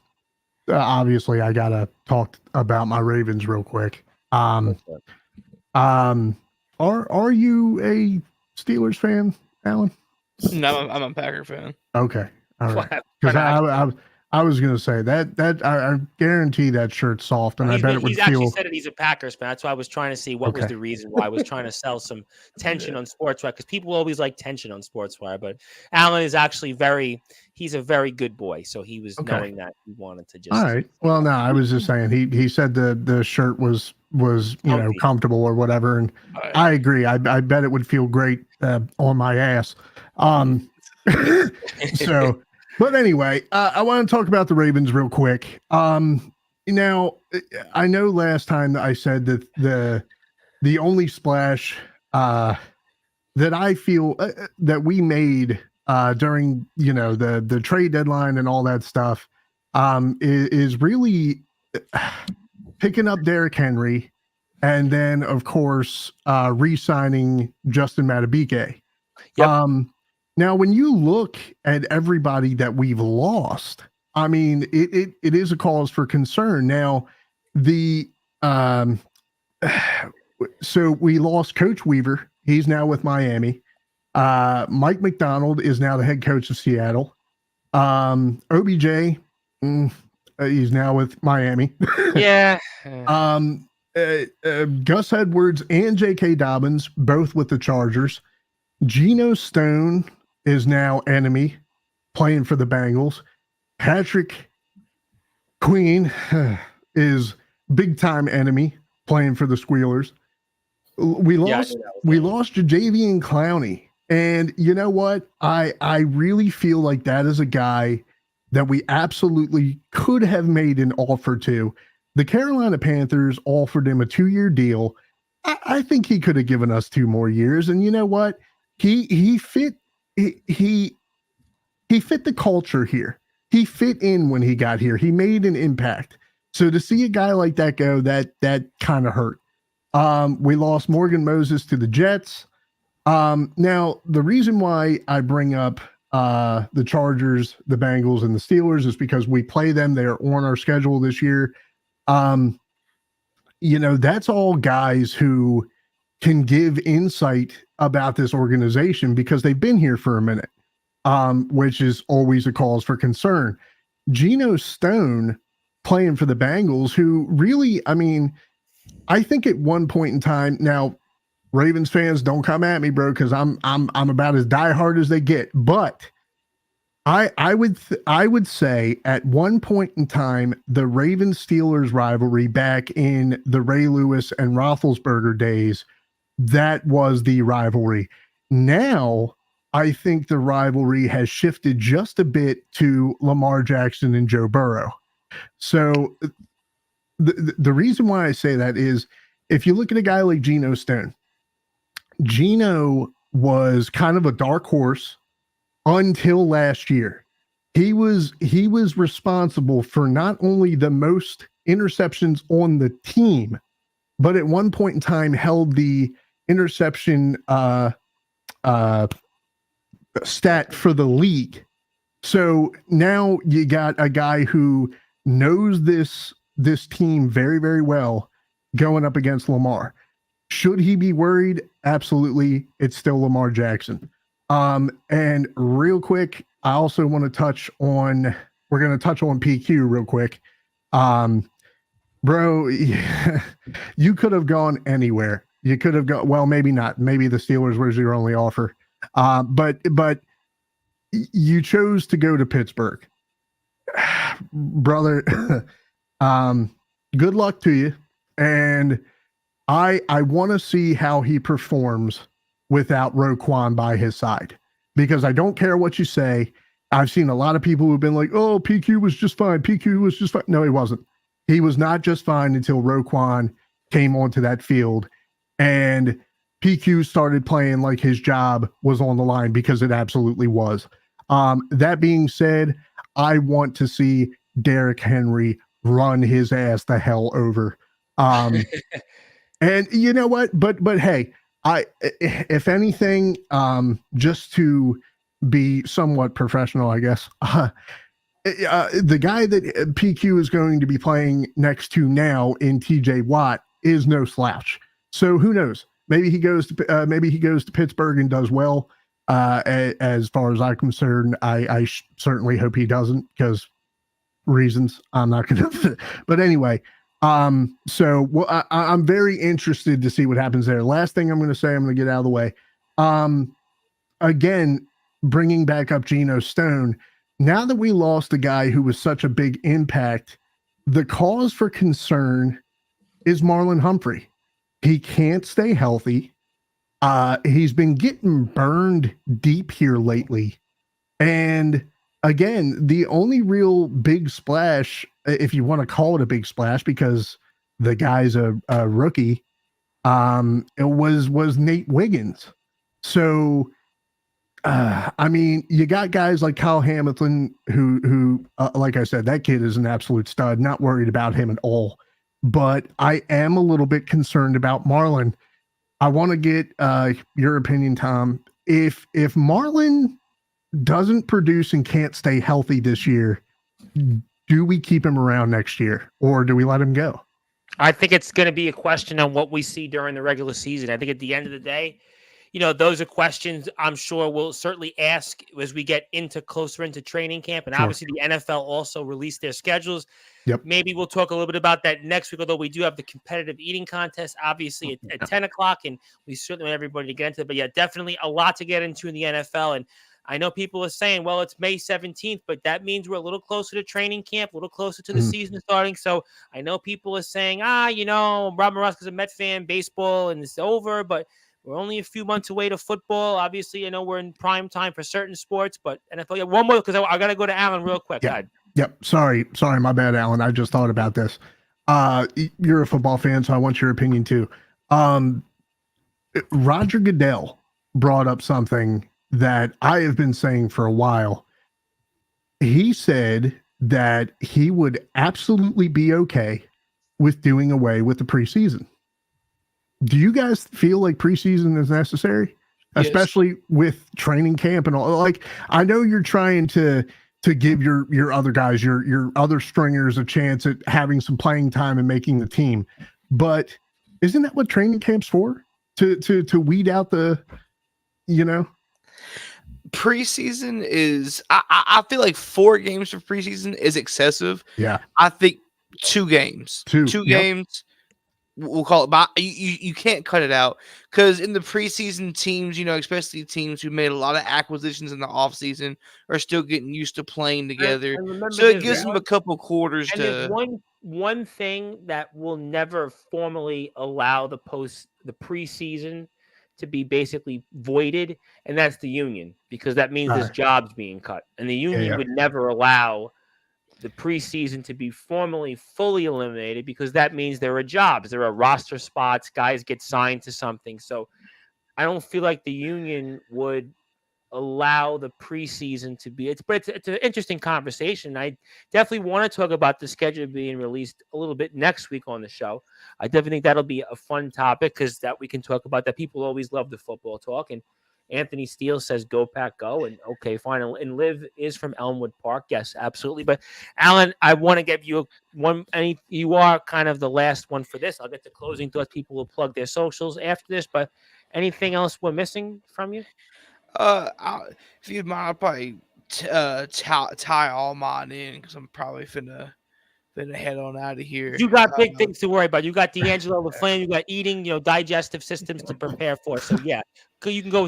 obviously I gotta talk about my Ravens real quick. Are you a Steelers fan, Alan? No, I'm a Packer fan. Okay. All right. Because I was gonna say that I guarantee that shirt's soft, and I bet it would feel. He's actually said that he's a Packers fan. That's why I was trying to see what was the reason why I was trying to sell some tension on Sportswire, because people always like tension on Sportswire. But Alan is actually he's a very good boy, so he was knowing that he wanted to just. All right. Well, no, I was just saying he said the shirt was comfortable or whatever, and I agree. I bet it would feel great on my ass. So. But anyway, I want to talk about the Ravens real quick. Now, I know last time that I said that the only splash that I feel that we made during the trade deadline and all that stuff is really picking up Derrick Henry, and then of course re-signing Justin Madubuike. Yep. Now, when you look at everybody that we've lost, I mean, it is a cause for concern. Now, so we lost Coach Weaver. He's now with Miami. Mike McDonald is now the head coach of Seattle. OBJ, he's now with Miami. Yeah. Gus Edwards and J.K. Dobbins, both with the Chargers. Geno Stone is now enemy, playing for the Bengals. Patrick Queen is big time enemy, playing for the Squealers. We lost Jadeveon Clowney, and you know what? I really feel like that is a guy that we absolutely could have made an offer to. The Carolina Panthers offered him a 2-year deal. I think he could have given us 2 more years, and you know what? He fit. He fit the culture here. He fit in when he got here. He made an impact. So to see a guy like that go, that kind of hurt. We lost Morgan Moses to the Jets. Now, the reason why I bring up the Chargers, the Bengals, and the Steelers is because we play them. They're on our schedule this year. That's all guys who can give insight about this organization because they've been here for a minute, which is always a cause for concern. Geno Stone playing for the Bengals, who really, I mean, I think at one point in time, now Ravens fans don't come at me, bro, because I'm about as diehard as they get. But I would say at one point in time, the Ravens Steelers rivalry back in the Ray Lewis and Roethlisberger days, that was the rivalry. Now, I think the rivalry has shifted just a bit to Lamar Jackson and Joe Burrow. So the reason why I say that is if you look at a guy like Geno Stone, Geno was kind of a dark horse until last year. He was responsible for not only the most interceptions on the team, but at one point in time held the interception stat for the league. So now you got a guy who knows this team very, very well going up against Lamar. Should he be worried? Absolutely. It's still Lamar Jackson. And real quick, I also want to touch on, we're going to touch on PQ real quick. Bro, you could have gone anywhere. You could have gone, well, maybe not. Maybe the Steelers was your only offer. But you chose to go to Pittsburgh. Brother, good luck to you. And I want to see how he performs without Roquan by his side, because I don't care what you say. I've seen a lot of people who've been like, oh, PQ was just fine. PQ was just fine. No, he wasn't. He was not just fine until Roquan came onto that field and PQ started playing like his job was on the line, because it absolutely was. That being said, I want to see Derrick Henry run his ass the hell over. And you know what? But hey, if anything, just to be somewhat professional, I guess, the guy that PQ is going to be playing next to now in TJ Watt is no slouch. So who knows? Maybe he goes to Pittsburgh and does well. As far as I'm concerned, I certainly hope he doesn't, because reasons I'm not going to. But anyway, so I'm very interested to see what happens there. Last thing I'm going to say, I'm going to get out of the way. Again, bringing back up Geno Stone. Now that we lost a guy who was such a big impact, the cause for concern is Marlon Humphrey. He can't stay healthy. He's been getting burned deep here lately. And again, the only real big splash, if you want to call it a big splash, because the guy's a rookie, it was Nate Wiggins. So, I mean, you got guys like Kyle Hamilton, who like I said, that kid is an absolute stud. Not worried about him at all. But I am a little bit concerned about Marlon. I want to get your opinion, Tom. If Marlon doesn't produce and can't stay healthy this year, do we keep him around next year, or do we let him go? I think it's going to be a question on what we see during the regular season. I think at the end of the day, those are questions I'm sure we'll certainly ask as we get closer into training camp. And obviously the NFL also released their schedules. Yep. Maybe we'll talk a little bit about that next week, although we do have the competitive eating contest, obviously at 10 o'clock, and we certainly want everybody to get into it. But yeah, definitely a lot to get into in the NFL. And I know people are saying, well, it's May 17th, but that means we're a little closer to training camp, a little closer to the season starting. So I know people are saying, Rob Moroska's a Met fan, baseball, and it's over, but we're only a few months away to football. Obviously, I know we're in prime time for certain sports, but NFL. Yeah, one more, because I got to go to Alan real quick. Yep. Sorry, my bad, Alan. I just thought about this. You're a football fan, so I want your opinion too. Roger Goodell brought up something that I have been saying for a while. He said that he would absolutely be okay with doing away with the preseason. Do you guys feel like preseason is necessary? Yes. Especially with training camp and all? Like, I know you're trying to give your other guys, your other stringers, a chance at having some playing time and making the team. But isn't that what training camp's for? To weed out the, Preseason is, I feel like 4 games for preseason is excessive. Yeah. I think 2 games. Two yep. games. We'll call it, but you can't cut it out, because in the preseason, teams, especially teams who made a lot of acquisitions in the offseason, are still getting used to playing together. So it gives them a couple quarters and to. There's one thing that will never formally allow the preseason to be basically voided, and that's the union, because that means there's jobs being cut, and the union would never allow the preseason to be fully eliminated, because that means there are jobs, there are roster spots, guys get signed to something. So I don't feel like the union would allow the preseason to be. It's an interesting conversation. I definitely want to talk about the schedule being released a little bit next week on the show. I definitely think that'll be a fun topic, because that we can talk about that. People always love the football talk, and Anthony Steele says, "Go Pack, go!" And okay, fine. And Liv is from Elmwood Park. Yes, absolutely. But Alan, I want to give you you are kind of the last one for this. I'll get to closing thoughts. People will plug their socials after this. But anything else we're missing from you? If you'd mind, I'll probably tie all mine in because I'm probably finna head on out of here. You got big things to worry about. You got D'Angelo the Flame. You got eating, digestive systems to prepare for. So yeah, you can go.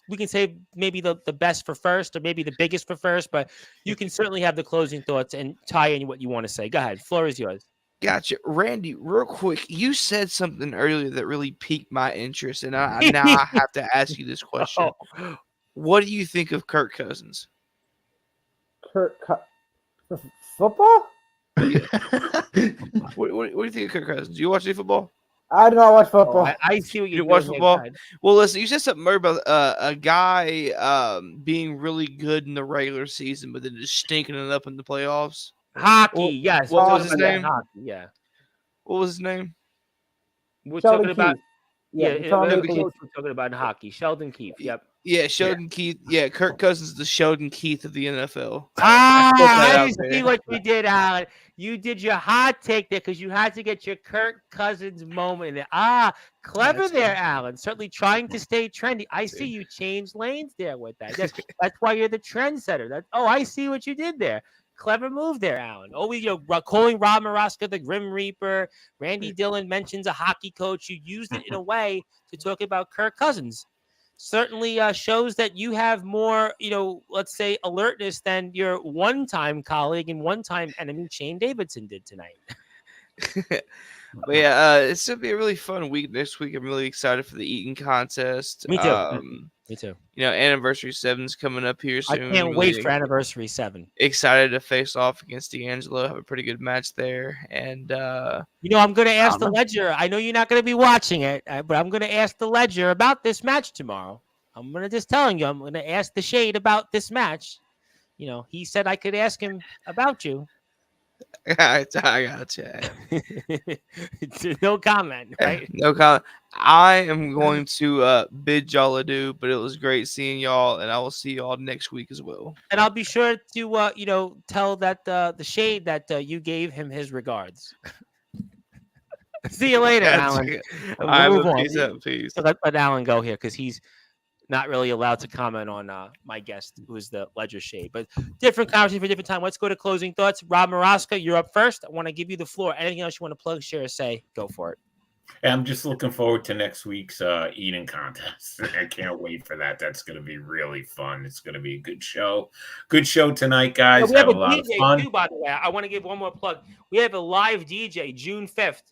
We can say maybe the best for first, or maybe the biggest for first. But you can certainly have the closing thoughts and tie in what you want to say. Go ahead. Floor is yours. Gotcha. Randy, real quick, you said something earlier that really piqued my interest, and now I have to ask you this question. Oh. What do you think of Kirk Cousins? Football? What do you think of Kirk Cousins? Do you watch any football? I do not watch football. I see what you watch football. Well, listen, you said something about a guy being really good in the regular season, but then just stinking it up in the playoffs. Hockey, yes. What was his name? Hockey, yeah. What was his name? We're Sheldon talking about. Keefe. Yeah, we're talking about in hockey. Sheldon Keefe. Yep. Yeah, Sheldon Keith. Yeah, Kirk Cousins is the Sheldon Keith of the NFL. I see what you did, Alan. You did your hot take there because you had to get your Kirk Cousins moment in there. Clever there, Alan. Certainly trying to stay trendy. I see you changed lanes there with that. That's why you're the trendsetter. I see what you did there. Clever move there, Alan. Calling Rob Maraska the Grim Reaper. Randy Dillon mentions a hockey coach. You used it in a way to talk about Kirk Cousins. Certainly shows that you have more, let's say, alertness than your one-time colleague and one-time enemy, Shane Davidson, did tonight. But yeah, it's going to be a really fun week next week. I'm really excited for the eating contest. Me too. Me too. Anniversary 7's coming up here soon. I can't wait for Anniversary 7. Excited to face off against D'Angelo. Have a pretty good match there. And, I'm going to ask the Ledger. I know you're not going to be watching it, but I'm going to ask the Ledger about this match tomorrow. I'm going to just telling you, I'm going to ask the Shade about this match. He said I could ask him about you. I gotcha. No comment, right? No comment. I am going to bid y'all adieu, but it was great seeing y'all, and I will see y'all next week as well. And I'll be sure to tell that the Shade that you gave him his regards. See you later, Alan. Peace. Let Alan go here because he's not really allowed to comment on my guest, who is the Ledger Shade. But different conversation for different time. Let's go to closing thoughts. Rob Maraska, you're up first. I want to give you the floor. Anything else you want to plug, share, or say? Go for it. I'm just looking forward to next week's eating contest. I can't wait for that. That's going to be really fun. It's going to be a good show. Good show tonight, guys. We have a lot DJ of fun. too, by the way. I want to give one more plug. We have a live DJ June 5th.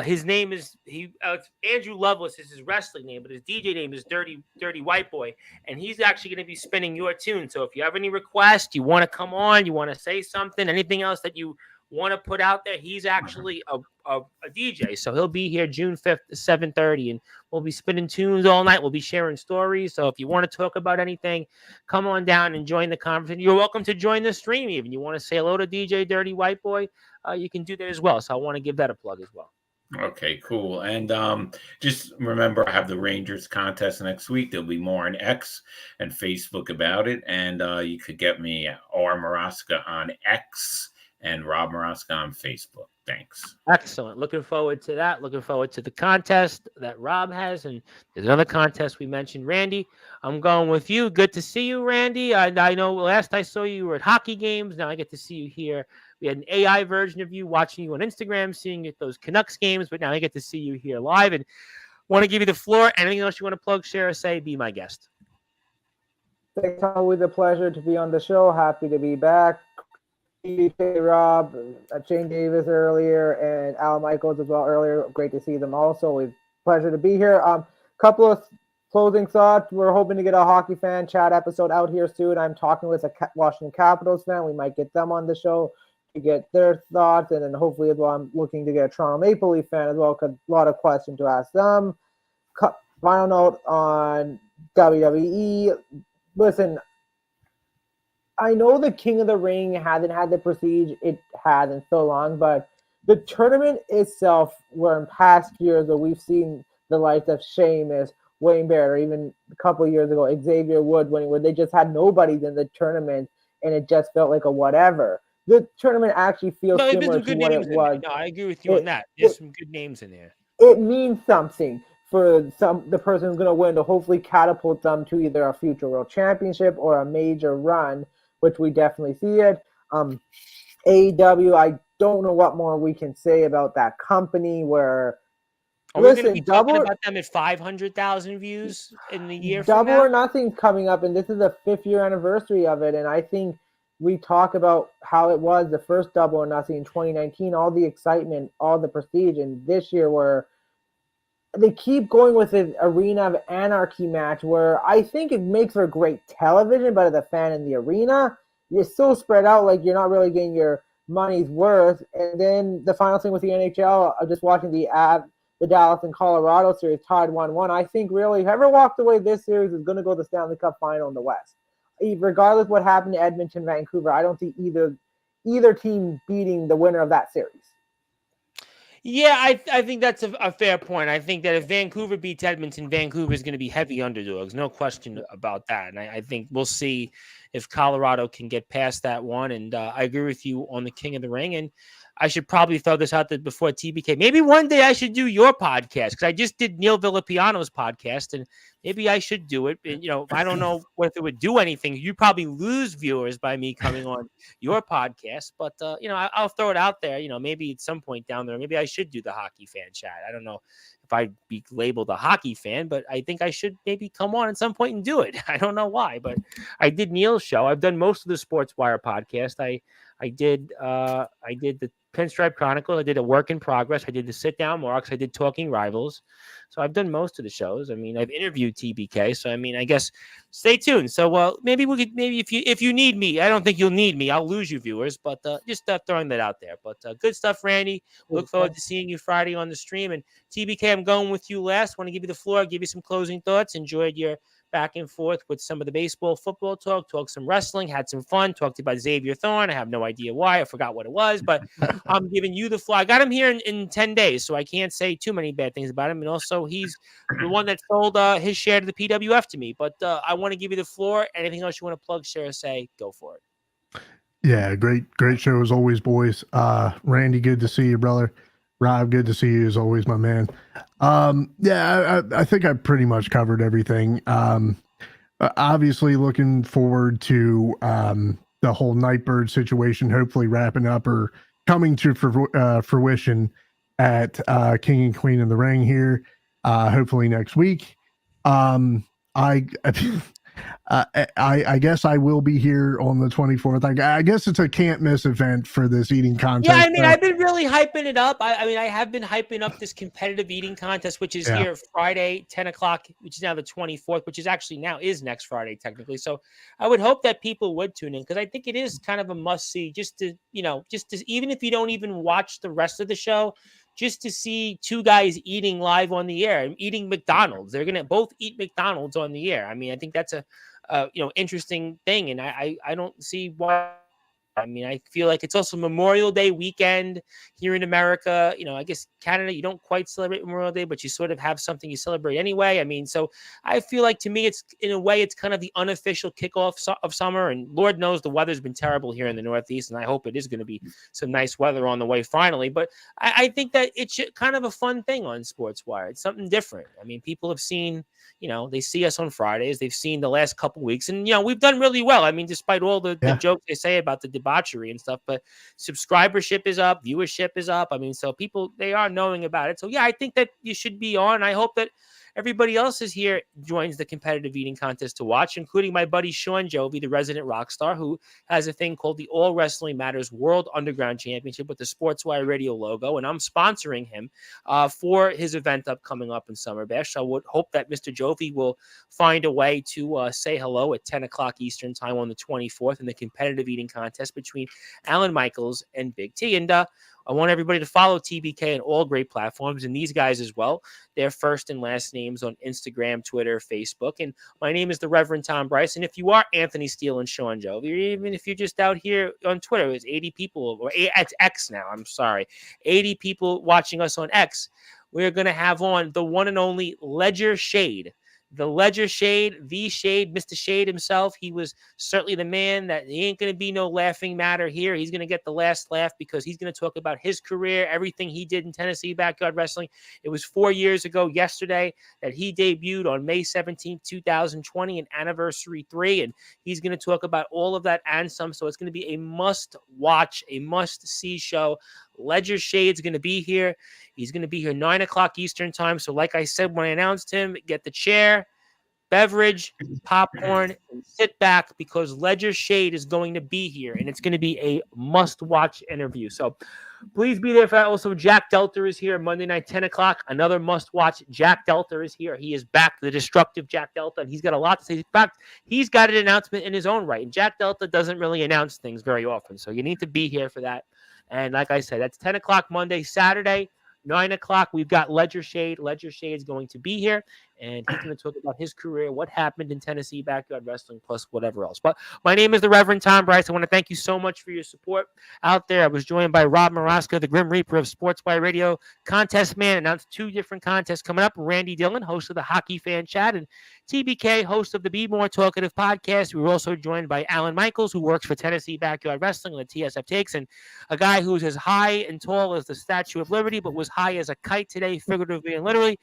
His name is it's Andrew Lovelace is his wrestling name, but his DJ name is Dirty White Boy, and he's actually going to be spinning your tune. So if you have any requests, you want to come on, you want to say something, anything else that you want to put out there, he's actually a DJ. So he'll be here June 5th at 7:30, and we'll be spinning tunes all night. We'll be sharing stories. So if you want to talk about anything, come on down and join the conversation. You're welcome to join the stream even. You want to say hello to DJ Dirty White Boy, you can do that as well. So I want to give that a plug as well. Okay, cool. And just remember, I have the Rangers contest next week. There'll be more on X and Facebook about it. And you could get me R. Maraska on X and Rob Maraska on Facebook. Thanks. Excellent. Looking forward to that. Looking forward to the contest that Rob has. And there's another contest we mentioned. Randy, I'm going with you. Good to see you, Randy. I know last I saw you were at hockey games. Now I get to see you here. We had an AI version of you watching you on Instagram, seeing you at those Canucks games, but now I get to see you here live. And want to give you the floor. Anything else you want to plug, share, or say? Be my guest. It's always a pleasure to be on the show. Happy to be back. DJ Rob, Shane Davis earlier, and Al Michaels as well earlier. Great to see them also. It's a pleasure to be here. Couple of closing thoughts. We're hoping to get a hockey fan chat episode out here soon. I'm talking with a Washington Capitals fan. We might get them on the show to get their thoughts, and then hopefully as well, I'm looking to get a Toronto Maple Leaf fan as well, because a lot of questions to ask them. Final note on WWE. Listen, I know the King of the Ring hasn't had the prestige it had in so long, but the tournament itself, where in past years that we've seen the likes of Sheamus, Wayne Barrett, or even a couple of years ago, Xavier Wood, where they just had nobody in the tournament and it just felt like a whatever. The tournament actually feels similar to what it was. No, I agree with you on that. There's some good names in there. It means something for the person who's going to win to hopefully catapult them to either a future world championship or a major run, which we definitely see it. AEW, I don't know what more we can say about that company. Where are we going to be talking about them at 500,000 views in the year? Double or Nothing's coming up, and this is the 5th year anniversary of it. And I think we talk about how it was the first Double or Nothing in 2019, all the excitement, all the prestige, and this year where they keep going with the Arena of Anarchy match, where I think it makes for great television, but as a fan in the arena, you're so spread out, like you're not really getting your money's worth. And then the final thing with the NHL, just watching the Dallas and Colorado series tied 1-1. I think really whoever walked away this series is going to go to the Stanley Cup final in the West. Regardless what happened to Edmonton, Vancouver, I don't see either team beating the winner of that series. Yeah, I think that's a fair point. I think that if Vancouver beats Edmonton, Vancouver is going to be heavy underdogs. No question about that. And I think we'll see if Colorado can get past that one. And I agree with you on the King of the Ring. And I should probably throw this out there before TBK. Maybe one day I should do your podcast, because I just did Neil Villapiano's podcast, and maybe I should do it. And, I don't know if it would do anything. You probably lose viewers by me coming on your podcast, but I'll throw it out there. Maybe at some point down there, maybe I should do the hockey fan chat. I don't know if I'd be labeled a hockey fan, but I think I should maybe come on at some point and do it. I don't know why, but I did Neil's show. I've done most of the Sportswire podcast. I did the Pinstripe Chronicles. I did a Work in Progress. I did the Sit Down Marks. I did Talking Rivals. So I've done most of the shows. I mean, I've interviewed TBK. So I mean, I guess stay tuned. So maybe if you need me, I don't think you'll need me. I'll lose you viewers, but just throwing that out there. But good stuff, Randy. Look forward to seeing you Friday on the stream. And TBK, I'm going with you last. Want to give you the floor. Give you some closing thoughts. Enjoyed your back and forth with some of the baseball, football talk some wrestling, had some fun, talked about Xavier Thorne. I have no idea why. I forgot what it was, but I'm giving you the floor. I got him here in 10 days, so I can't say too many bad things about him. And also, he's the one that sold his share to the PWF to me. But I want to give you the floor. Anything else you want to plug, share, or say, go for it. Yeah, great show as always, boys. Randy, good to see you, brother. Rob, good to see you as always, my man. I think I pretty much covered everything. Obviously looking forward to the whole Nightbird situation, hopefully wrapping up or coming to fruition at King and Queen of the Ring here, hopefully next week. I guess I will be here on the 24th. I guess it's a can't miss event for this eating contest. Yeah, I mean, I've been really hyping it up. I have been hyping up this competitive eating contest, which is here Friday, 10 o'clock, which is now the 24th, which is actually is next Friday, technically. So I would hope that people would tune in, because I think it is kind of a must see, just to, even if you don't even watch the rest of the show, just to see two guys eating live on the air and eating McDonald's. They're going to both eat McDonald's on the air. I mean, I think that's a interesting thing. And I don't see why. I mean, I feel like it's also Memorial Day weekend here in America. I guess Canada, you don't quite celebrate Memorial Day, but you sort of have something you celebrate anyway. I mean, so I feel like, to me, it's in a way, it's kind of the unofficial kickoff of summer. And Lord knows the weather's been terrible here in the Northeast, and I hope it is going to be some nice weather on the way finally. But I think that it's kind of a fun thing on Sportswire. It's something different. I mean, people have seen, they see us on Fridays. They've seen the last couple weeks, and we've done really well. I mean, despite all the jokes they say about the debauchery and stuff, but subscribership is up, viewership is up. I mean, so people, they are knowing about it. So yeah, I think that you should be on. I hope that everybody else is here, joins the competitive eating contest to watch, including my buddy Sean Jovi, the resident rock star, who has a thing called the All Wrestling Matters World Underground Championship with the Sportswire Radio logo, and I'm sponsoring him for his event coming up in Summer Bash. So I would hope that Mr. Jovi will find a way to say hello at 10 o'clock Eastern time on the 24th in the competitive eating contest between Alan Michaels and Big T. And I want everybody to follow TBK on all great platforms, and these guys as well. Their first and last names on Instagram, Twitter, Facebook. And my name is the Reverend Tom Bryce. And if you are Anthony Steele and Sean Jovi, or even if you're just out here on Twitter, it's 80 people, or it's X now, I'm sorry, 80 people watching us on X. We're going to have on the one and only Ledger Shade, the Ledger Shade, the Shade, Mr. Shade himself. He was certainly the man that he ain't going to be no laughing matter here. He's going to get the last laugh because he's going to talk about his career, everything he did in Tennessee Backyard Wrestling. It was 4 years ago yesterday that he debuted on May 17th, 2020, in Anniversary 3, and he's going to talk about all of that and some. So it's going to be a must-watch, a must-see show. Ledger Shade's going to be here. He's going to be here 9 o'clock Eastern time. So like I said, when I announced him, get the chair, beverage, popcorn, and sit back because Ledger Shade is going to be here, and it's going to be a must-watch interview. So please be there for that. Also, Jack Delta is here Monday night, 10 o'clock. Another must-watch. Jack Delta is here. He is back, the destructive Jack Delta, and he's got a lot to say. In fact, he's got an announcement in his own right, and Jack Delta doesn't really announce things very often, so you need to be here for that. And like I said, that's 10 o'clock Monday. Saturday, 9 o'clock, we've got Ledger Shade. Ledger Shade is going to be here, and he's going to talk about his career, what happened in Tennessee Backyard Wrestling, plus whatever else. But my name is the Reverend Tom Bryce. I want to thank you so much for your support out there. I was joined by Rob Marasco, the Grim Reaper of Sportswire Radio. Contest man announced 2 different contests coming up. Randy Dillon, host of the Hockey Fan Chat, and TBK, host of the Be More Talkative podcast. We were also joined by Alan Michaels, who works for Tennessee Backyard Wrestling on the TSF Takes, and a guy who's as high and tall as the Statue of Liberty, but was high as a kite today, figuratively and literally,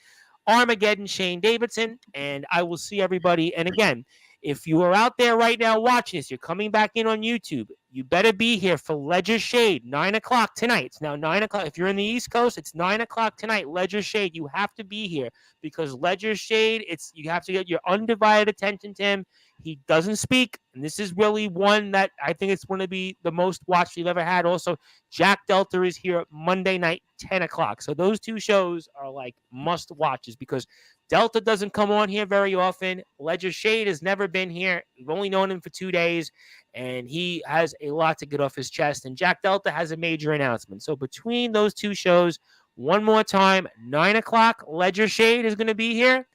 Armageddon Shane Davidson. And I will see everybody. And again, if you are out there right now watching this, you're coming back in on YouTube, you better be here for Ledger Shade, 9 o'clock tonight. It's now 9 o'clock. If you're in the East Coast, it's 9 o'clock tonight. Ledger Shade, you have to be here because Ledger Shade, you have to get your undivided attention to him. He doesn't speak, and this is really one that I think it's going to be the most watched we've ever had. Also, Jack Delta is here Monday night, 10 o'clock. So those 2 shows are like must-watches because Delta doesn't come on here very often. Ledger Shade has never been here. We've only known him for 2 days, and he has a lot to get off his chest. And Jack Delta has a major announcement. So between those 2 shows, one more time, 9 o'clock, Ledger Shade is going to be here.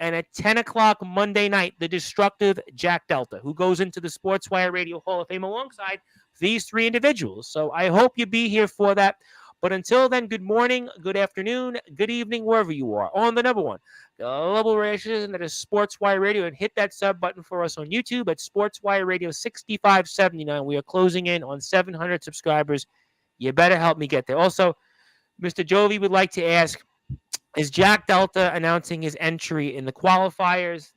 And at 10 o'clock Monday night, the destructive Jack Delta, who goes into the Sportswire Radio Hall of Fame alongside these 3 individuals. So I hope you be here for that. But until then, good morning, good afternoon, good evening, wherever you are. On the number one, global radio station that is Sportswire Radio. And hit that sub button for us on YouTube at Sportswire Radio 6579. We are closing in on 700 subscribers. You better help me get there. Also, Mr. Jovi would like to ask, is Jack Delta announcing his entry in the qualifiers?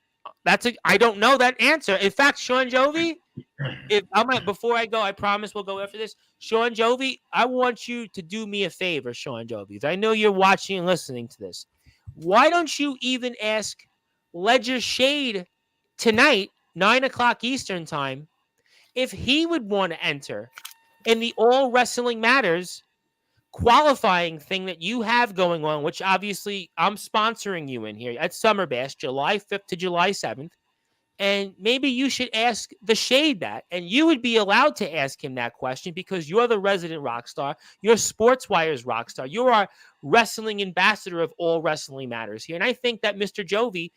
I don't know that answer. In fact, Sean Jovi, before I go, I promise we'll go after this. Sean Jovi, I want you to do me a favor, Sean Jovi. I know you're watching and listening to this. Why don't you even ask Ledger Shade tonight, 9 o'clock Eastern time, if he would want to enter in the All Wrestling Matters qualifying thing that you have going on, which obviously I'm sponsoring you in here at Summer Bash, July 5th to July 7th. And maybe you should ask the Shade that, and you would be allowed to ask him that question because you're the resident rock star. You're Sportswire's rock star. You're our wrestling ambassador of All Wrestling Matters here. And I think that Mr. Jovi,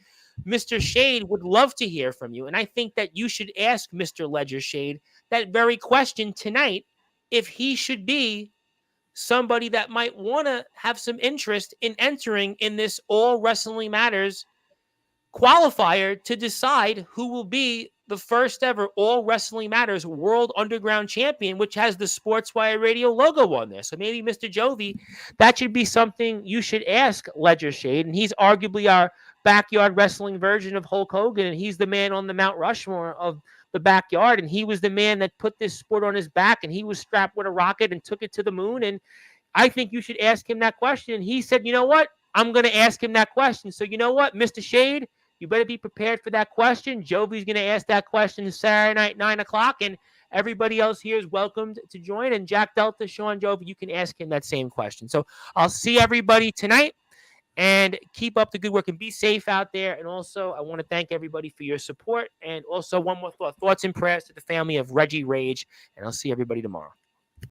Mr. Shade would love to hear from you. And I think that you should ask Mr. Ledger Shade that very question tonight, if he should be somebody that might want to have some interest in entering in this All Wrestling Matters qualifier to decide who will be the first ever All Wrestling Matters World Underground Champion, which has the Sportswire Radio logo on there. So maybe, Mr. Jovi, that should be something you should ask Ledger Shade. And he's arguably our backyard wrestling version of Hulk Hogan, and he's the man on the Mount Rushmore of the backyard, and he was the man that put this sport on his back, and he was strapped with a rocket and took it to the moon. And I think you should ask him that question. And he said, you know what? I'm going to ask him that question. So you know what, Mr. Shade, you better be prepared for that question. Jovi's going to ask that question Saturday night, 9 o'clock, and everybody else here is welcomed to join. And Jack Delta, Sean Jovi, you can ask him that same question. So I'll see everybody tonight. And keep up the good work and be safe out there. And also, I want to thank everybody for your support. And also, one more thought. Thoughts and prayers to the family of Reggie Rage. And I'll see everybody tomorrow.